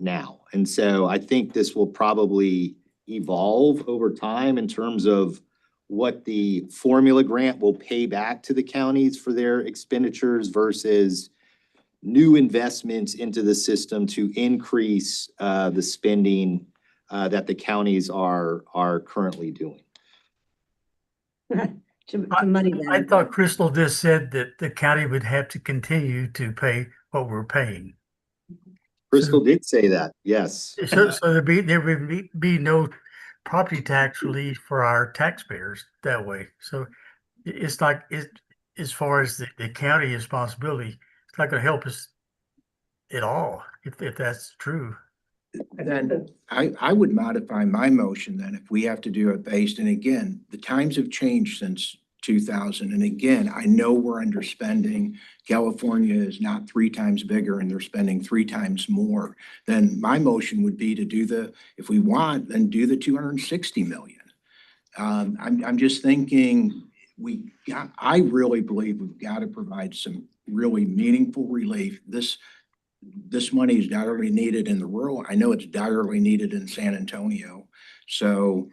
now. And so I think this will probably evolve over time in terms of what the formula grant will pay back to the counties for their expenditures versus new investments into the system to increase the spending that the counties are currently doing. To money I that. thought Crystal just said that the county would have to continue to pay what we're paying. Crystal did say that, yes. So there would be no property tax relief for our taxpayers that way. So it's like, as far as the county responsibility, it's not gonna help us at all, if that's true. Then I would modify my motion then if we have to do it based, and again, the times have changed since 2000. And again, I know we're underspending. California is not 3 times bigger and they're spending 3 times more. Then my motion would be to do if we want, then do the 260 million. I'm just thinking I really believe we've got to provide some really meaningful relief. This money is direly needed in the rural. I know it's direly needed in San Antonio. So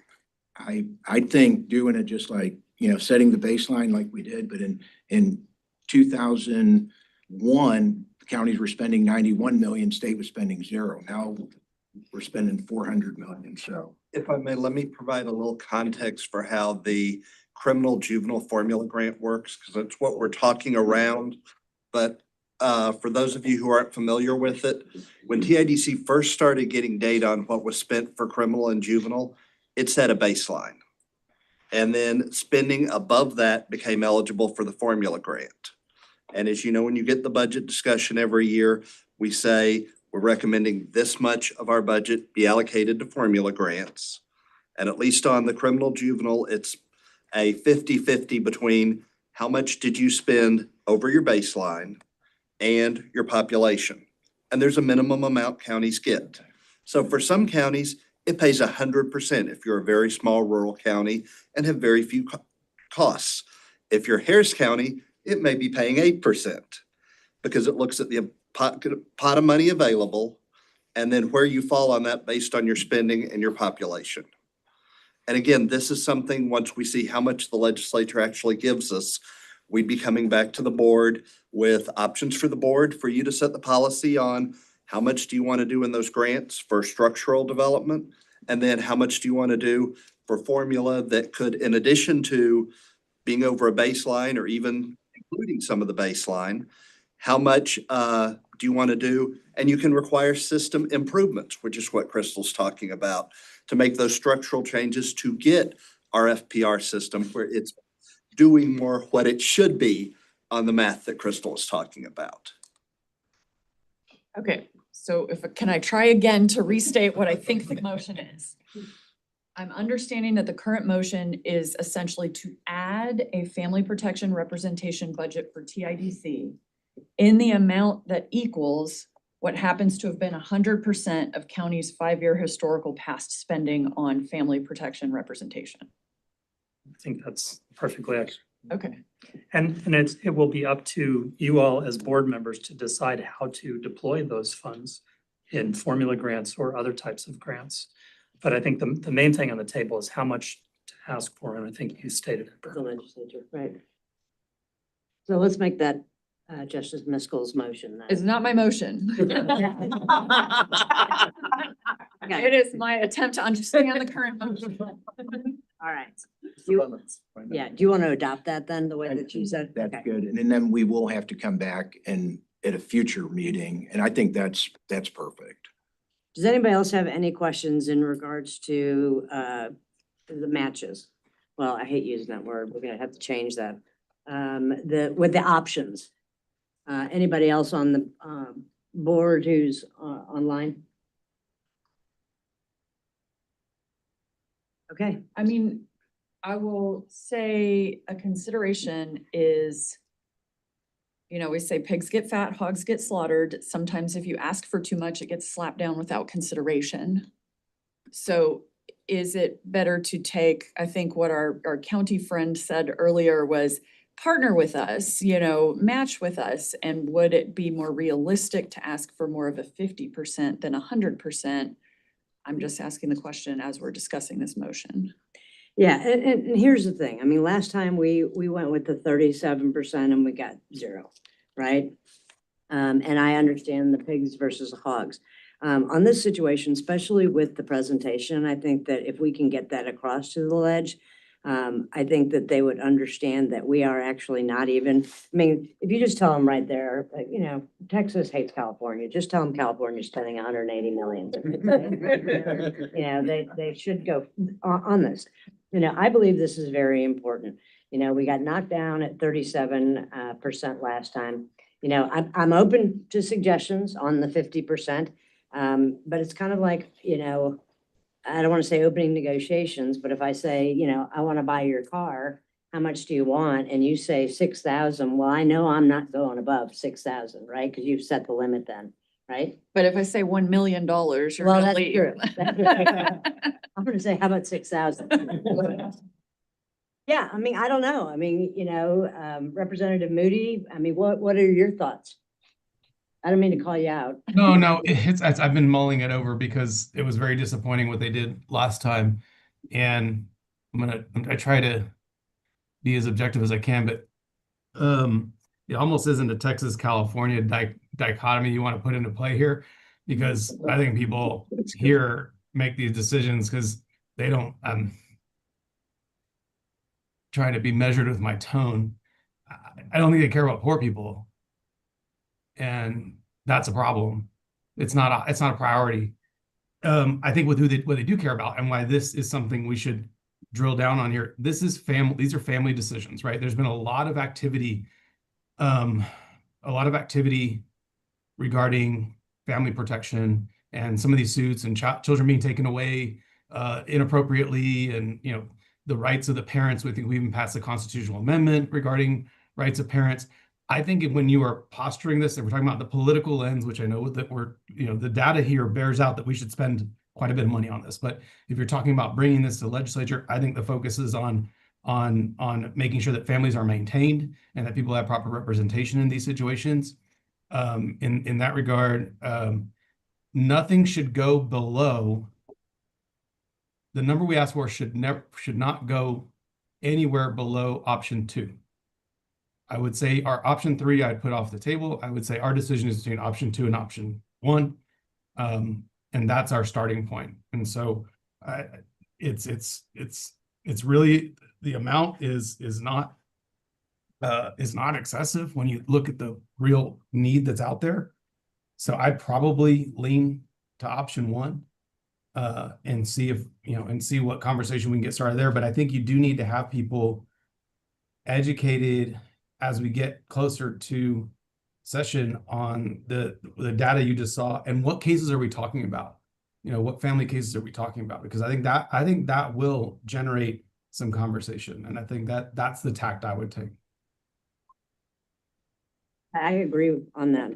I think doing it just like, setting the baseline like we did, but in 2001, the counties were spending 91 million, state was spending 0. Now we're spending 400 million, so. If I may, let me provide a little context for how the criminal juvenile formula grant works, because that's what we're talking around. But for those of you who aren't familiar with it, when TIDC first started getting data on what was spent for criminal and juvenile, it set a baseline. And then spending above that became eligible for the formula grant. And as you know, when you get the budget discussion every year, we say we're recommending this much of our budget be allocated to formula grants. And at least on the criminal juvenile, it's a 50-50 between how much did you spend over your baseline and your population. And there's a minimum amount counties get. So for some counties, it pays 100% if you're a very small rural county and have very few costs. If you're Harris County, it may be paying 8% because it looks at the pot of money available and then where you fall on that based on your spending and your population. And again, this is something, once we see how much the legislature actually gives us, we'd be coming back to the board with options for the board for you to set the policy on how much do you want to do in those grants for structural development? And then how much do you want to do for formula that could, in addition to being over a baseline or even including some of the baseline, how much do you want to do? And you can require system improvements, which is what Crystal's talking about, to make those structural changes to get our FPR system where it's doing more what it should be on the math that Crystal is talking about. Okay, so can I try again to restate what I think the motion is? I'm understanding that the current motion is essentially to add a family protection representation budget for TIDC in the amount that equals what happens to have been 100% of county's 5-year historical past spending on family protection representation. I think that's perfectly accurate. Okay. And it will be up to you all as board members to decide how to deploy those funds in formula grants or other types of grants. But I think the main thing on the table is how much to ask for, and I think you stated it The perfectly. legislature, right. So let's make that Justice Miskel's motion then. It's not my motion. It is my attempt to understand the current motion. All right. Do you want to adopt that then, the way that you said? That's Okay. good. And then we will have to come back at a future meeting. And I think that's perfect. Does anybody else have any questions in regards to the matches? Well, I hate using that word. We're gonna have to change that. With the options. Anybody else on the board who's online? Okay. I mean, I will say a consideration is, we say pigs get fat, hogs get slaughtered. Sometimes if you ask for too much, it gets slapped down without consideration. So is it better to take, I think what our county friend said earlier was partner with us, match with us, and would it be more realistic to ask for more of a 50% than 100%? I'm just asking the question as we're discussing this motion. Yeah, and here's the thing. I mean, last time we went with the 37% and we got 0, right? And I understand the pigs versus the hogs. On this situation, especially with the presentation, I think that if we can get that across to the ledge, I think that they would understand that we are actually not even, I mean, if you just tell them right there, you know, Texas hates California, just tell them California's spending 180 million. You know, they should go on this. You know, I believe this is very important. You know, we got knocked down at 37% last time. You know, I'm open to suggestions on the 50%. But it's kind of like, you know, I don't want to say opening negotiations, but if I say, you know, I want to buy your car, how much do you want? And you say 6,000, well, I know I'm not going above 6,000, right? Because you've set the limit then, right? But if I say $1 million, you're Well, gonna that's leave. true. I'm gonna say, how about 6,000? Yeah, I mean, I don't know. I mean, you know, Representative Moody, I mean, what are your thoughts? I don't mean to call you out. No, I've been mulling it over because it was very disappointing what they did last time. And I try to be as objective as I can, but it almost isn't a Texas California dichotomy you want to put into play here, because I think people here make these decisions because they don't. I'm trying to be measured with my tone. I don't think they care about poor people, and that's a problem. It's not a priority. I think with what they do care about, and why this is something we should drill down on here. These are family decisions, right? There's been a lot of activity regarding family protection and some of these suits and children being taken away inappropriately, and you know, the rights of the parents. We think we even passed a constitutional amendment regarding rights of parents. I think when you are posturing this, and we're talking about the political lens, which I know that the data here bears out that we should spend quite a bit of money on this. But if you're talking about bringing this to the legislature, I think the focus is on making sure that families are maintained and that people have proper representation in these situations. In that regard, nothing should go below the number we ask for. Should not go anywhere below option 2. I would say our option 3 I'd put off the table. I would say our decision is between option 2 and option 1, and that's our starting point. And so it's really, the amount is not excessive when you look at the real need that's out there. So I'd probably lean to option 1 and see what conversation we can get started there. But I think you do need to have people educated as we get closer to session on the data you just saw, and what cases are we talking about? You know, what family cases are we talking about? Because I think that will generate some conversation, and I think that's the tact I would take. I agree on that,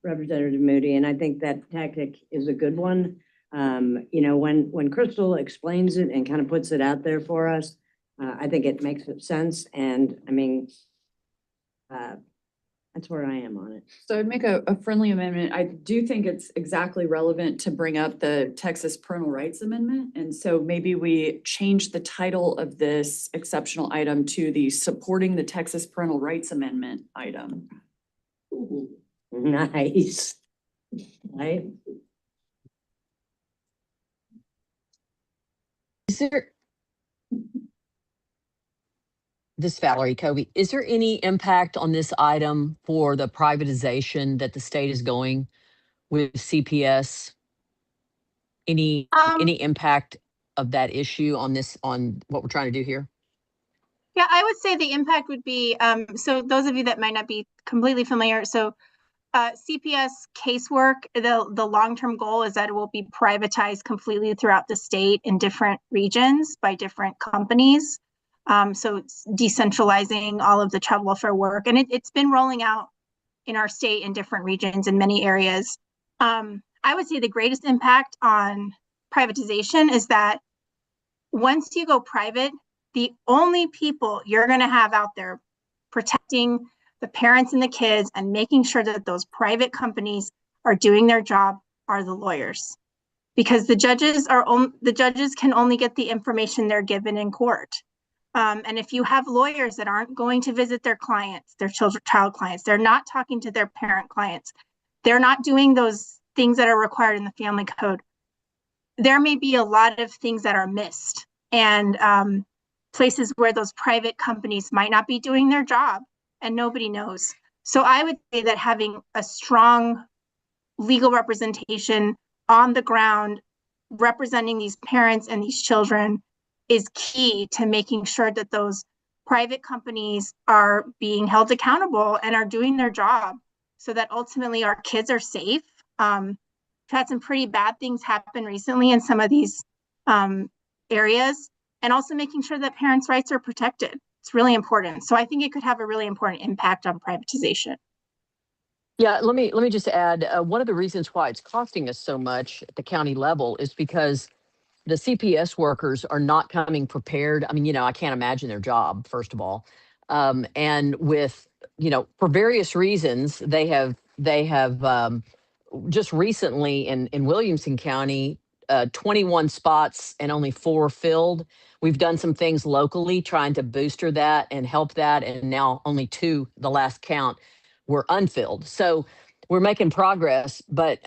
Representative Moody, and I think that tactic is a good one. You know, when Crystal explains it and kind of puts it out there for us, I think it makes sense. And I mean, that's where I am on it. So I'd make a friendly amendment. I do think it's exactly relevant to bring up the Texas Parental Rights Amendment. And so maybe we change the title of this exceptional item to the Supporting the Texas Parental Rights Amendment item. Ooh, nice. Right? Is there, this Valerie Covey, is there any impact on this item for the privatization that the state is going with CPS? Any impact of that issue on what we're trying to do here? Yeah, I would say the impact would be, so those of you that might not be completely familiar, so CPS casework, the long-term goal is that it will be privatized completely throughout the state in different regions by different companies. So it's decentralizing all of the child welfare work, and it's been rolling out in our state in different regions in many areas. I would say the greatest impact on privatization is that once you go private, the only people you're going to have out there protecting the parents and the kids and making sure that those private companies are doing their job are the lawyers, because the judges can only get the information they're given in court. And if you have lawyers that aren't going to visit their clients, their child clients, they're not talking to their parent clients, they're not doing those things that are required in the family code, there may be a lot of things that are missed, and places where those private companies might not be doing their job and nobody knows. So I would say that having a strong legal representation on the ground representing these parents and these children is key to making sure that those private companies are being held accountable and are doing their job so that ultimately our kids are safe. We've had some pretty bad things happen recently in some of these areas, and also making sure that parents' rights are protected. It's really important. So I think it could have a really important impact on privatization. Yeah, let me just add, one of the reasons why it's costing us so much at the county level is because the CPS workers are not coming prepared. I mean, you know, I can't imagine their job, first of all. And with, you know, for various reasons, they have just recently in Williamson County, 21 spots and only 4 filled. We've done some things locally trying to booster that and help that. And now only 2, the last count, were unfilled. So we're making progress, but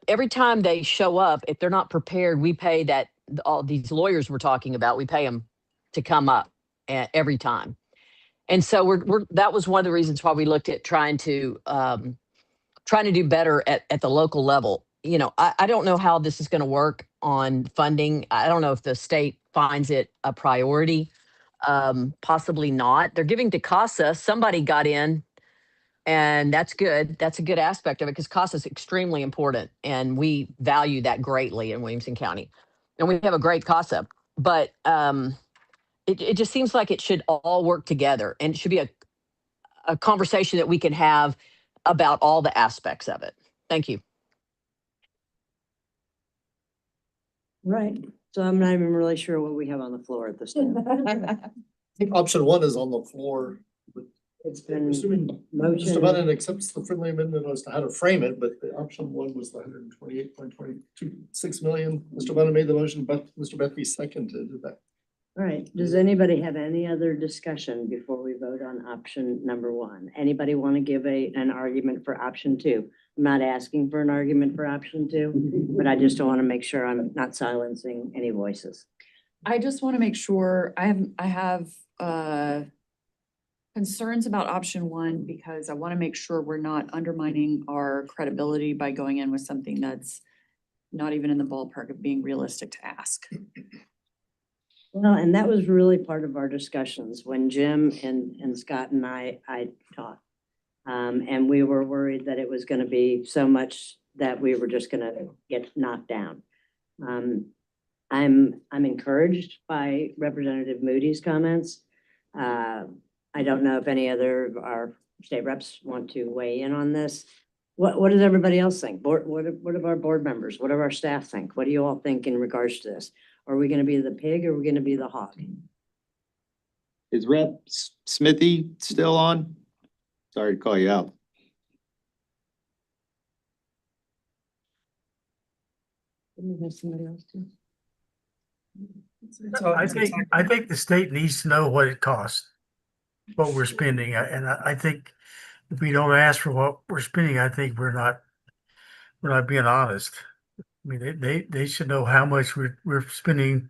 every time they show up, if they're not prepared, we pay that, all these lawyers we're talking about, we pay them to come up every time. And so we're that was one of the reasons why we looked at trying to do better at the local level. You know, I don't know how this is going to work on funding. I don't know if the state finds it a priority. Possibly not. They're giving to CASA. Somebody got in, and that's good. That's a good aspect of it because CASA is extremely important, and we value that greatly in Williamson County. And we have a great CASA, but it just seems like it should all work together, and it should be a conversation that we can have about all the aspects of it. Thank you. Right. So I'm not even really sure what we have on the floor at this time. I think option 1 is on the floor. It's been Assuming motion. Mr. Bennett accepts the friendly amendment as to how to frame it, but the option 1 was the 128.226 million. Mr. Bennett made the motion, but Mr. Bethke seconded that. All right. Does anybody have any other discussion before we vote on option number 1? Anybody want to give an argument for option 2? I'm not asking for an argument for option 2, but I just want to make sure I'm not silencing any voices. I just want to make sure I have concerns about option 1 because I want to make sure we're not undermining our credibility by going in with something that's not even in the ballpark of being realistic to ask. Well, and that was really part of our discussions when Jim and Scott and I talked. And we were worried that it was going to be so much that we were just going to get knocked down. I'm encouraged by Representative Moody's comments. I don't know if any other of our state reps want to weigh in on this. What does everybody else think? What of our board members? What do our staff think? What do you all think in regards to this? Are we going to be the pig or are we going to be the hog? Is Rep Smithy still on? Sorry to call you out. Didn't we have somebody else too? I think the state needs to know what it costs, what we're spending. And I think if we don't ask for what we're spending, I think we're not being honest. I mean, they should know how much we're spending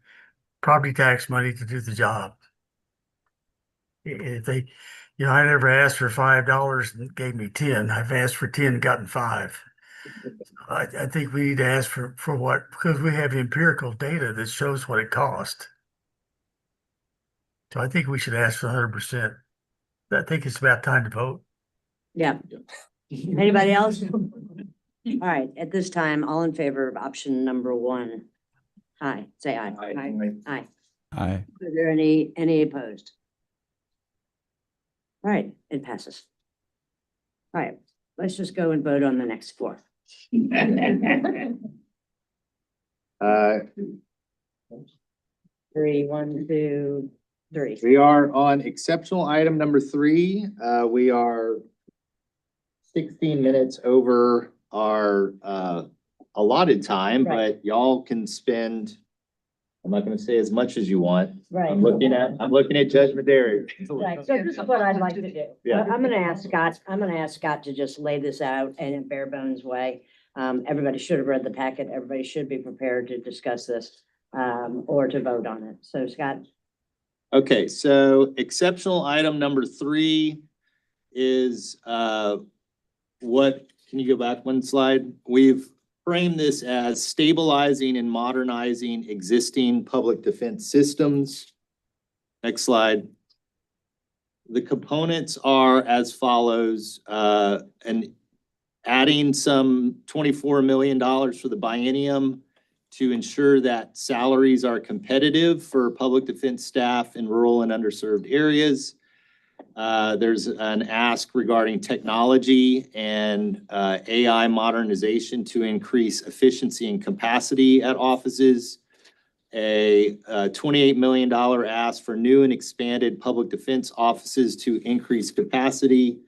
property tax money to do the job. If they, you know, I never asked for $5 and it gave me 10. I've asked for 10 and gotten 5. I think we need to ask for what, because we have empirical data that shows what it costs. So I think we should ask for 100%. I think it's about time to vote. Yeah. Anybody else? All right, at this time, all in favor of option number 1? Aye, say aye. Aye. Aye. Aye. Are there any opposed? All right, it passes. All right, let's just go and vote on the next 4. 3, 1, 2, 3. We are on exceptional item number 3. We are 16 minutes over our allotted time, Right. but y'all can spend I'm not gonna say as much as you want. Right. I'm looking at Judge Maderi. Right, so this is what I'd like to do. Yeah. I'm gonna ask Scott to just lay this out in a bare bones way. Everybody should have read the packet. Everybody should be prepared to discuss this, or to vote on it. So Scott? Okay, so exceptional item number 3 is, can you go back one slide? We've framed this as stabilizing and modernizing existing public defense systems. Next slide. The components are as follows, and adding some $24 million for the biennium to ensure that salaries are competitive for public defense staff in rural and underserved areas. There's an ask regarding technology and AI modernization to increase efficiency and capacity at offices. A $28 million ask for new and expanded public defense offices to increase capacity,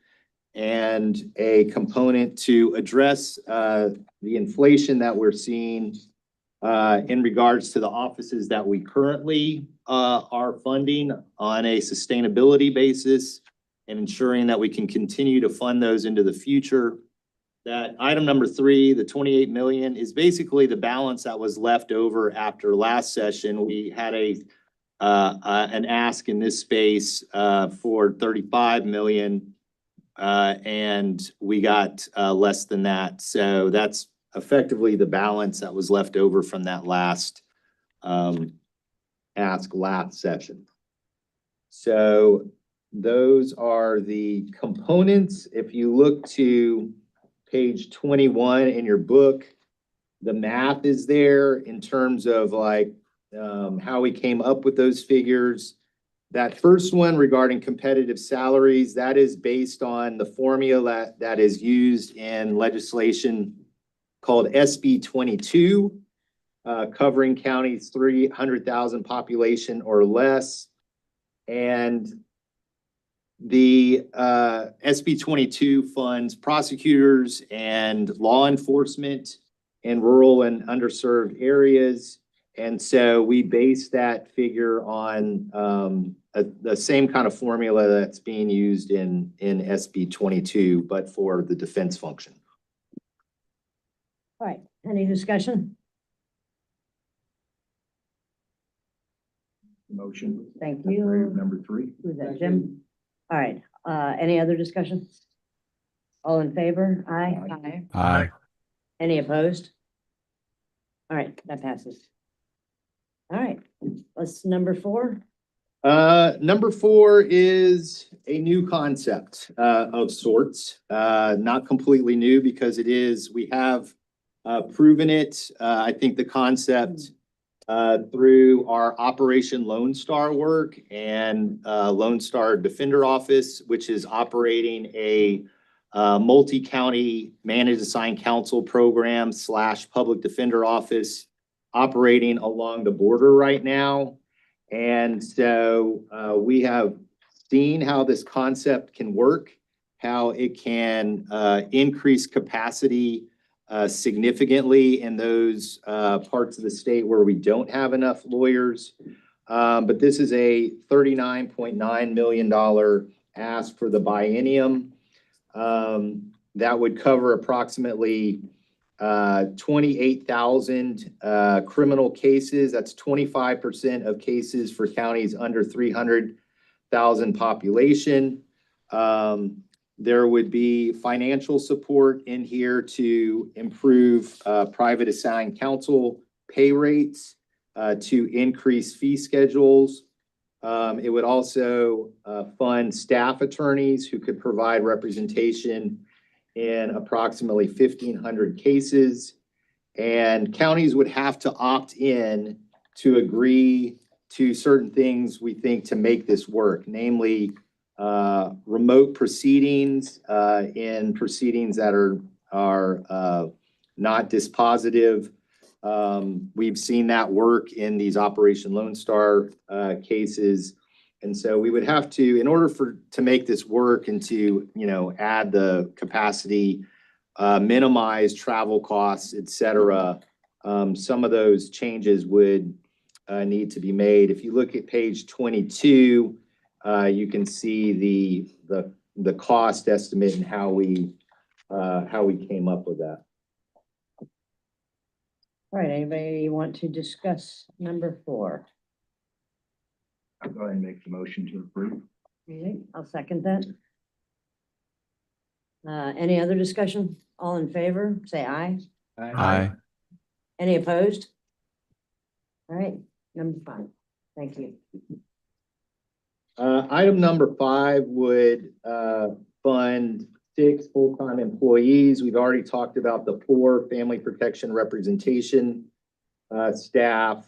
and a component to address the inflation that we're seeing in regards to the offices that we currently are funding on a sustainability basis, and ensuring that we can continue to fund those into the future. That item number 3, the 28 million, is basically the balance that was left over after last session. We had an ask in this space for 35 million, and we got less than that. So that's effectively the balance that was left over from that last ask last session. So those are the components. If you look to page 21 in your book, the math is there in terms of like how we came up with those figures. That first one regarding competitive salaries, that is based on the formula that is used in legislation called SB 22, covering counties 300,000 population or less. And the SB 22 funds prosecutors and law enforcement in rural and underserved areas. And so we base that figure on the same kind of formula that's being used in SB 22, but for the defense function. All right, any discussion? Motion. Thank you. Number 3. Who's that, Jim? All right, any other discussion? All in favor? Aye. Aye. Any opposed? All right, that passes. All right, what's number 4? Number 4 is a new concept of sorts, not completely new because we have proven it. I think the concept through our Operation Lone Star work and Lone Star Defender Office, which is operating a multi-county managed assigned counsel program / public defender office operating along the border right now. And so we have seen how this concept can work, how it can increase capacity significantly in those parts of the state where we don't have enough lawyers. But this is a $39.9 million ask for the biennium. That would cover approximately 28,000 criminal cases. That's 25% of cases for counties under 300,000 population. There would be financial support in here to improve private assigned counsel pay rates, to increase fee schedules. It would also fund staff attorneys who could provide representation in approximately 1,500 cases. And counties would have to opt in to agree to certain things we think to make this work, namely remote proceedings in proceedings that are not dispositive. We've seen that work in these Operation Lone Star cases. And so we would have to, in order to make this work and to, add the capacity, minimize travel costs, et cetera, some of those changes would need to be made. If you look at page 22, you can see the cost estimate and how we came up with that. All right, anybody want to discuss number 4? I'll go ahead and make the motion to approve. Okay, I'll second that. Any other discussion? All in favor, say aye. Aye. Any opposed? All right, number 5. Thank you. Item number 5 would fund 6 full-time employees. We've already talked about the 4 family protection representation staff.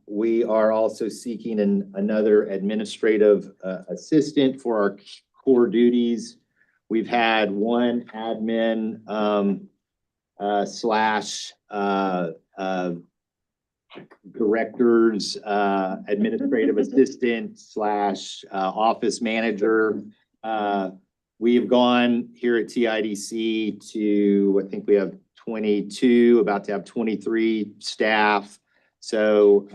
We are also seeking another administrative assistant for our core duties. We've had 1 admin slash director's administrative assistant slash office manager. We have gone here at TIDC to, I think we have 22, about to have 23 staff. So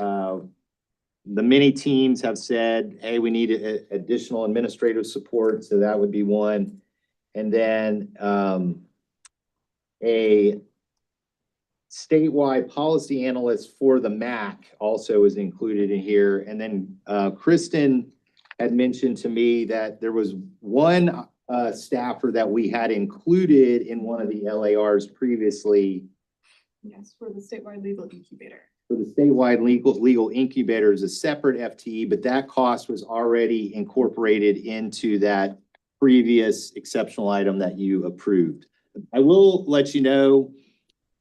the many teams have said, hey, we need additional administrative support. So that would be 1. And then a statewide policy analyst for the MAC also is included in here. And then Kristen had mentioned to me that there was 1 staffer that we had included in one of the LARs previously. Yes, for the statewide legal incubator. For the statewide legal incubator is a separate FTE, but that cost was already incorporated into that previous exceptional item that you approved. I will let you know,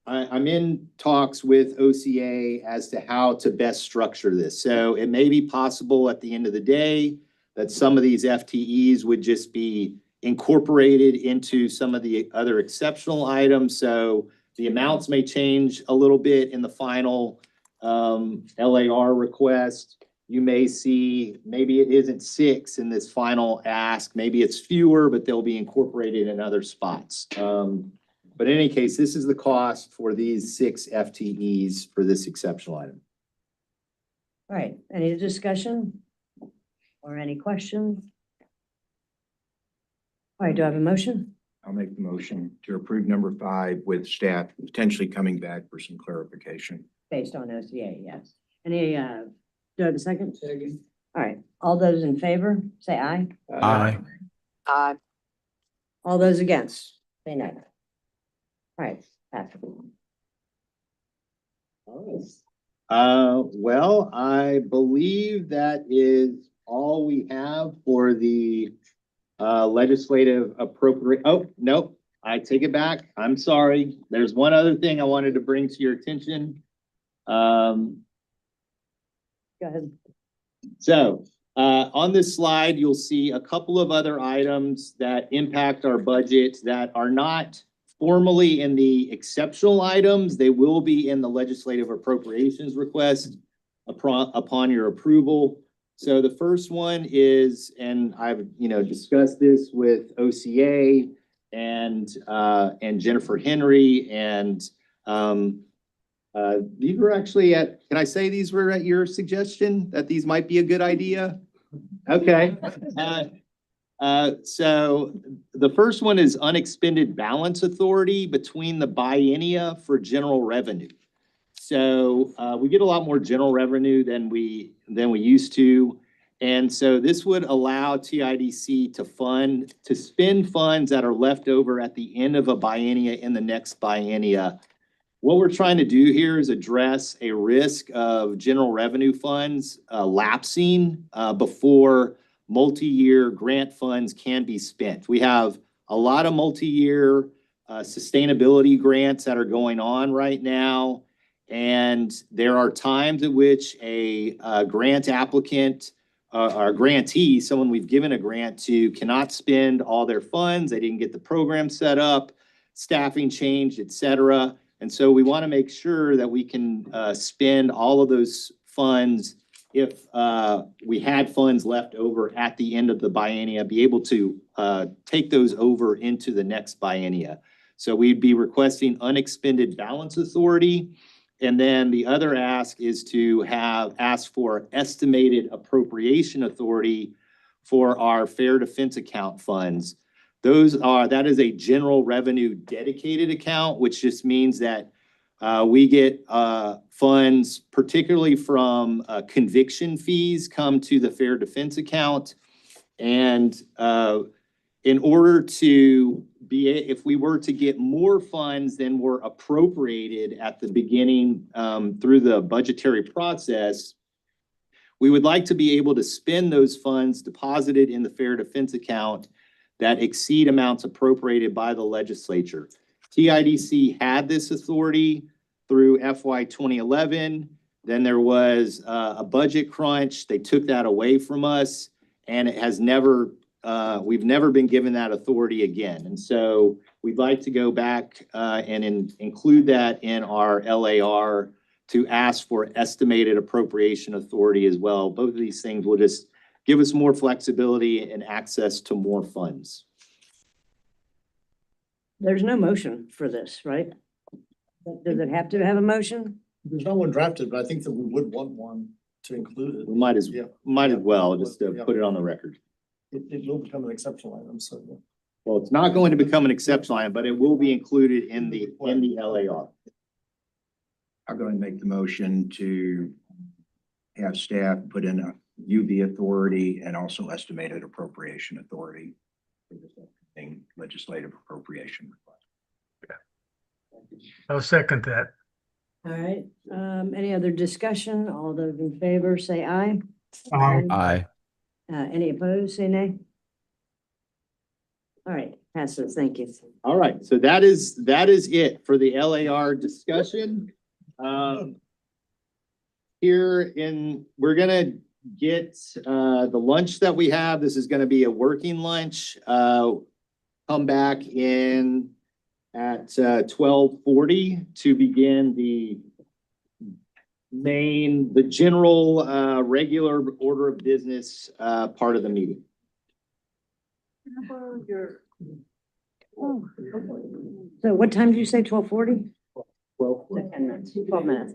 I'm in talks with OCA as to how to best structure this. So it may be possible at the end of the day that some of these FTEs would just be incorporated into some of the other exceptional items. So the amounts may change a little bit in the final LAR request. You may see, maybe it isn't 6 in this final ask, maybe it's fewer, but they'll be incorporated in other spots. But in any case, this is the cost for these 6 FTEs for this exceptional item. All right, any discussion or any questions? All right, do I have a motion? I'll make the motion to approve number 5 with staff potentially coming back for some clarification. Based on OCA, yes. Any, do I have a second? Second. All right, all those in favor, say aye. Aye. Aye. All those against, say no. All right, pass. Well, I believe that is all we have for the legislative appropriate. Oh, nope, I take it back. I'm sorry. There's one other thing I wanted to bring to your attention. Go ahead. So on this slide, you'll see a couple of other items that impact our budget that are not formally in the exceptional items. They will be in the legislative appropriations request upon your approval. So the first one is, and I've discussed this with OCA and Jennifer Henry, and these were actually can I say these were at your suggestion that these might be a good idea? Okay. So the first one is unexpended balance authority between the biennia for general revenue. So we get a lot more general revenue than we used to. And so this would allow TIDC to spend funds that are left over at the end of a biennia in the next biennia. What we're trying to do here is address a risk of general revenue funds lapsing before multi-year grant funds can be spent. We have a lot of multi-year sustainability grants that are going on right now. And there are times at which a grant applicant or grantee, someone we've given a grant to, cannot spend all their funds. They didn't get the program set up, staffing changed, et cetera. And so we want to make sure that we can spend all of those funds if we had funds left over at the end of the biennia, be able to take those over into the next biennia. So we'd be requesting unexpended balance authority. and then the other ask is to ask for estimated appropriation authority for our fair defense account funds. That is a general revenue dedicated account, which just means that we get funds, particularly from conviction fees, come to the fair defense account. And in order to if we were to get more funds than were appropriated at the beginning through the budgetary process, we would like to be able to spend those funds deposited in the fair defense account that exceed amounts appropriated by the legislature. TIDC had this authority through FY 2011. Then there was a budget crunch. They took that away from us, and it has never, we've never been given that authority again. And so we'd like to go back and include that in our LAR to ask for estimated appropriation authority as well. Both of these things will just give us more flexibility and access to more funds. There's no motion for this, right? Does it have to have a motion? There's no one drafted, but I think that we would want one to include it. We might as well just to Yeah. put it on the record. It will become an exceptional item, so. Well, it's not going to become an exceptional item, but it will be included in the LAR. I'll go and make the motion to have staff put in a UV authority and also estimated appropriation authority for this upcoming legislative appropriation request. I'll second that. All right, any other discussion? All those in favor, say aye. Aye. Any opposed, say nay. All right, passes, thank you. All right, so that is it for the LAR discussion. We're gonna get the lunch that we have. This is gonna be a working lunch. Come back in at 12:40 to begin the general regular order of business part of the meeting. So what time did you say, 12:40? 12:40. 10 minutes, 12 minutes.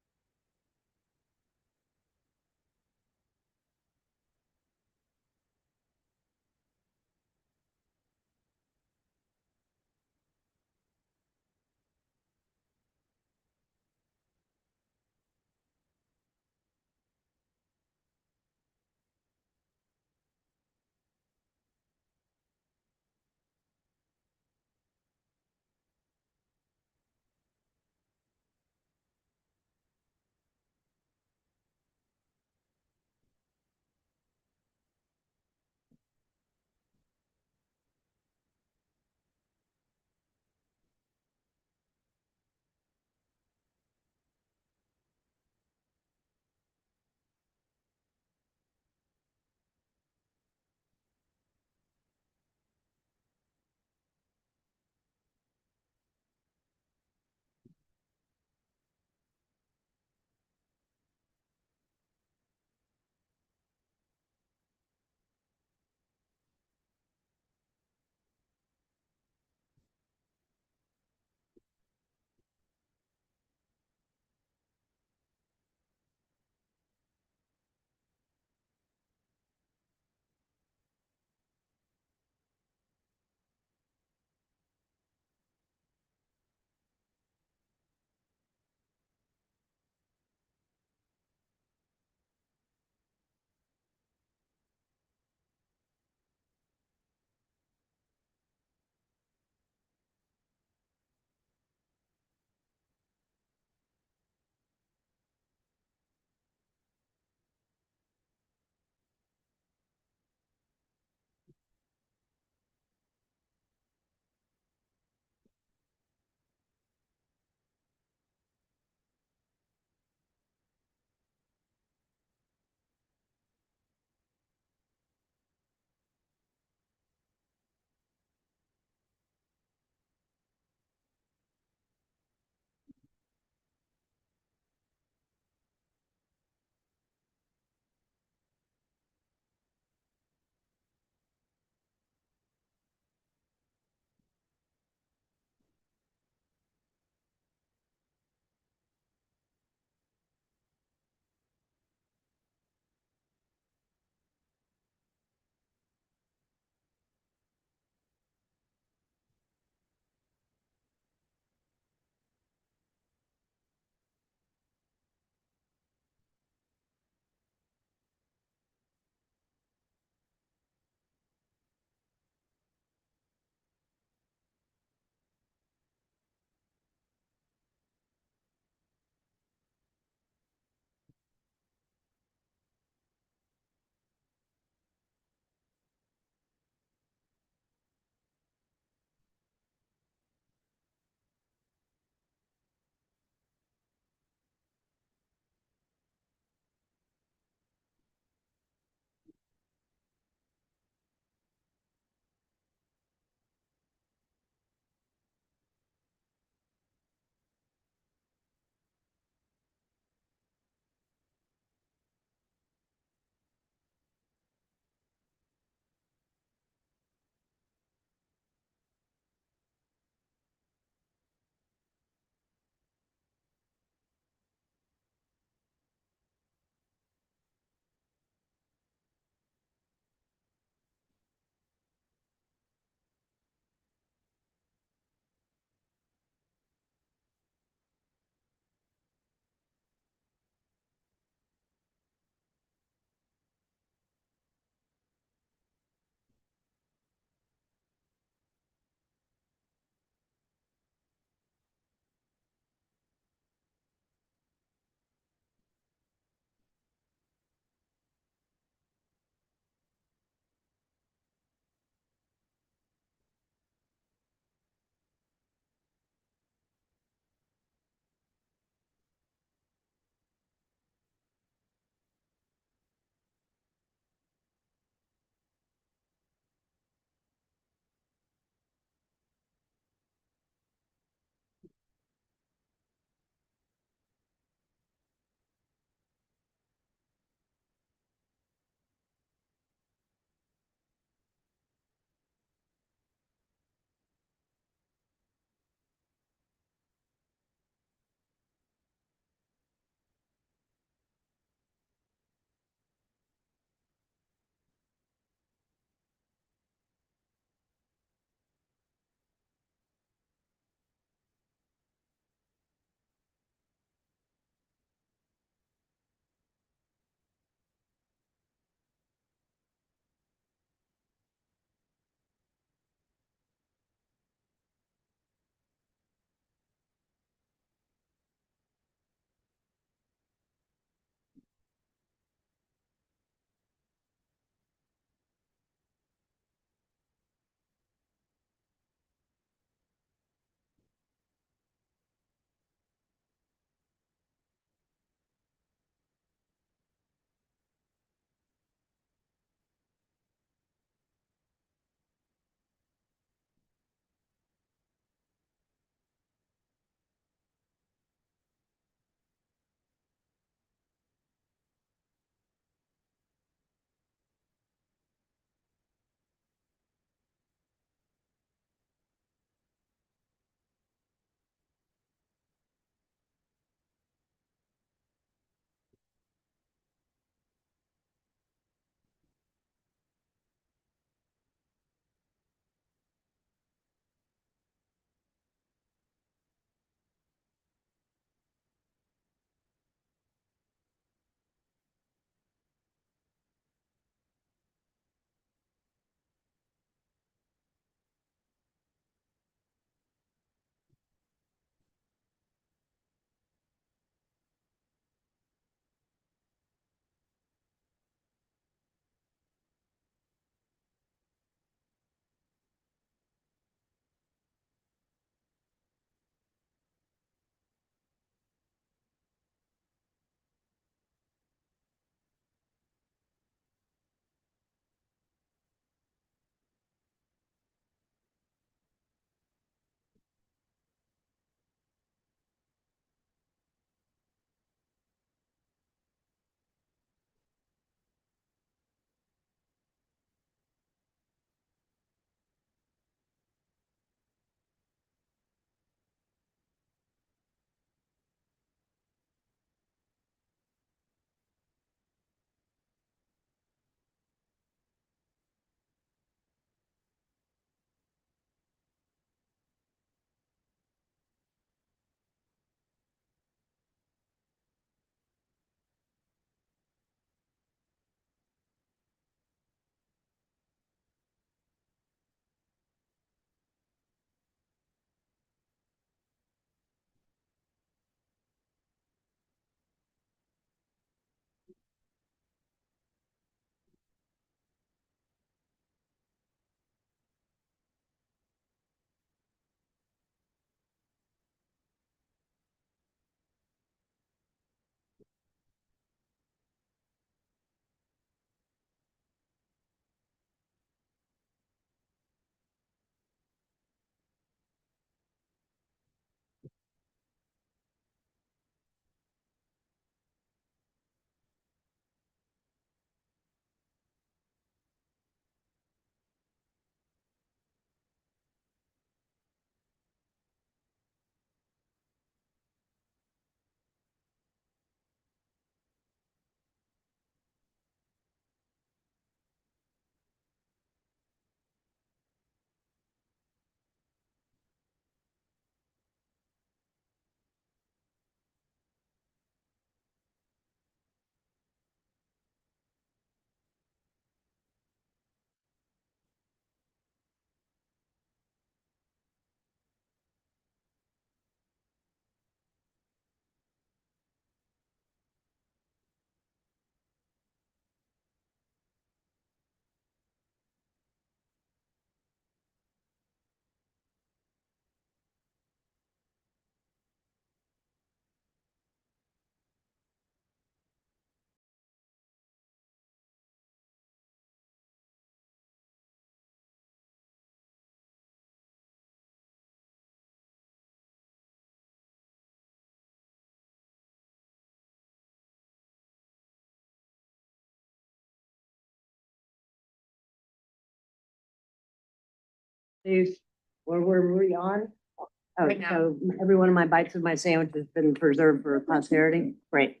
Please, where were we on? Oh, Right now. so every one of my bites of my sandwich has been preserved for posterity. Great.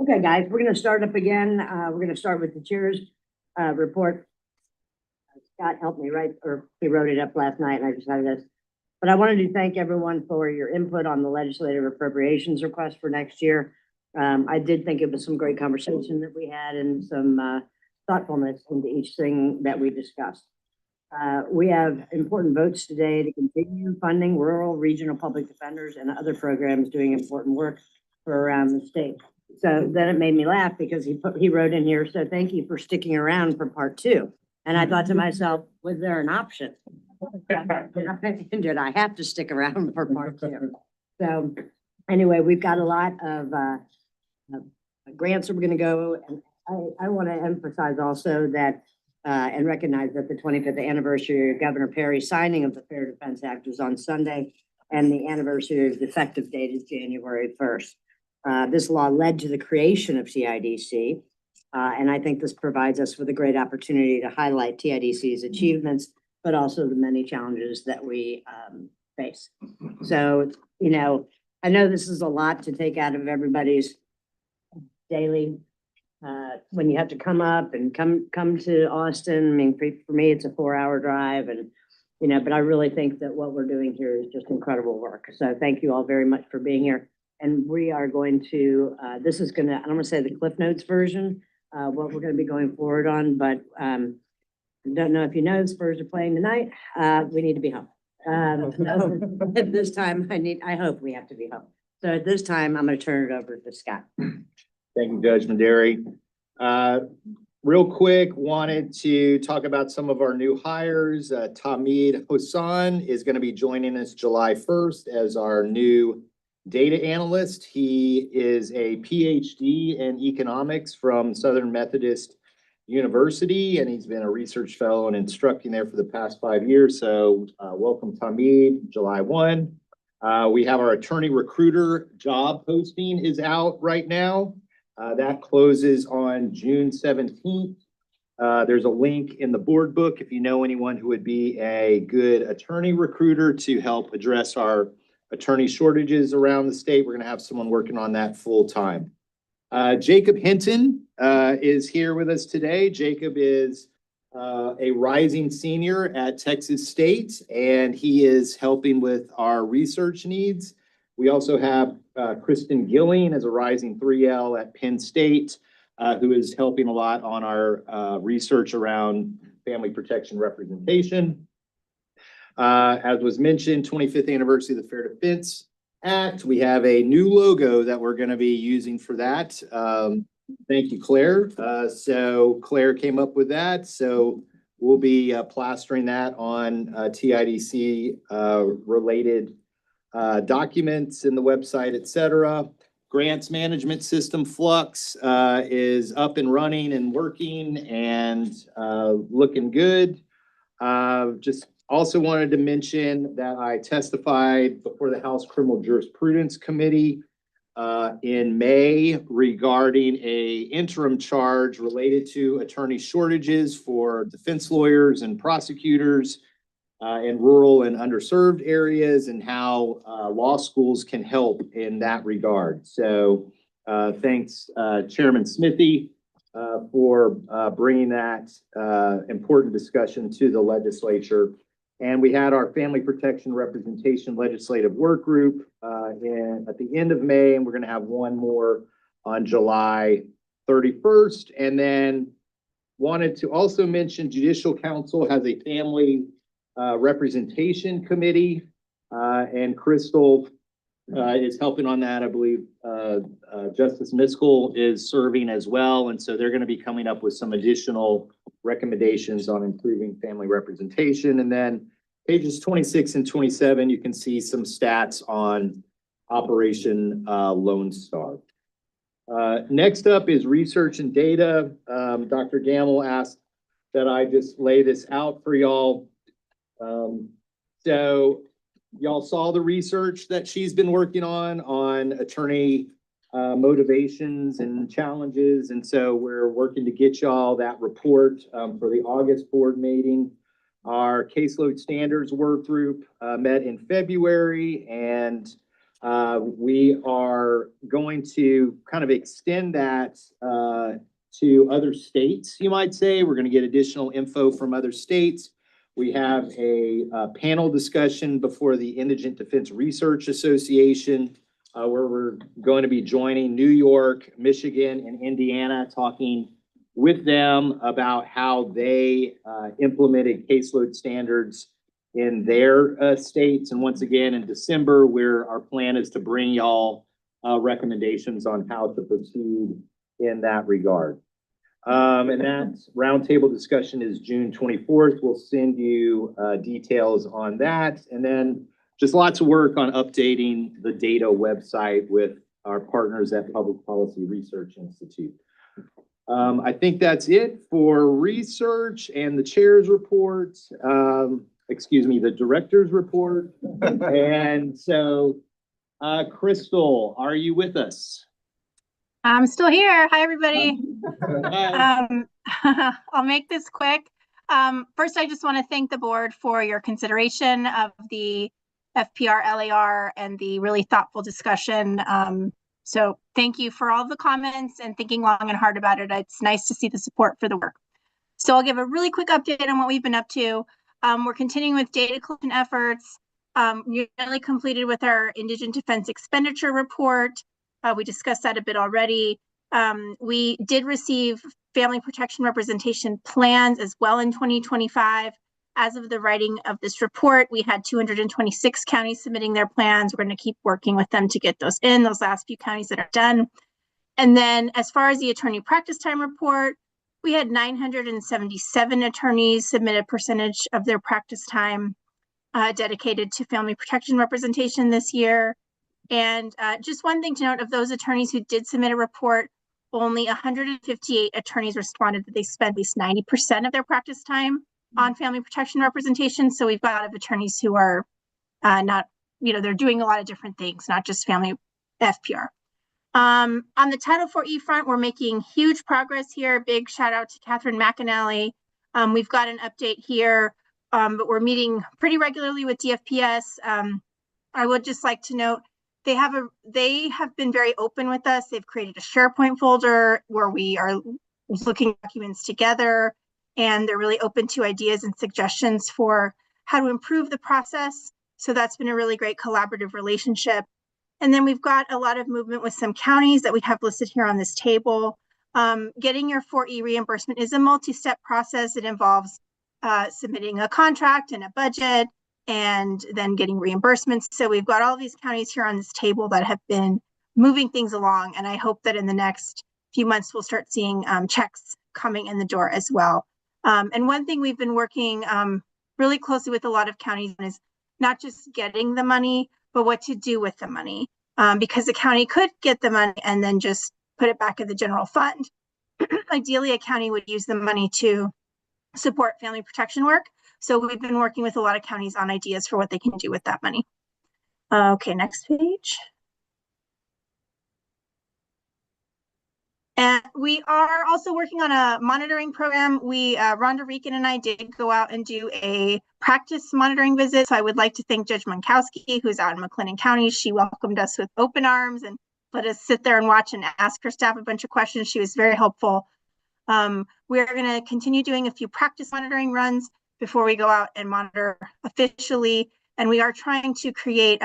Okay, guys, we're gonna start up again. We're gonna start with the chair's report. Scott helped me write, or he wrote it up last night and I just had this. But I wanted to thank everyone for your input on the legislative appropriations request for next year. I did think it was some great conversation that we had and some thoughtfulness into each thing that we discussed. We have important votes today to continue funding rural, regional public defenders and other programs doing important work for around the state. So then it made me laugh because he wrote in here, so thank you for sticking around for part 2. And I thought to myself, was there an option? Did I have to stick around for part 2? So anyway, we've got a lot of grants that we're gonna go. And I want to emphasize also that and recognize that the 25th anniversary of Governor Perry's signing of the Fair Defense Act is on Sunday, and the anniversary of the effective date is January 1st. This law led to the creation of TIDC, and I think this provides us with a great opportunity to highlight TIDC's achievements, but also the many challenges that we face. So, you know, I know this is a lot to take out of everybody's daily when you have to come up and come to Austin. I mean, for me, it's a 4-hour drive, and you know, but I really think that what we're doing here is just incredible work. So thank you all very much for being here. And we are going to, this is gonna, I'm gonna say the Cliff Notes version, what we're gonna be going forward on, but don't know if you know, Spurs are playing tonight. We need to be home. So at this time, I hope we have to be home. So at this time, I'm gonna turn it over to Scott. Thank you, Judge Maderi. Real quick, wanted to talk about some of our new hires. Tamid Hassan is going to be joining us July 1st as our new data analyst. He is a PhD in economics from Southern Methodist University, and he's been a research fellow and instructing there for the past 5 years. So welcome, Tamid, July 1. We have our attorney recruiter job posting is out right now. That closes on June 17th. There's a link in the board book if you know anyone who would be a good attorney recruiter to help address our attorney shortages around the state. We're going to have someone working on that full time. Jacob Hinton is here with us today. Jacob is a rising senior at Texas State, and he is helping with our research needs. We also have Kristen Gilling as a rising 3L at Penn State, who is helping a lot on our research around family protection representation. As was mentioned, 25th anniversary of the Fair Defense Act. We have a new logo that we're going to be using for that. Thank you, Claire. So Claire came up with that. So we'll be plastering that on TIDC related documents in the website, et cetera. Grants management system Flux is up and running and working and looking good. Just also wanted to mention that I testified before the House Criminal Jurisprudence Committee in May regarding a interim charge related to attorney shortages for defense lawyers and prosecutors in rural and underserved areas, and how law schools can help in that regard. So thanks, Chairman Smithy, for bringing that important discussion to the legislature. And we had our Family Protection Representation Legislative Work Group at the end of May, and we're going to have one more on July 31st. And then wanted to also mention Judicial Council has a Family Representation Committee, and Crystal is helping on that. I believe Justice Miskell is serving as well. And so they're going to be coming up with some additional recommendations on improving family representation. And then pages 26 and 27, you can see some stats on Operation Lone Star. Next up is research and data. Dr. Gamble asked that I just lay this out for y'all. So y'all saw the research that she's been working on attorney motivations and challenges. And so we're working to get y'all that report for the August board meeting. Our caseload standards work group met in February, and we are going to kind of extend that to other states, you might say. We're going to get additional info from other states. We have a panel discussion before the Indigent Defense Research Association, where we're going to be joining New York, Michigan, and Indiana, talking with them about how they implemented caseload standards in their states. And once again, in December, our plan is to bring y'all recommendations on how to proceed in that regard. And that roundtable discussion is June 24th. We'll send you details on that. And then just lots of work on updating the data website with our partners at Public Policy Research Institute. I think that's it for research and the chair's report. Excuse me, the director's report. And so, Crystal, are you with us? I'm still here. Hi, everybody. I'll make this quick. First, I just want to thank the board for your consideration of the FPR LAR and the really thoughtful discussion. So thank you for all the comments and thinking long and hard about it. It's nice to see the support for the work. So I'll give a really quick update on what we've been up to. We're continuing with data collection efforts. Nearly completed with our Indigent Defense Expenditure Report. We discussed that a bit already. We did receive family protection representation plans as well in 2025. As of the writing of this report, we had 226 counties submitting their plans. We're going to keep working with them to get those in, those last few counties that are done. And then as far as the attorney practice time report, we had 977 attorneys submit a percentage of their practice time dedicated to family protection representation this year. And just one thing to note, of those attorneys who did submit a report, only 158 attorneys responded that they spent at least 90% of their practice time on family protection representation. So we've got a lot of attorneys who are not, they're doing a lot of different things, not just family FPR. On the Title IV-E front, we're making huge progress here. Big shout out to Catherine McAnally. We've got an update here, but we're meeting pretty regularly with DFPS. I would just like to note, they have been very open with us. They've created a SharePoint folder where we are looking at documents together, and they're really open to ideas and suggestions for how to improve the process. So that's been a really great collaborative relationship. And then we've got a lot of movement with some counties that we have listed here on this table. Getting your 4E reimbursement is a multi-step process. It involves submitting a contract and a budget, and then getting reimbursements. So we've got all these counties here on this table that have been moving things along. And I hope that in the next few months, we'll start seeing checks coming in the door as well. And one thing we've been working really closely with a lot of counties is not just getting the money, but what to do with the money. Because the county could get the money and then just put it back in the general fund. Ideally, a county would use the money to support family protection work. So we've been working with a lot of counties on ideas for what they can do with that money. Okay, next page. And we are also working on a monitoring program. Rhonda Reekin and I did go out and do a practice monitoring visit. So I would like to thank Judge Monkowski, who's out in McLennan County. She welcomed us with open arms and let us sit there and watch and ask her staff a bunch of questions. She was very helpful. We're going to continue doing a few practice monitoring runs before we go out and monitor officially. And we are trying to create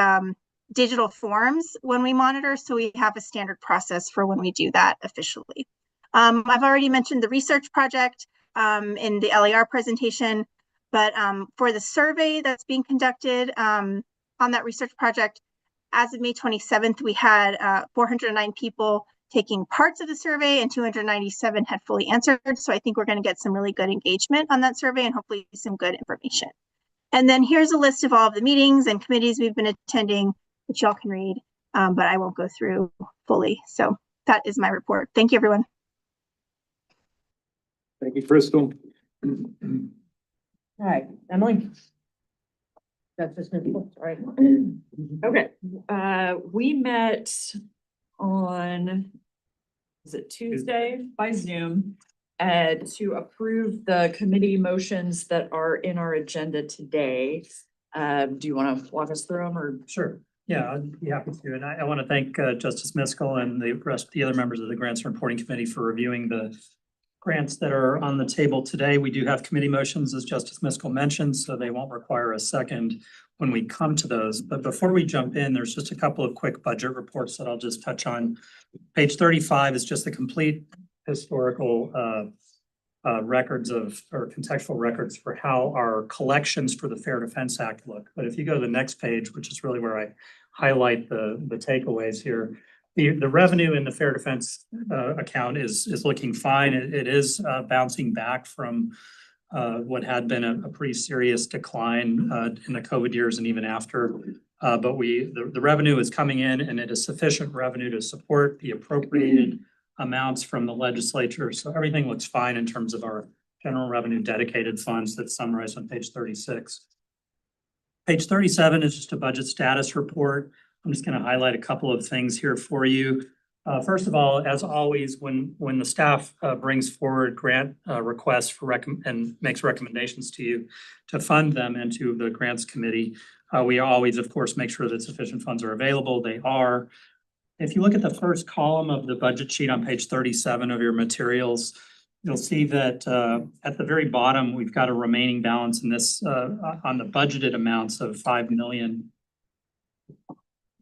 digital forms when we monitor, so we have a standard process for when we do that officially. I've already mentioned the research project in the LAR presentation, but for the survey that's being conducted on that research project, as of May 27th, we had 409 people taking parts of the survey and 297 had fully answered. So I think we're going to get some really good engagement on that survey and hopefully some good information. And then here's a list of all of the meetings and committees we've been attending, which y'all can read, but I won't go through fully. So that is my report. Thank you, everyone. Thank you, Crystal. All right, Emily. That's just all right. Okay, we met on, is it Tuesday by Zoom? to approve the committee motions that are in our agenda today. Do you want to walk us through them or? Sure. Yeah, I'd be happy to. And I want to thank Justice Miskell and the rest, the other members of the Grants and Reporting Committee for reviewing the grants that are on the table today. We do have committee motions, as Justice Miskell mentioned, so they won't require a second when we come to those. But before we jump in, there's just a couple of quick budget reports that I'll just touch on. Page 35 is just the complete historical records of, or contextual records for how our collections for the Fair Defense Act look. But if you go to the next page, which is really where I highlight the takeaways here, the revenue in the Fair Defense account is looking fine. It is bouncing back from what had been a pretty serious decline in the COVID years and even after. But the revenue is coming in, and it is sufficient revenue to support the appropriated amounts from the legislature. So everything looks fine in terms of our general revenue dedicated funds that's summarized on page 36. Page 37 is just a budget status report. I'm just going to highlight a couple of things here for you. First of all, as always, when the staff brings forward grant requests for and makes recommendations to you to fund them into the grants committee, we always, of course, make sure that sufficient funds are available. They are. If you look at the first column of the budget sheet on page 37 of your materials, you'll see that at the very bottom, we've got a remaining balance in this on the budgeted amounts of $5 million.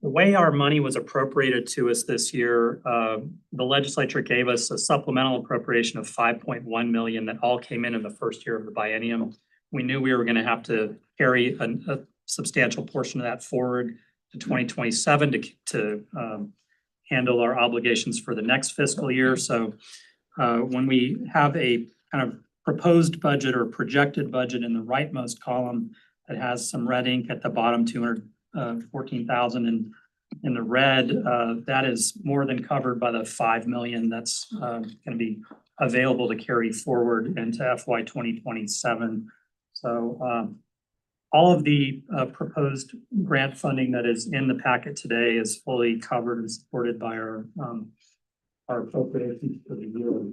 The way our money was appropriated to us this year, the legislature gave us a supplemental appropriation of $5.1 million that all came in the first year of the biennium. We knew we were going to have to carry a substantial portion of that forward to 2027 to handle our obligations for the next fiscal year. So when we have a kind of proposed budget or projected budget in the rightmost column that has some red ink at the bottom, 214,000 in the red, that is more than covered by the 5 million that's going to be available to carry forward into FY 2027. So all of the proposed grant funding that is in the packet today is fully covered and supported by our appropriations for the year.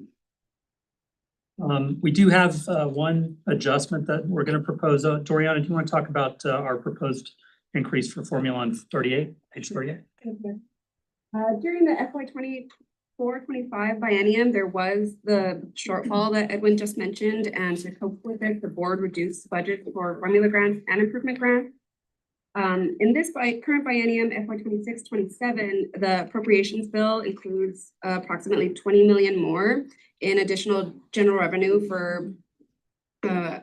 We do have one adjustment that we're going to propose. Doriana, do you want to talk about our proposed increase for formula on 38, page 38? During the FY 24-25 biennium, there was the shortfall that Edwin just mentioned, and to cope with it, the board reduced budget for formula grants and improvement grants. In this current biennium, FY 26-27, the appropriations bill includes approximately 20 million more in additional general revenue for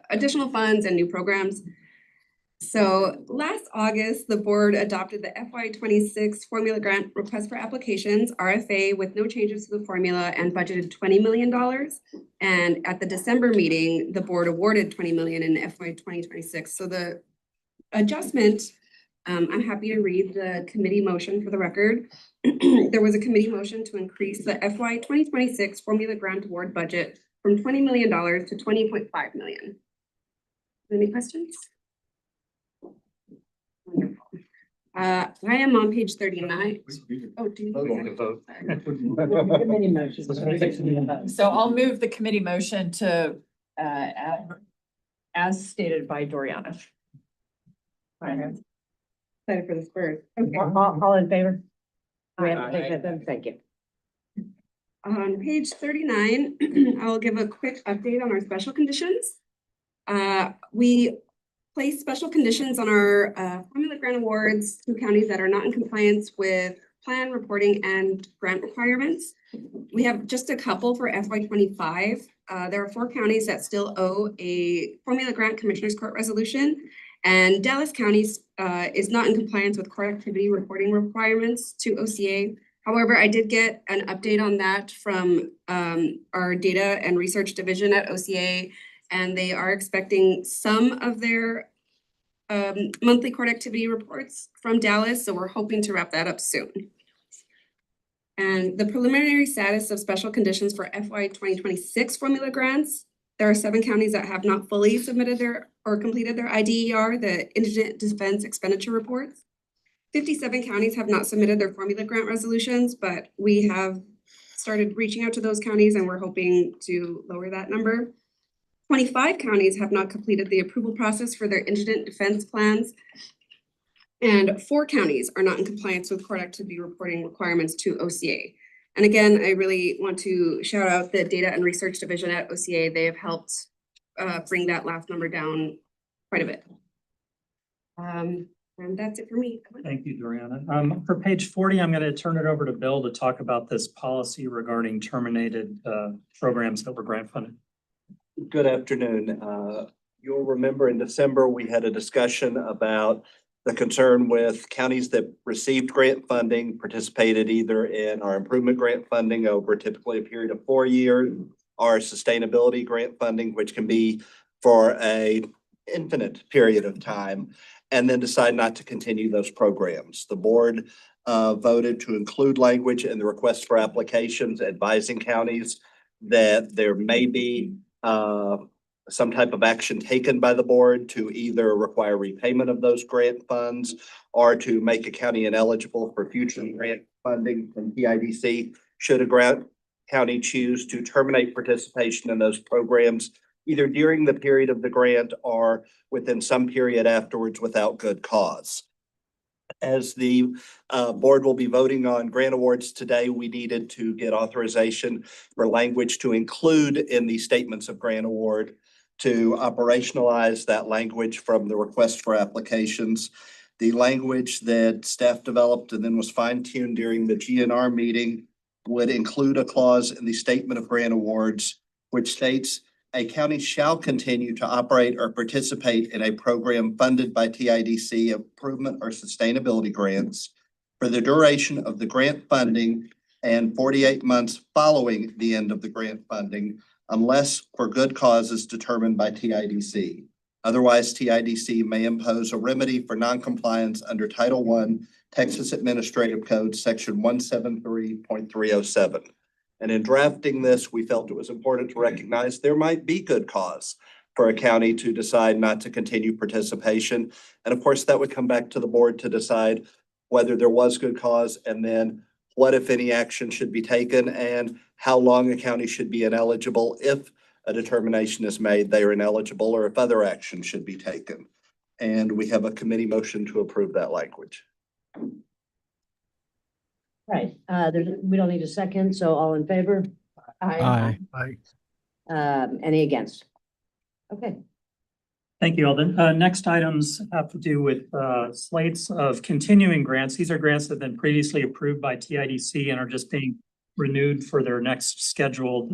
additional funds and new programs. So last August, the board adopted the FY 26 formula grant request for applications, RFA, with no changes to the formula and budgeted $20 million. And at the December meeting, the board awarded 20 million in FY 2026. So the adjustment, I'm happy to read the committee motion for the record. There was a committee motion to increase the FY 2026 formula grant award budget from $20 million to $20.5 million. Any questions? I am on page 39. Oh, do you vote? Committee motion. So I'll move the committee motion to as stated by Doriana. Excited for the Spurs. Okay. All in favor? We have to take that then. Thank you. On page 39, I'll give a quick update on our special conditions. We place special conditions on our formula grant awards to counties that are not in compliance with plan reporting and grant requirements. We have just a couple for FY 25. There are 4 counties that still owe a formula grant commissioner's court resolution, and Dallas County is not in compliance with core activity reporting requirements to OCA. However, I did get an update on that from our data and research division at OCA, and they are expecting some of their monthly court activity reports from Dallas, so we're hoping to wrap that up soon. And the preliminary status of special conditions for FY 2026 formula grants, there are 7 counties that have not fully submitted or completed their IDER, the Indigent Defense Expenditure Reports. 57 counties have not submitted their formula grant resolutions, but we have started reaching out to those counties and we're hoping to lower that number. 25 counties have not completed the approval process for their indigent defense plans. And 4 counties are not in compliance with court activity reporting requirements to OCA. And again, I really want to shout out the Data and Research Division at OCA. They have helped bring that last number down quite a bit. And that's it for me. Thank you, Doriana. For page 40, I'm going to turn it over to Bill to talk about this policy regarding terminated programs that were grant funded. Good afternoon. You'll remember in December, we had a discussion about the concern with counties that received grant funding, participated either in our improvement grant funding over typically a period of 4 years, our sustainability grant funding, which can be for a infinite period of time, and then decide not to continue those programs. The board voted to include language in the request for applications advising counties that there may be some type of action taken by the board to either require repayment of those grant funds or to make a county ineligible for future grant funding from TIDC should a grant county choose to terminate participation in those programs either during the period of the grant or within some period afterwards without good cause. As the board will be voting on grant awards today, we needed to get authorization for language to include in the statements of grant award to operationalize that language from the request for applications. The language that staff developed and then was fine-tuned during the GNR meeting would include a clause in the statement of grant awards, which states a county shall continue to operate or participate in a program funded by TIDC improvement or sustainability grants for the duration of the grant funding and 48 months following the end of the grant funding, unless for good causes determined by TIDC. Otherwise, TIDC may impose a remedy for noncompliance under Title I, Texas Administrative Code, Section 173.307. And in drafting this, we felt it was important to recognize there might be good cause for a county to decide not to continue participation. And of course, that would come back to the board to decide whether there was good cause and then what, if any, action should be taken and how long a county should be ineligible if a determination is made they are ineligible or if other action should be taken. And we have a committee motion to approve that language. Right, we don't need a second, so all in favor? Aye. Any against? Okay. Thank you, Alden. Next items have to do with slates of continuing grants. These are grants that have been previously approved by TIDC and are just being renewed for their next scheduled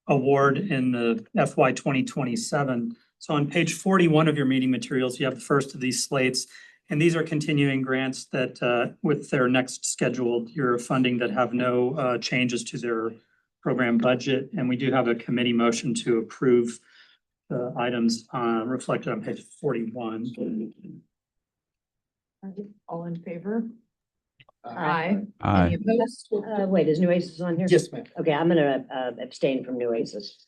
award in the FY 2027. So on page 41 of your meeting materials, you have the first of these slates. And these are continuing grants that with their next scheduled year of funding that have no changes to their program budget. And we do have a committee motion to approve the items reflected on page 41. All in favor? Aye. Aye. Any opposed? Wait, is New Aces on here? Yes, ma'am. Okay, I'm gonna abstain from New Aces.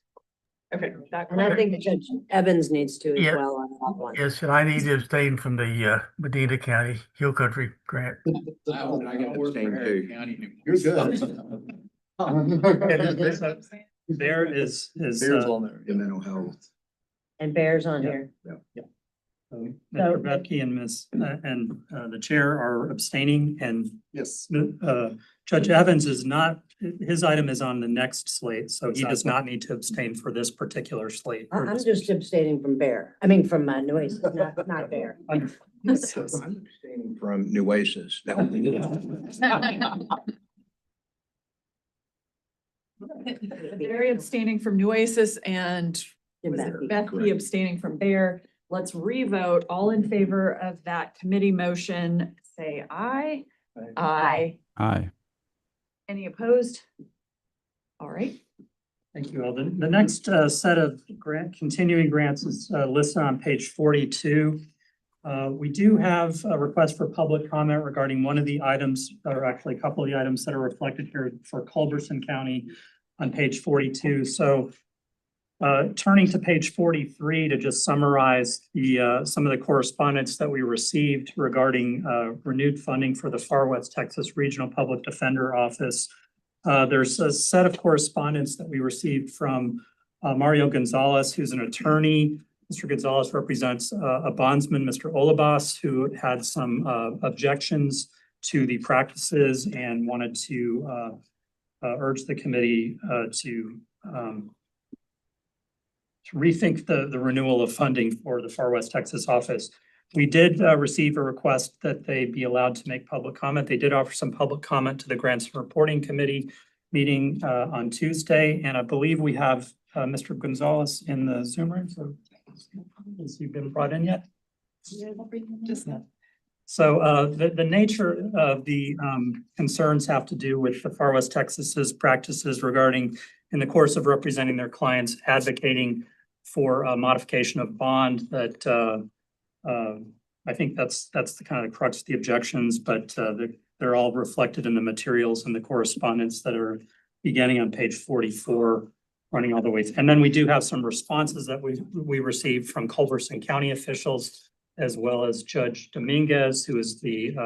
Okay. that And I think Judge Evans needs to as Yeah. well on that one. Yes, and I need to abstain from the Medina County Hill Country grant. I got work for Harris County anymore. You're good. There is There's on there. The mental health. And Bears on here. Mr. Betke and Ms. And the chair are abstaining and Yes. Judge Evans is not, his item is on the next slate, so he does Exactly. not need to abstain for this particular slate. I'm just abstaining from Bear. I mean, from New Aces, not Bear. I'm abstaining from New Aces. No. Barry abstaining from New Aces and was it Bethke. Bethke abstaining from Bear. Let's revote. All in favor of that committee motion, say aye. Aye. Aye. Any opposed? All right. Thank you, Alden. The next set of continuing grants is listed on page 42. We do have a request for public comment regarding one of the items, or actually a couple of the items that are reflected here for Culberson County on page 42. So turning to page 43 to just summarize some of the correspondence that we received regarding renewed funding for the Far West Texas Regional Public Defender Office. There's a set of correspondence that we received from Mario Gonzalez, who's an attorney. Mr. Gonzalez represents a bondsman, Mr. Olabas, who had some objections to the practices and wanted to urge the committee to rethink the renewal of funding for the Far West Texas office. We did receive a request that they be allowed to make public comment. They did offer some public comment to the Grants and Reporting Committee meeting on Tuesday, and I believe we have Mr. Gonzalez in the Zoom room. So has he been brought in yet? Just that. So the nature of the concerns have to do with the Far West Texas's practices regarding, in the course of representing their clients, advocating for a modification of bond that I think that's the kind of the crux of the objections, but they're all reflected in the materials and the correspondence that are beginning on page 44, running all the way. And then we do have some responses that we received from Culberson County officials, as well as Judge Dominguez, who is the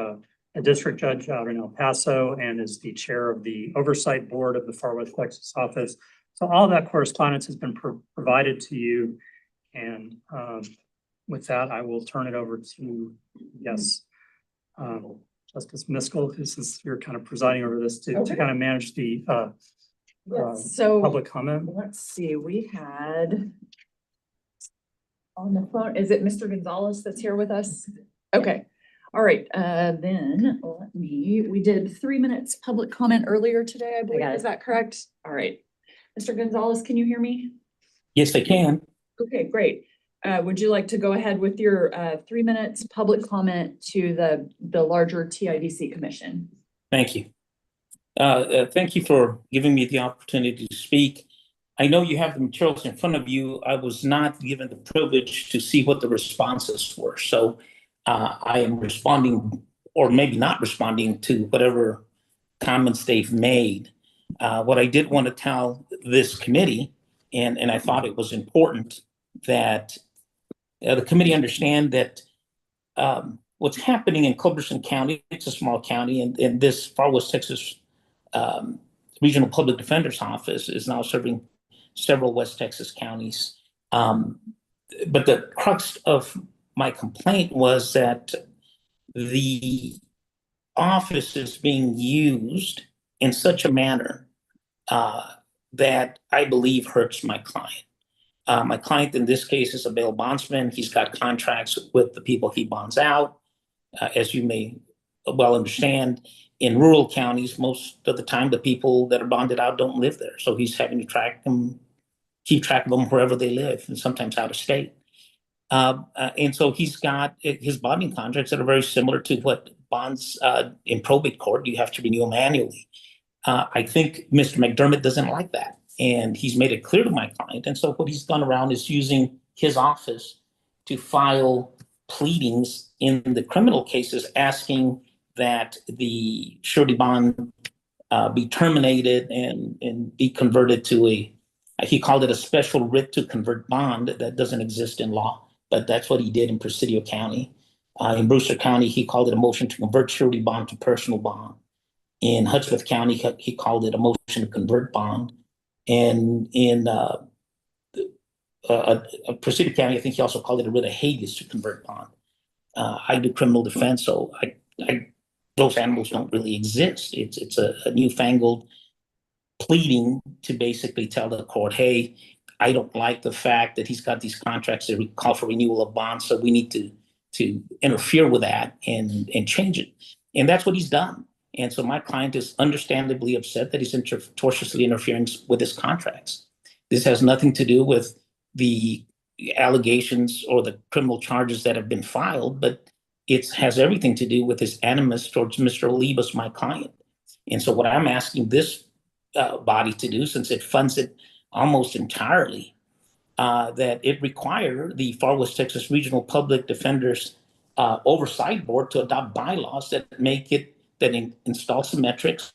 a district judge out in El Paso and is the chair of the oversight board of the Far West Texas office. So all that correspondence has been provided to you. And with that, I will turn it over to, yes, Justice Miskell, since you're kind of presiding over this, to kind of manage the So public comment. let's see, we had on the phone, is it Mr. Gonzalez that's here with us? Okay. All right, then we did 3 minutes public comment earlier today, I believe. Is that correct? All right. Mr. Gonzalez, can you hear me? Yes, I can. Okay, great. Would you like to go ahead with your 3 minutes public comment to the larger TIDC commission? Thank you. Thank you for giving me the opportunity to speak. I know you have the materials in front of you. I was not given the privilege to see what the responses were. So I am responding, or maybe not responding, to whatever comments they've made. What I did want to tell this committee, and I thought it was important that the committee understand that what's happening in Culberson County, it's a small county, and this Far West Texas Regional Public Defender's Office is now serving several West Texas counties. But the crux of my complaint was that the office is being used in such a manner that I believe hurts my client. My client in this case is a bail bondsman. He's got contracts with the people he bonds out. As you may well understand, in rural counties, most of the time, the people that are bonded out don't live there. So he's having to keep track of them wherever they live, and sometimes out of state. And so he's got his bonding contracts that are very similar to what bonds in probate court. You have to renew them annually. I think Mr. McDermott doesn't like that, and he's made it clear to my client. And so what he's done around is using his office to file pleadings in the criminal cases, asking that the surety bond be terminated and be converted to he called it a special writ to convert bond that doesn't exist in law, but that's what he did in Presidio County. In Brewster County, he called it a motion to convert surety bond to personal bond. In Hudspeth County, he called it a motion to convert bond. And in Presidio County, I think he also called it a writ of habeas to convert bond. I do criminal defense, so those animals don't really exist. It's a newfangled pleading to basically tell the court, hey, I don't like the fact that he's got these contracts that call for renewal of bonds, so we need to interfere with that and change it. And that's what he's done. And so my client is understandably upset that he's tortiously interfering with his contracts. This has nothing to do with the allegations or the criminal charges that have been filed, but it has everything to do with his animus towards Mr. Olivas, my client. And so what I'm asking this body to do, since it funds it almost entirely, that it require the Far West Texas Regional Public Defenders Oversight Board to adopt bylaws that install some metrics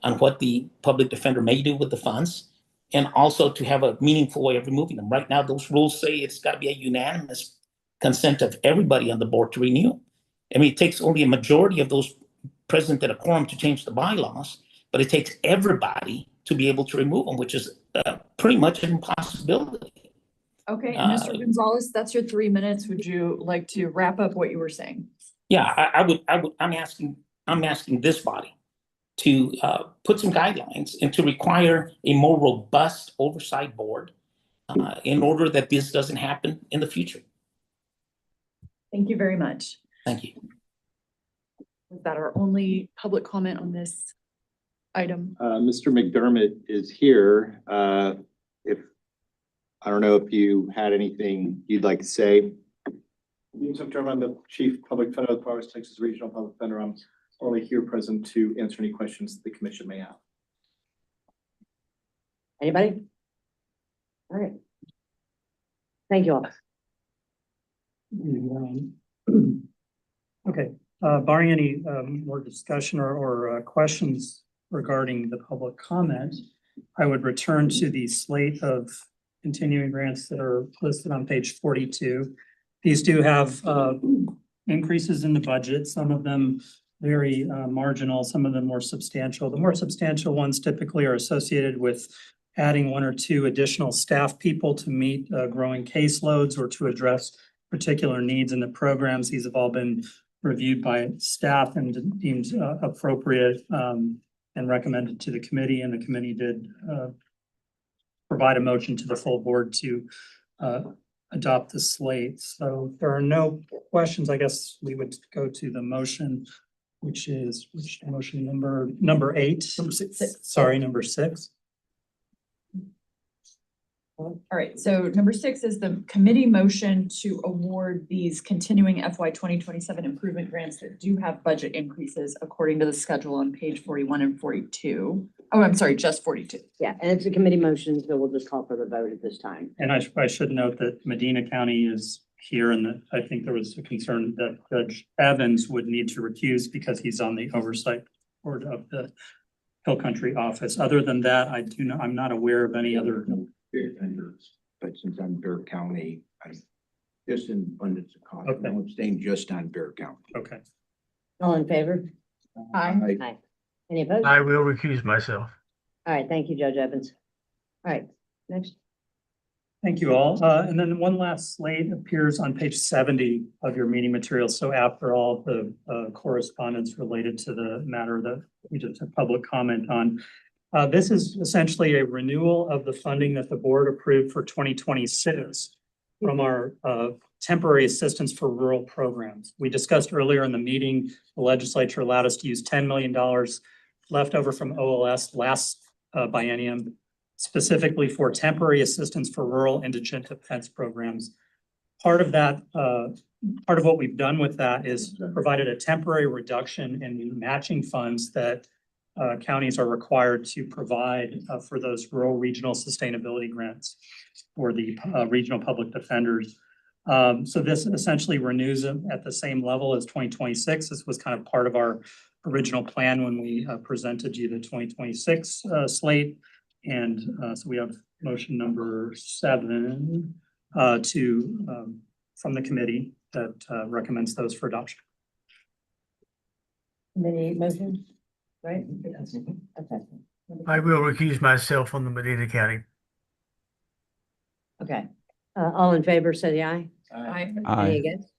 on what the public defender may do with the funds, and also to have a meaningful way of removing them. Right now, those rules say it's got to be a unanimous consent of everybody on the board to renew. I mean, it takes only a majority of those present at a quorum to change the bylaws. but it takes everybody to be able to remove them, which is pretty much an impossibility. Okay, Uh, Mr. Gonzalez, that's your 3 minutes. Would you like to wrap up what you were saying? Yeah, I'm asking this body to put some guidelines and to require a more robust oversight board in order that this doesn't happen in the future. Thank you very much. Thank you. Was that our only public comment on this item? Mr. McDermott is here. I don't know if you had anything you'd like to say. I'm the Chief Public Defender of the Powers Texas Regional Public Defender. I'm only here present to answer any questions the commission may have. Anybody? All right. Thank you all. Okay, barring any more discussion or questions regarding the public comment, I would return to the slate of continuing grants that are listed on page 42. These do have increases in the budget, some of them very marginal, some of them more substantial. The more substantial ones typically are associated with adding 1 or 2 additional staff people to meet growing caseloads or to address particular needs in the programs. These have all been reviewed by staff and deemed appropriate and recommended to the committee, and the committee did provide a motion to the full board to adopt the slate. So if there are no questions, I guess we would go to the motion, which motion number 8? Number 6. Sorry, number 6. All right, so number 6 is the committee motion to award these continuing FY 2027 improvement grants that do have budget increases according to the schedule on page 41 and 42. Oh, I'm sorry, just 42. Yeah, and it's a committee motion, so we'll just call for the vote at this time. And I should note that Medina County is here, and that I think there was a concern that Judge Evans would need to recuse because he's on the oversight board of the Hill Country office. Other than that, I'm not aware of any other. But since I'm Bear County, I just in abundance of caution, Okay. I'm staying just on Bear County. Okay. All in favor? Aye. Aye. Any opposed? I will recuse myself. All right, thank you, Judge Evans. All right, next. Thank you all. And then one last slate appears on page 70 of your meeting materials. So after all the correspondence related to the matter that we just had public comment on, this is essentially a renewal of the funding that the board approved for 2026 from our temporary assistance for rural programs. We discussed earlier in the meeting, the legislature allowed us to use $10 million left over from OLS last biennium, specifically for temporary assistance for rural indigent defense programs. Part of what we've done with that is provided a temporary reduction in the matching funds that counties are required to provide for those rural regional sustainability grants for the regional public defenders. So this essentially renews them at the same level as 2026. This was kind of part of our original plan when we presented you the 2026 slate. And so we have motion number 7 from the committee that recommends those for adoption. Any motion? Right? Okay. I will recuse myself on the Medina County. Okay. All in favor, say aye. Aye. Any against?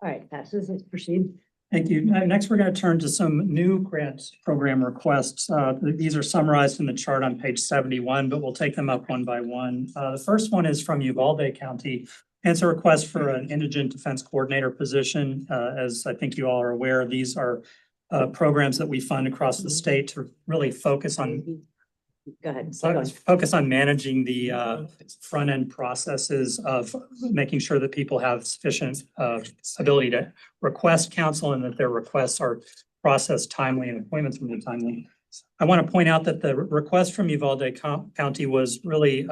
All right, passes. Let's proceed. Thank you. Next, we're going to turn to some new grant program requests. These are summarized in the chart on page 71, but we'll take them up one by one. The first one is from Uvalde County. And it's a request for an indigent defense coordinator position. As I think you all are aware, these are programs that we fund across the state to really focus on Go ahead. focus on managing the front end processes of making sure that people have sufficient ability to request counsel and that their requests are processed timely and appointments are made timely. I want to point out that the request from Uvalde County was really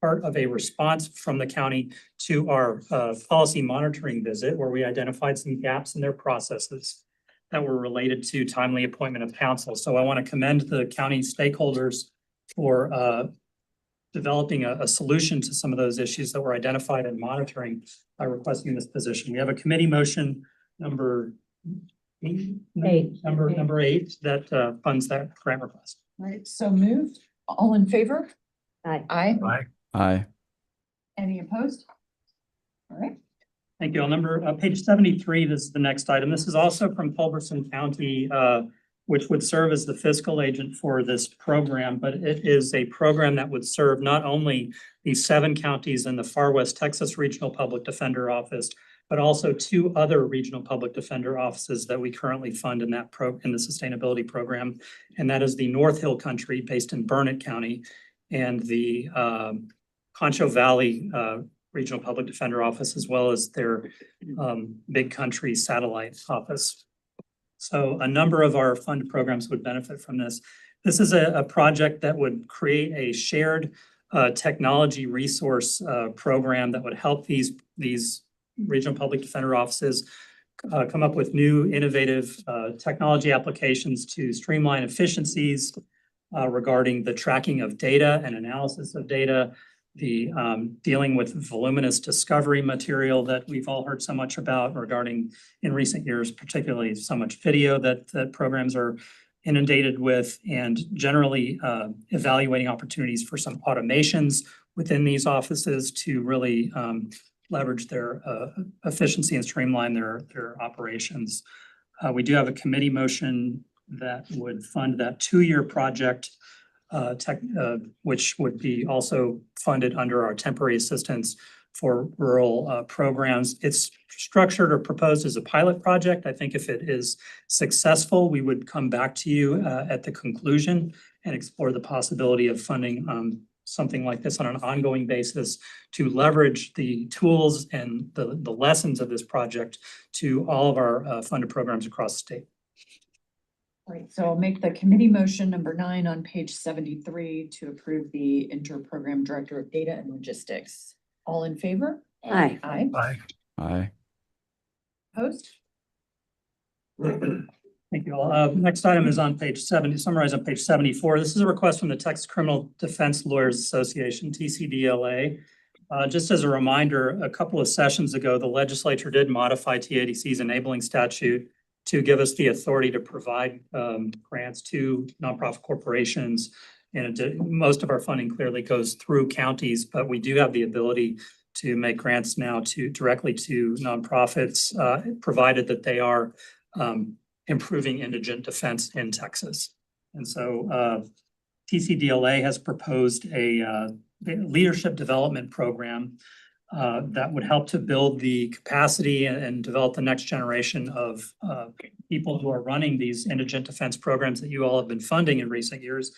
part of a response from the county to our policy monitoring visit, where we identified some gaps in their processes that were related to timely appointment of counsel. So I want to commend the county stakeholders for developing a solution to some of those issues that were identified and monitoring by requesting this position. We have a committee motion number Eight. Number eight, that funds that grant request. All right, so moved. All in favor? Aye. Aye. Aye. Aye. Any opposed? All right. Thank you. On page 73, this is the next item. This is also from Culberson County, which would serve as the fiscal agent for this program, but it is a program that would serve not only these 7 counties in the Far West Texas Regional Public Defender Office, but also 2 other regional public defender offices that we currently fund in the sustainability program. And that is the North Hill Country based in Burnett County and the Concho Valley Regional Public Defender Office, as well as their Big Country Satellite Office. So a number of our fund programs would benefit from this. This is a project that would create a shared technology resource program that would help these regional public defender offices come up with new innovative technology applications to streamline efficiencies regarding the tracking of data and analysis of data, the dealing with voluminous discovery material that we've all heard so much about regarding in recent years, particularly so much video that programs are inundated with, and generally evaluating opportunities for some automations within these offices to really leverage their efficiency and streamline their operations. We do have a committee motion that would fund that 2-year project, which would be also funded under our temporary assistance for rural programs. It's structured or proposed as a pilot project. I think if it is successful, we would come back to you at the conclusion and explore the possibility of funding something like this on an ongoing basis to leverage the tools and the lessons of this project to all of our funded programs across the state. All right, so I'll make the committee motion number 9 on page 73 to approve the Inter-Program Director of Data and Logistics. All in favor? Aye. Aye. Aye. Aye. Opposed? Thank you all. Next item is on page 70, summarized on page 74. This is a request from the Texas Criminal Defense Lawyers Association, TCDLA. Just as a reminder, a couple of sessions ago, the legislature did modify TADC's enabling statute to give us the authority to provide grants to nonprofit corporations. And most of our funding clearly goes through counties, but we do have the ability to make grants now directly to nonprofits, provided that they are improving indigent defense in Texas. And so TCDLA has proposed a leadership development program that would help to build the capacity and develop the next generation of people who are running these indigent defense programs that you all have been funding in recent years.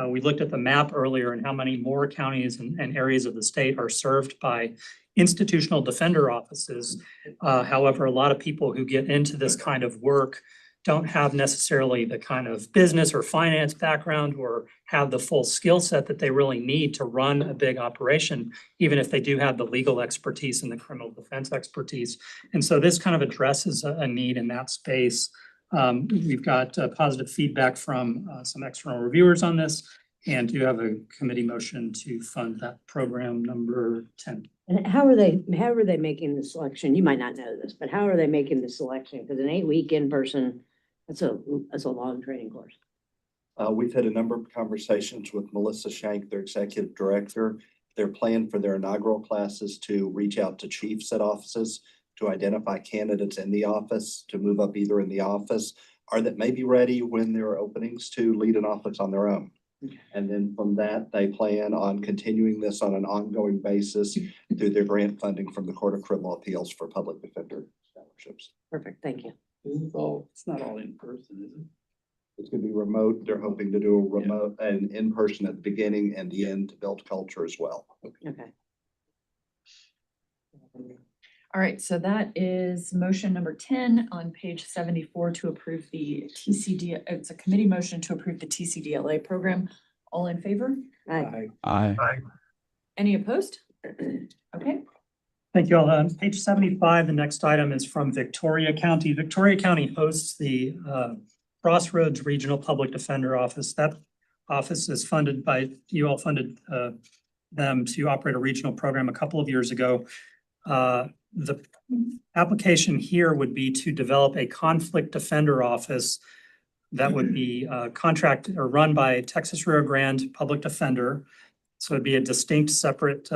We looked at the map earlier and how many more counties and areas of the state are served by institutional defender offices. However, a lot of people who get into this kind of work don't have necessarily the kind of business or finance background or have the full skill set that they really need to run a big operation, even if they do have the legal expertise and the criminal defense expertise. And so this kind of addresses a need in that space. We've got positive feedback from some external reviewers on this, and do have a committee motion to fund that program number 10. And how are they making the selection? You might not know this, but how are they making the selection? Because an 8-week in-person, that's a long training course. We've had a number of conversations with Melissa Shank, their executive director. Their plan for their inaugural classes to reach out to chiefs at offices to identify candidates in the office, to move up either in the office or that may be ready when there are openings to lead an office on their own. And then from that, they plan on continuing this on an ongoing basis through their grant funding from the Court of Criminal Appeals for public defender scholarships. Perfect, thank you. It's not all in person, is it? It's going to be remote. They're hoping to do a remote and in person at the beginning and the end to build culture as well. Okay. All right, so that is motion number 10 on page 74 to approve the TCD. It's a committee motion to approve the TCDLA program. All in favor? Aye. Aye. Aye. Any opposed? Okay. Thank you all. On page 75, the next item is from Victoria County. Victoria County hosts the Crossroads Regional Public Defender Office. That office is funded by, you all funded them to operate a regional program a couple of years ago. The application here would be to develop a conflict defender office that would be contracted or run by Texas Rio Grande Public Defender. So it'd be a distinct, separate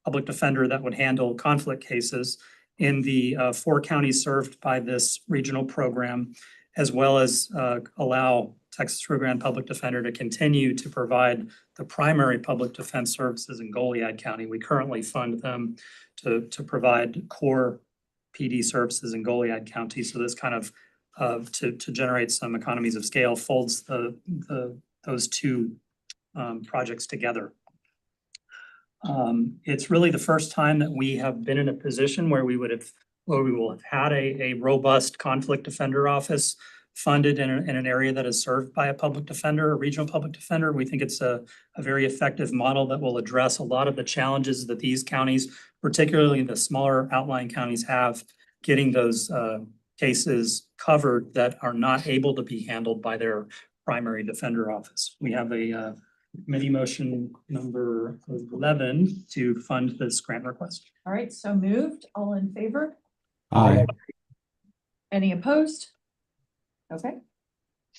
public defender that would handle conflict cases in the 4 counties served by this regional program, as well as allow Texas Rio Grande Public Defender to continue to provide the primary public defense services in Goliad County. We currently fund them to provide core PD services in Goliad County. So this kind of to generate some economies of scale folds those two projects together. It's really the first time that we have been in a position where we will have had a robust conflict defender office funded in an area that is served by a public defender, a regional public defender. We think it's a very effective model that will address a lot of the challenges that these counties, particularly the smaller outlying counties, have getting those cases covered that are not able to be handled by their primary defender office. We have a committee motion number 11 to fund this grant request. All right, so moved. All in favor? Aye. Any opposed? Okay.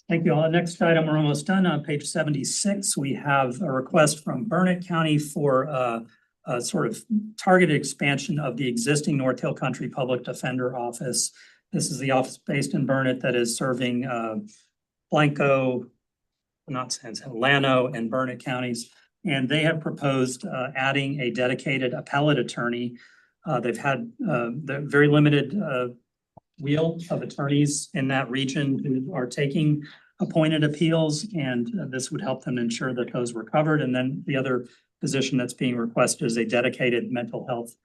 Thank you all. The next item, we're almost done. On page 76, we have a request from Burnett County for a sort of targeted expansion of the existing North Hill Country Public Defender Office. This is the office based in Burnett that is serving Blanco, Llano and Burnett counties. And they have proposed adding a dedicated appellate attorney. They've had the very limited wheel of attorneys in that region who are taking appointed appeals, and this would help them ensure that those were covered. And then the other position that's being requested is a dedicated mental health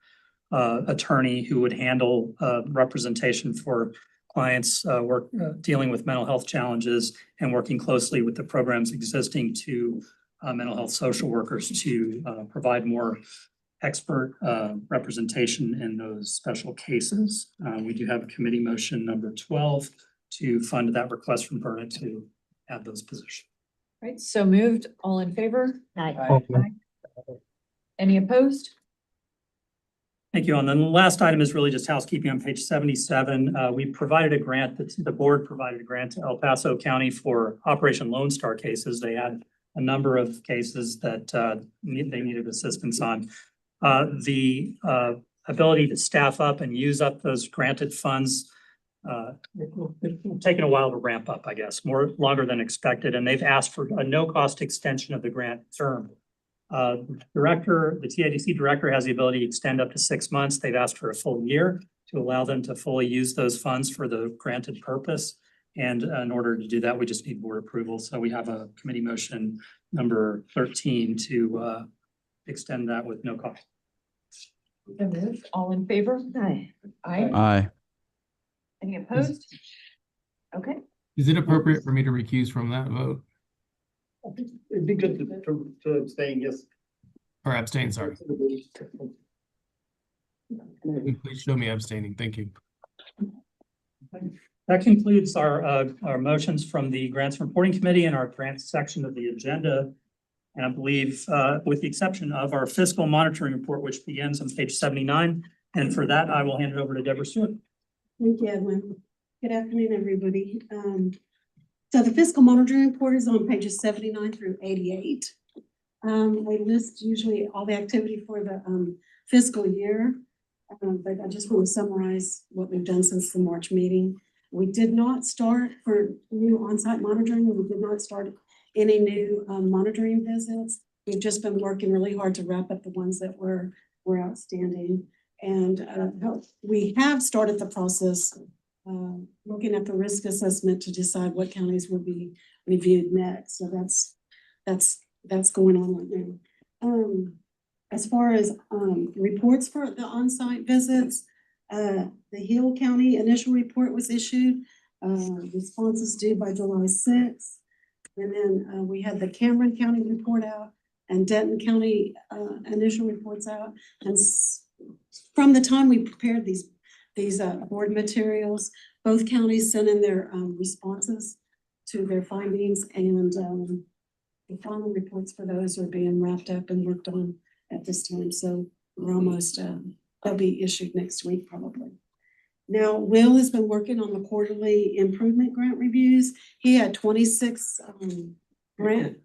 attorney who would handle representation for clients dealing with mental health challenges and working closely with the programs existing to mental health social workers to provide more expert representation in those special cases. We do have a committee motion number 12 to fund that request from Burnett to add those positions. Right, so moved. All in favor? Aye. Any opposed? Thank you. And then the last item is really just housekeeping on page 77. We provided a grant, the board provided a grant to El Paso County for Operation Lone Star cases. They had a number of cases that they needed assistance on. The ability to staff up and use up those granted funds, it's taken a while to ramp up, I guess, longer than expected. And they've asked for a no-cost extension of the grant term. The TIDC director has the ability to extend up to 6 months. They've asked for a full year to allow them to fully use those funds for the granted purpose. And in order to do that, we just need board approval. So we have a committee motion number 13 to extend that with no cost. So moved. All in favor? Aye. Aye. Aye. Any opposed? Okay. Is it appropriate for me to recuse from that vote I think it'd be good to abstain, yes. or abstain? Sorry. Please show me abstaining. Thank you. That concludes our motions from the Grants Reporting Committee and our grants section of the agenda. And I believe, with the exception of our fiscal monitoring report, which begins on page 79. And for that, I will hand it over to Deborah Stewart. Thank you, Edwin. Good afternoon, everybody. So the fiscal monitoring report is on pages 79 through 88. I list usually all the activity for the fiscal year, but I just want to summarize what we've done since the March meeting. We did not start for new on-site monitoring. We did not start any new monitoring visits. We've just been working really hard to wrap up the ones that were outstanding. And we have started the process looking at the risk assessment to decide what counties will be reviewed next. So that's going on right now. As far as reports for the on-site visits, the Hill County initial report was issued. Responses due by July 6th. And then we had the Cameron County report out and Denton County initial reports out. And from the time we prepared these board materials, both counties sent in their responses to their findings, and the final reports for those are being wrapped up and worked on at this time. So we're almost they'll be issued next week probably. Now, Will has been working on the quarterly improvement grant reviews. He had 26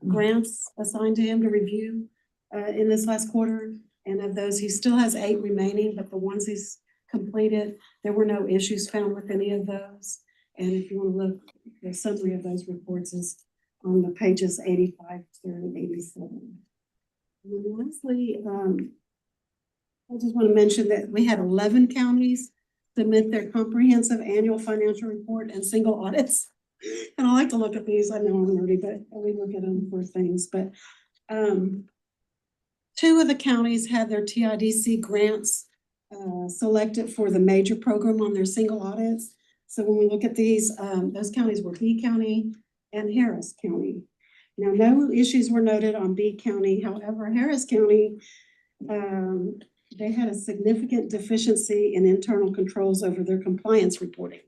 grants assigned to him to review in this last quarter. And of those, he still has 8 remaining, but the ones he's completed, there were no issues found with any of those. And if you want to look, the summary of those reports is on the pages 85 through 87. And then lastly, I just want to mention that we had 11 counties submit their comprehensive annual financial report and single audits. And I like to look at these. I know I'm nerdy, but we look at them for things. But 2 of the counties had their TIDC grants selected for the major program on their single audits. So when we look at these, those counties were B County and Harris County. Now, no issues were noted on B County. However, Harris County, they had a significant deficiency in internal controls over their compliance reporting.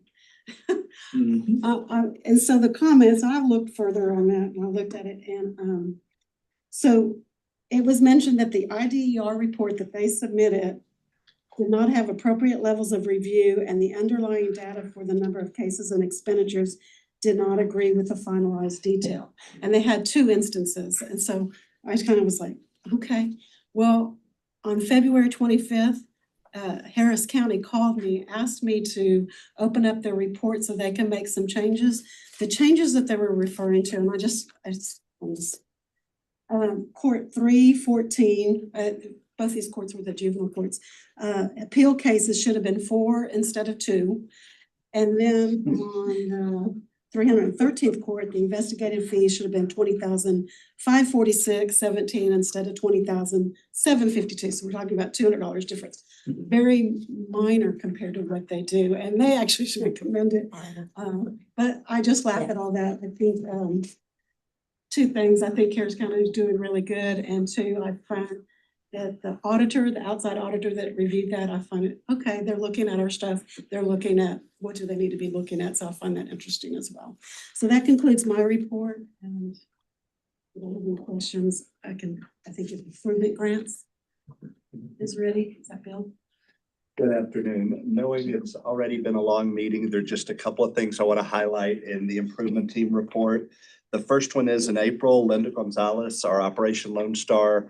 And so the comments, I looked further on that and I looked at it, and so it was mentioned that the IDER report that they submitted did not have appropriate levels of review, and the underlying data for the number of cases and expenditures did not agree with the finalized detail. And they had 2 instances. And so I kind of was like, okay, well, on February 25th, Harris County called me, asked me to open up their report so they can make some changes. The changes that they were referring to, and Court 314, both these courts were the juvenile courts. Appeal cases should have been 4 instead of 2. And then on 313th court, the investigative fees should have been $20,546.17 instead of $20,752. So we're talking about $200 difference. Very minor compared to what they do, and they actually should be commended. But I just laugh at all that. I think 2 things. I think Harris County is doing really good, and 2, I find that the auditor, the outside auditor that reviewed that, I find it, okay, they're looking at our stuff. They're looking at what do they need to be looking at. So I find that interesting as well. So that concludes my report. And if you don't have any questions, I think if improvement grants is ready. Is that Bill? Good afternoon. Knowing it's already been a long meeting, there are just a couple of things I want to highlight in the improvement team report. The first one is in April, Linda Gonzalez, our Operation Lone Star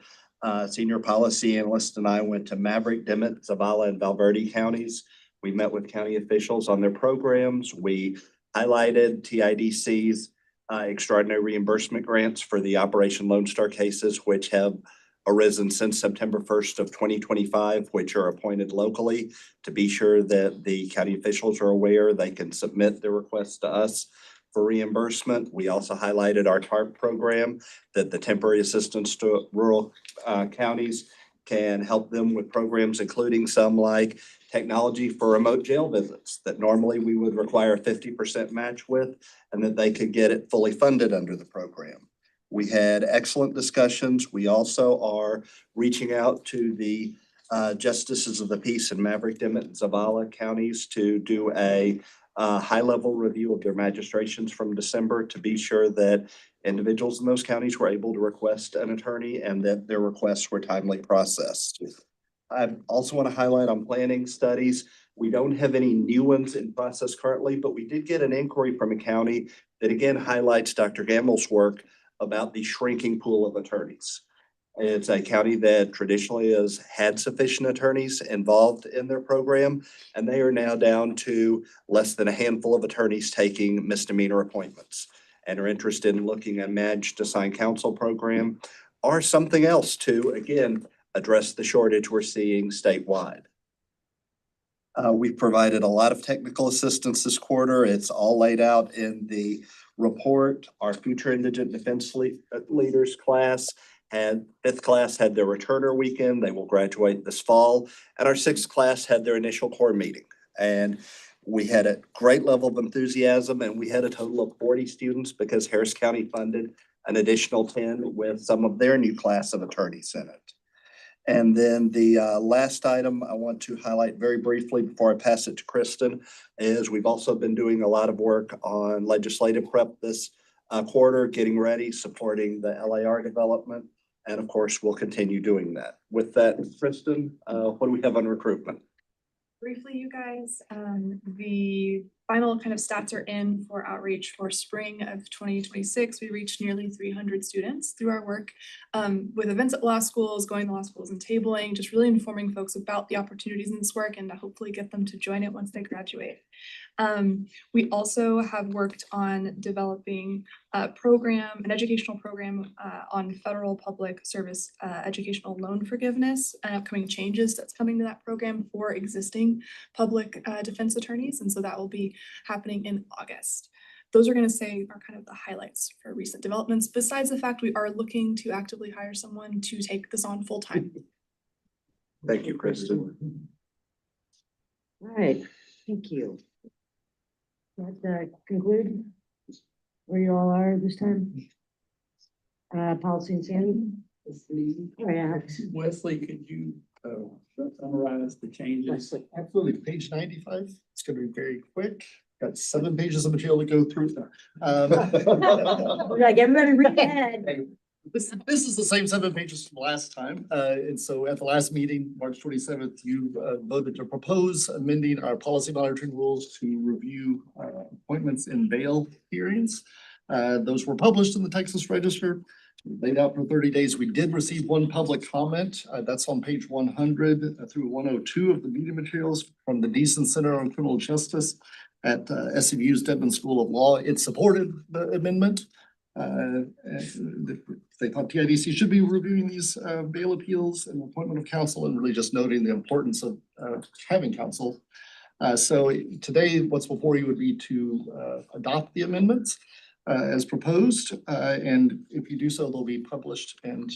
senior policy analyst, and I went to Maverick, Dimmitt, Zavala, and Valverde counties. We met with county officials on their programs. We highlighted TIDC's extraordinary reimbursement grants for the Operation Lone Star cases, which have arisen since September 1st of 2025, which are appointed locally to be sure that the county officials are aware they can submit their requests to us for reimbursement. We also highlighted our TARP program, that the temporary assistance to rural counties can help them with programs, including some like technology for remote jail visits that normally we would require a 50% match with, and that they could get it fully funded under the program. We had excellent discussions. We also are reaching out to the justices of the peace in Maverick, Dimmitt, and Zavala counties to do a high-level review of their magistrations from December to be sure that individuals in those counties were able to request an attorney and that their requests were timely processed. I also want to highlight on planning studies. We don't have any new ones in process currently, but we did get an inquiry from a county that again highlights Dr. Gamble's work about the shrinking pool of attorneys. It's a county that traditionally has had sufficient attorneys involved in their program, and they are now down to less than a handful of attorneys taking misdemeanor appointments and are interested in looking at managed assigned counsel program or something else to, again, address the shortage we're seeing statewide. We've provided a lot of technical assistance this quarter. It's all laid out in the report. Our future indigent defense leaders class and 5th class had their returner weekend. They will graduate this fall. And our 6th class had their initial core meeting. And we had a great level of enthusiasm, and we had a total of 40 students because Harris County funded an additional 10 with some of their new class of attorneys in it. And then the last item I want to highlight very briefly before I pass it to Kristen is we've also been doing a lot of work on legislative prep this quarter, getting ready, supporting the LAR development, And of course, we'll continue doing that. With that, Kristen, what do we have on recruitment? Briefly, you guys, the final kind of stats are in for outreach for spring of 2026. We reached nearly 300 students through our work with events at law schools, going to law schools and tabling, just really informing folks about the opportunities in this work and to hopefully get them to join it once they graduate. We also have worked on developing an educational program on federal public service educational loan forgiveness and upcoming changes that's coming to that program for existing public defense attorneys. And so that will be happening in August. Those are going to say are kind of the highlights for recent developments, besides the fact we are looking to actively hire someone to take this on full time. Thank you, Kristen. All right, thank you. That conclude where you all are this time? Policy and Sandy? Wesley, could you summarize the changes? Absolutely. Page 95. It's going to be very quick. Got 7 pages of material to go through. Like everybody read ahead. This is the same 7 pages from last time. And so at the last meeting, March 27th, you voted to propose amending our policy monitoring rules to review appointments in bail hearings. Those were published in the Texas Register, laid out for 30 days. We did receive 1 public comment. That's on page 100 through 102 of the meeting materials from the Deason Center on Criminal Justice at SMU's Dedman School of Law. It supported the amendment. They thought TIDC should be reviewing these bail appeals and appointment of counsel and really just noting the importance of having counsel. So today, what's before you would be to adopt the amendments as proposed. And if you do so, they'll be published. And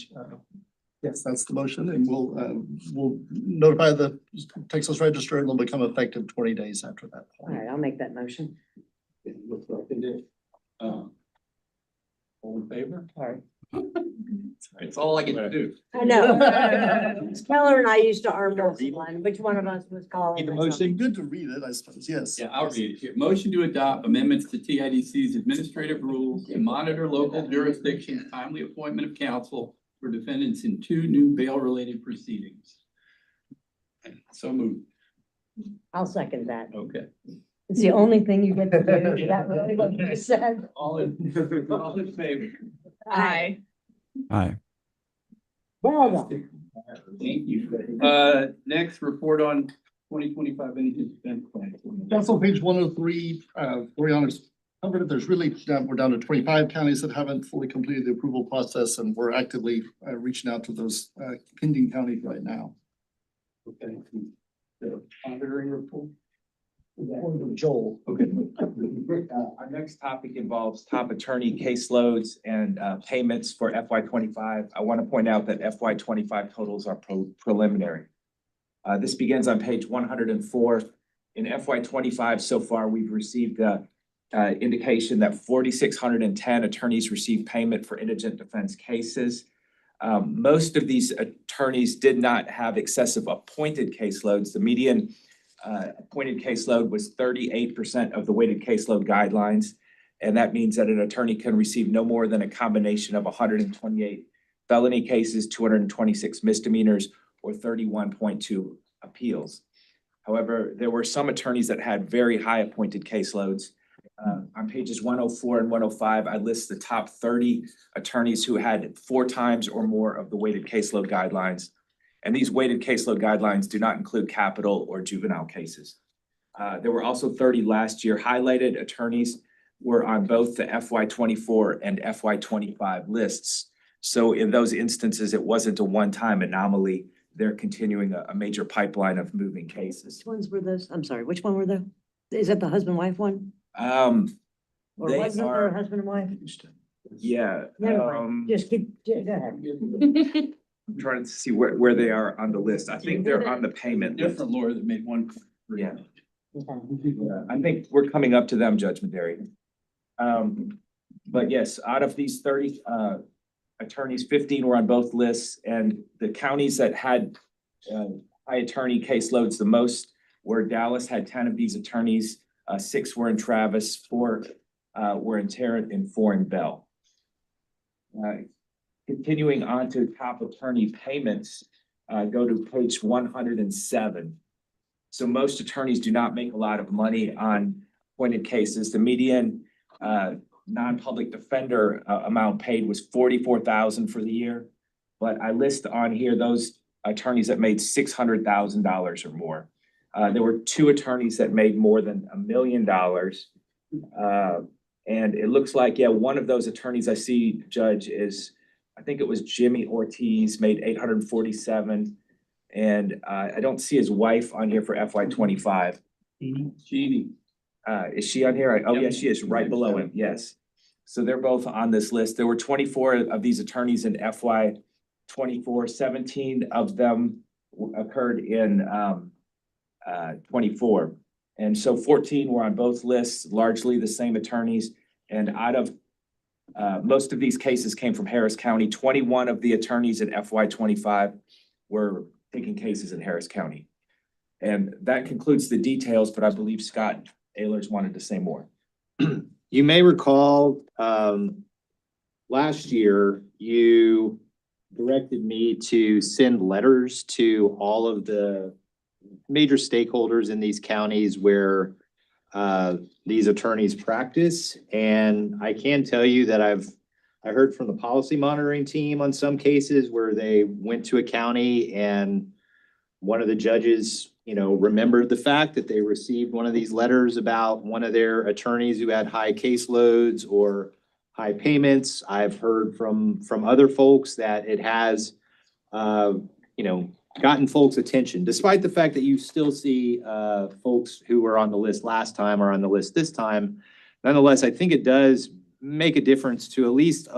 yes, that's the motion. And we'll notify the Texas Register and they'll become effective 20 days after that All point. right, I'll make that motion. All in favor? All right. It's all I get to do. I know. Keller and I used to arm wrestle one. Which one of us was calling? Need a or something? motion? Good to read it, I suppose. Yes. Yeah, I'll read it here. Motion to adopt amendments to TIDC's administrative rules to monitor local jurisdictions' timely appointment of counsel for defendants in 2 new bail-related proceedings. So moved. I'll second that. Okay. It's the only thing you get to do. Is that really what you said? All in favor? Aye. Aye. Well done. Thank you. Next, report on 2025 indigent defense plan. That's on page 103, for your honors. Covered it. There's really, we're down to 25 counties that haven't fully completed the approval process, and we're actively reaching out to those pending counties right now. Okay. The monitoring report. Joel. Okay. Our next topic involves top attorney caseloads and payments for FY 25. I want to point out that FY 25 totals are preliminary. This begins on page 104. In FY 25 so far, we've received indication that 4,610 attorneys received payment for indigent defense cases. Most of these attorneys did not have excessive appointed caseloads. The median appointed caseload was 38% of the weighted caseload guidelines. And that means that an attorney can receive no more than a combination of 128 felony cases, 226 misdemeanors, or 31.2 appeals. However, there were some attorneys that had very high appointed caseloads. On pages 104 and 105, I list the top 30 attorneys who had 4 times or more of the weighted caseload guidelines. And these weighted caseload guidelines do not include capital or juvenile cases. There were also 30 last year. Highlighted attorneys were on both the FY 24 and FY 25 lists. So in those instances, it wasn't a one-time anomaly. They're continuing a major pipeline of moving cases. Which ones were those? I'm sorry, which one were the, is that the husband-wife one? Or They wasn't there are, a husband and wife? yeah. Never mind. Just go ahead. I'm trying to see where they are on the list. I think they're on the payment list. Different lawyer that made one. Yeah. I think we're coming up to them, Judge Maderi. But yes, out of these 30 attorneys, 15 were on both lists, and the counties that had high attorney caseloads the most were Dallas had 10 of these attorneys, 6 were in Travis, 4 were in Tarrant, and 4 in Bell. Continuing on to top attorney payments, go to page 107. So most attorneys do not make a lot of money on appointed cases. The median non-public defender amount paid was $44,000 for the year. But I list on here those attorneys that made $600,000 or more. There were 2 attorneys that made more than $1 million. And it looks like, yeah, one of those attorneys I see, Judge, is, I think it was Jimmy Ortiz, made 847. And I don't see his wife on here for FY 25. Jeannie. Is she on here? Oh, yes, she is, right below him, yes. So they're both on this list. There were 24 of these attorneys in FY 24. 17 of them occurred in 24. And so 14 were on both lists, largely the same attorneys. And out of most of these cases came from Harris County. 21 of the attorneys in FY 25 were taking cases in Harris County. And that concludes the details, but I believe Scott Ehlers wanted to say more. You may recall, last year, you directed me to send letters to all of the major stakeholders in these counties where these attorneys practice. And I can tell you that I heard from the policy monitoring team on some cases where they went to a county and one of the judges, remembered the fact that they received one of these letters about one of their attorneys who had high caseloads or high payments. I've heard from other folks that it has, gotten folks' attention, despite the fact that you still see folks who were on the list last time or on the list this time. Nonetheless, I think it does make a difference to at least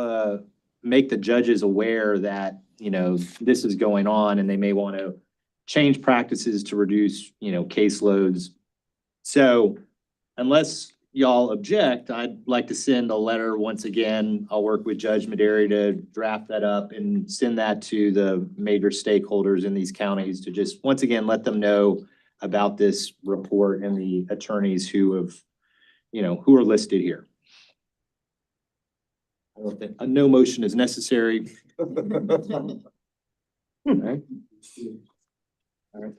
make the judges aware that, this is going on and they may want to change practices to reduce, caseloads. So unless y'all object, I'd like to send a letter once again. I'll work with Judge Maderi to draft that up and send that to the major stakeholders in these counties to just, once again, let them know about this report and the attorneys who have, who are listed here. I don't think a no motion is necessary. All right.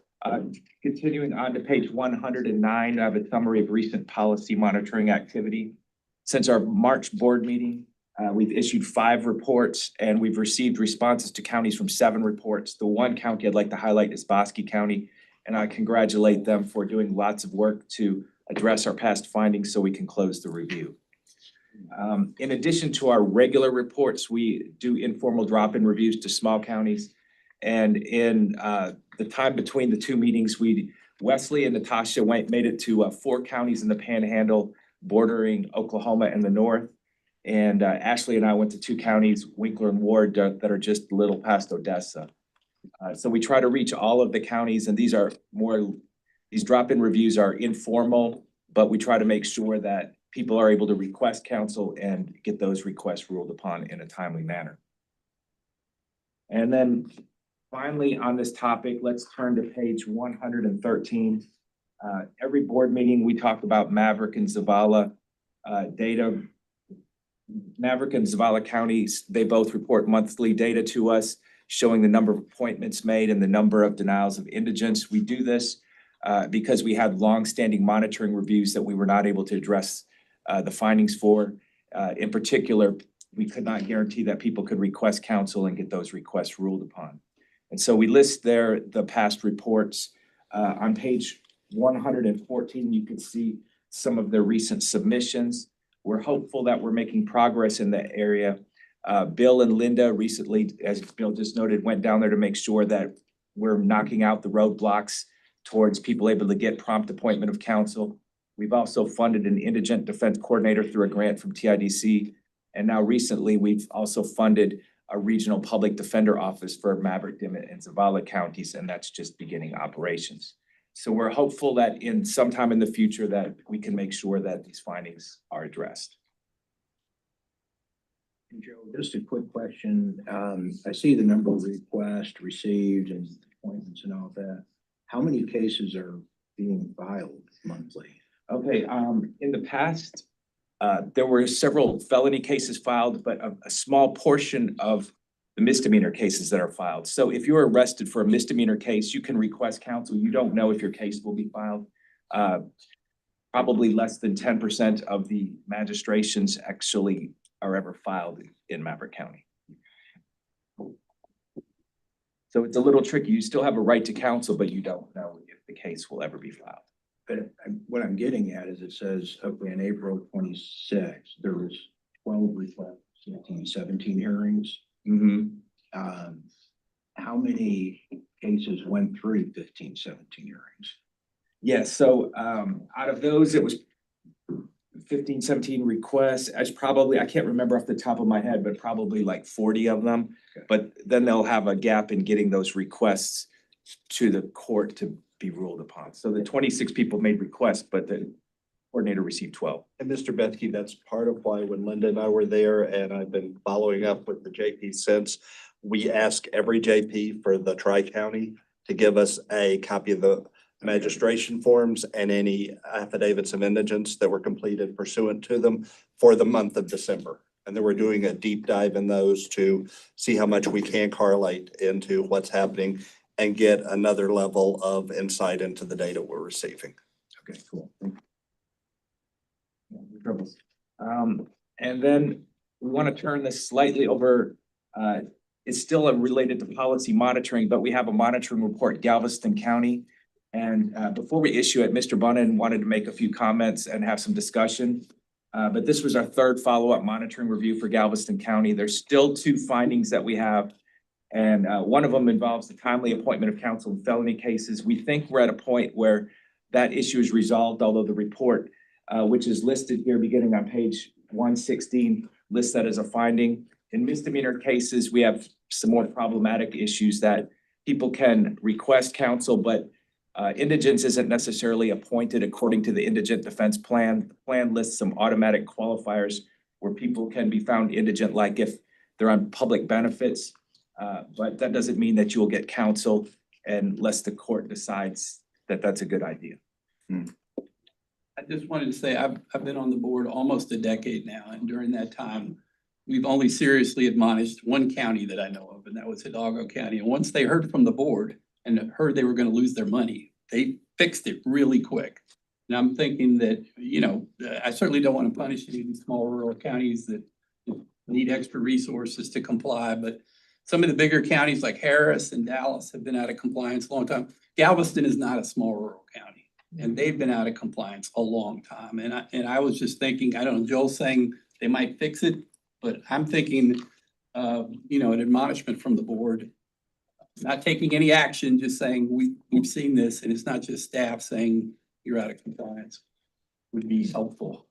Continuing on to page 109, I have a summary of recent policy monitoring activity. Since our March board meeting, we've issued 5 reports and we've received responses to counties from 7 reports. The one county I'd like to highlight is Bosque County, and I congratulate them for doing lots of work to address our past findings so we can close the review. In addition to our regular reports, we do informal drop-in reviews to small counties. And in the time between the 2 meetings, Wesley and Natasha made it to 4 counties in the Panhandle bordering Oklahoma in the north. And Ashley and I went to 2 counties, Winkler and Ward, that are just a little past Odessa. So we try to reach all of the counties, and these drop-in reviews are informal, but we try to make sure that people are able to request counsel and get those requests ruled upon in a timely manner. And then finally, on this topic, let's turn to page 113. Every board meeting, we talk about Maverick and Zavala data. Maverick and Zavala counties, they both report monthly data to us showing the number of appointments made and the number of denials of indigence. We do this because we had longstanding monitoring reviews that we were not able to address the findings for. In particular, we could not guarantee that people could request counsel and get those requests ruled upon. And so we list there the past reports. On page 114, you can see some of the recent submissions. We're hopeful that we're making progress in that area. Bill and Linda recently, as Bill just noted, went down there to make sure that we're knocking out the roadblocks towards people able to get prompt appointment of counsel. We've also funded an indigent defense coordinator through a grant from TIDC. And now recently, we've also funded a regional public defender office for Maverick, Dimmitt, and Zavala counties, and that's just beginning operations. So we're hopeful that in sometime in the future that we can make sure that these findings are addressed. Joe, just a quick question. I see the number of requests received and appointments and all that. How many cases are being filed monthly? Okay, in the past, there were several felony cases filed, but a small portion of the misdemeanor cases that are filed. So if you're arrested for a misdemeanor case, you can request counsel. You don't know if your case will be filed. Probably less than 10% of the magistrations actually are ever filed in Maverick County. So it's a little tricky. You still have a right to counsel, but you don't know if the case will ever be filed. But what I'm getting at is it says, okay, in April 26, there was 12 requests, 17 hearings. How many cases went through 17 hearings? Yes, so out of those, it was 15, 17 requests. As probably, I can't remember off the top of my head, but probably like 40 of them. Okay. But then they'll have a gap in getting those requests to the court to be ruled upon. So the 26 people made requests, but the coordinator received 12. And Mr. Bethke, that's part of why when Linda and I were there, and I've been following up with the JP since, we ask every JP for the Tri-County to give us a copy of the magistration forms and any affidavits of indigence that were completed pursuant to them for the month of December. And then we're doing a deep dive in those to see how much we can correlate into what's happening and get another level of insight into the data we're receiving. Okay, cool. No troubles. And then we want to turn this slightly over. It's still related to policy monitoring, but we have a monitoring report, Galveston County. And before we issue it, Mr. Bunnan wanted to make a few comments and have some discussion. But this was our third follow-up monitoring review for Galveston County. There's still 2 findings that we have. And one of them involves the timely appointment of counsel in felony cases. We think we're at a point where that issue is resolved, although the report, which is listed here beginning on page 116, lists that as a finding. In misdemeanor cases, we have some more problematic issues that people can request counsel, but indigence isn't necessarily appointed according to the indigent defense plan. The plan lists some automatic qualifiers where people can be found indigent, like if they're on public benefits. But that doesn't mean that you will get counsel unless the court decides that that's a good idea. I just wanted to say, I've been on the board almost a decade now, and during that time, we've only seriously admonished one county that I know of, and that was Hidalgo County. And once they heard from the board and heard they were gonna lose their money, they fixed it really quick. And I'm thinking that, you know, I certainly don't want to punish any of these small rural counties that need extra resources to comply, but some of the bigger counties like Harris and Dallas have been out of compliance a long time. Galveston is not a small rural county, and they've been out of compliance a long time. And I was just thinking, I don't know, Joel's saying they might fix it, but I'm thinking, you know, an admonishment from the board, not taking any action, just saying we've seen this, and it's not just staff saying you're out of compliance, would be helpful.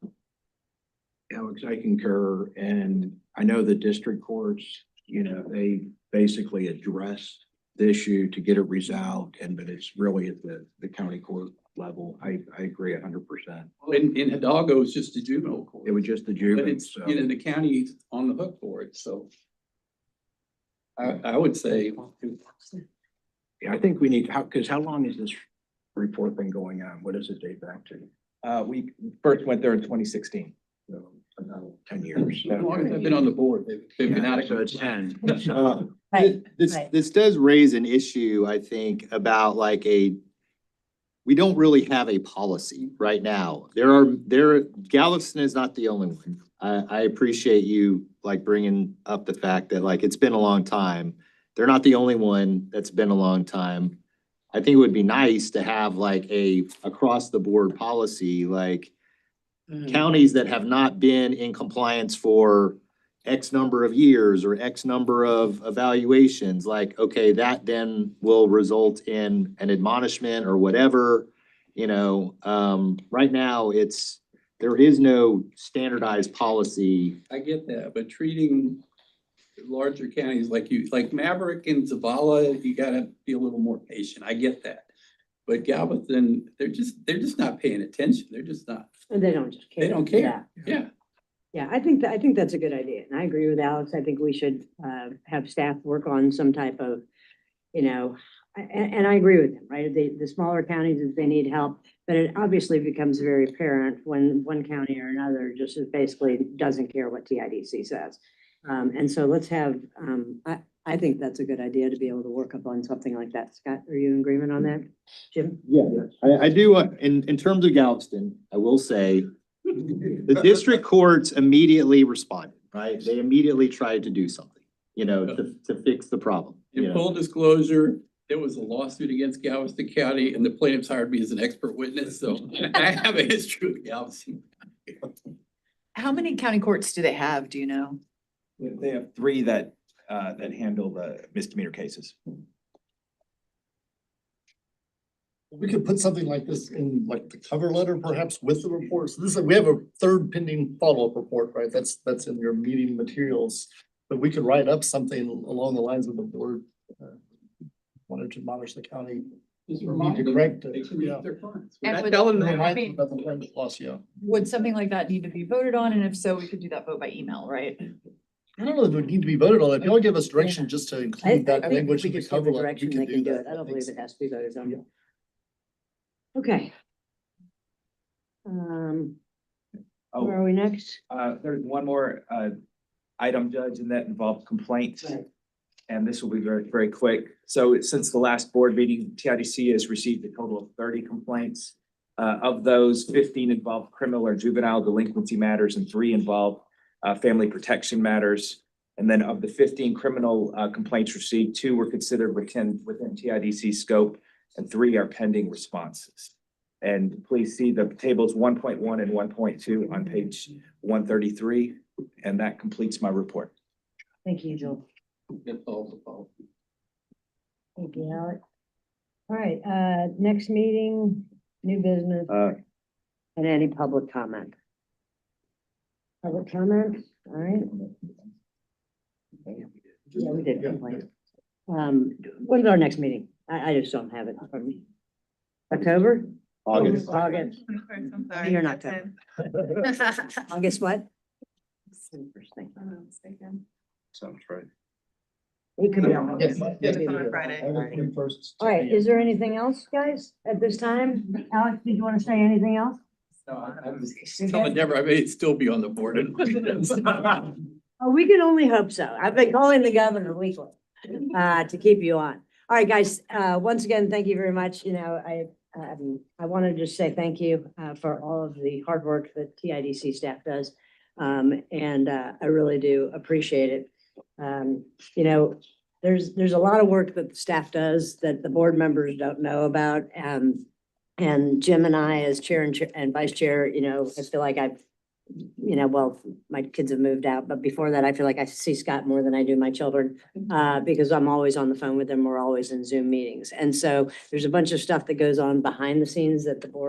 Alex, I concur, and I know the district courts, you know, they basically addressed the issue to get it resolved, but it's really at the county court level. I agree 100%. In Hidalgo, it's just a juvenile court. It was just the But juvenile. it's, you know, the county's on the hook for it, so. I would say. Yeah, I think we need, because how long has this report been going on? What does it date back to? We first went there in 2016. So about 10 years. As long as I've been on the board, they've been out of. So it's 10. Right, This, right. this does raise an issue, I think, about like we don't really have a policy right now. Galveston is not the only one. I appreciate you like bringing up the fact that like it's been a long time. They're not the only one that's been a long time. I think it would be nice to have like a across the board policy, like counties that have not been in compliance for X number of years or X number of evaluations, like, okay, that then will result in an admonishment or whatever, you know. Right now, there is no standardized policy. I get that, but treating larger counties like Maverick and Zavala, you gotta be a little more patient. I get that. But Galveston, they're just not paying attention. They're just not. And they don't just care. They don't care. Yeah. Yeah, I think that's a good idea. And I agree with Alex. I think we should have staff work on some type of, you know, and I agree with him, right? The smaller counties, if they need help, but it obviously becomes very apparent when one county or another just basically doesn't care what TIDC says. And so let's have, I think that's a good idea to be able to work up on something like that. Scott, are you in agreement on that? Jim? Yeah, I do, in terms of Galveston, I will say, the district courts immediately responded, right? They immediately tried to do something, to fix the problem. In full disclosure, there was a lawsuit against Galveston County and the plaintiffs hired me as an expert witness, so I have a history with Galveston. How many county courts do they have? Do you know? They have three that handle the misdemeanor cases. We could put something like this in like the cover letter, perhaps with the report. So this is, we have a third pending follow-up report, right? That's in your meeting materials. But we could write up something along the lines of the board wanted to admonish the county. Just need remind to them, correct they it. can Yeah. meet their clients. And We're not would- telling them. Remind I them mean- about the employment loss, yeah. Would something like that need to be voted on? And if so, we could do that vote by email, right? I don't know if it would need to be voted on. If y'all give us direction just to I include that think language we in the just give cover the letter, we direction, can they can do that. it. I don't think believe it so. has to be voted on. Yeah. Okay. Where are we next? There's one more item, Judge, and that involved complaints. Right. And this will be very, very quick. So since the last board meeting, TIDC has received a total of 30 complaints. Of those, 15 involved criminal or juvenile delinquency matters and 3 involved family protection matters. And then of the 15 criminal complaints received, 2 were considered within TIDC scope and 3 are pending responses. And please see the tables 1.1 and 1.2 on page 133, and that completes my report. Thank you, Joel. That's all the policy. Thank you, Alec. All right, next meeting, new business, and any public comment. Public comment, all right. Yeah, we did complain. When's our next meeting? I just don't have it in front of me. October? August. August. I'm sorry. You're not October. August what? Interesting. Sounds right. It could be on. Yes, yes, It's on a yes. Friday. August 21st. All right, is there anything else, guys, at this time? Alex, did you want to say anything else? No, I'm just telling Deborah, I may still be on the board. Oh, we can only hope so. I've been calling the governor weekly, to keep you on. All right, guys, once again, thank you very much. I want to just say thank you, for all of the hard work that TIDC staff does. And I really do appreciate it. There's a lot of work that the staff does that the board members don't know about. And Jim and I, as chair and vice chair, I feel like well, my kids have moved out, but before that, I feel like I see Scott more than I do my children, because I'm always on the phone with them. We're always in Zoom meetings. And so there's a bunch of stuff that goes on behind the scenes that the board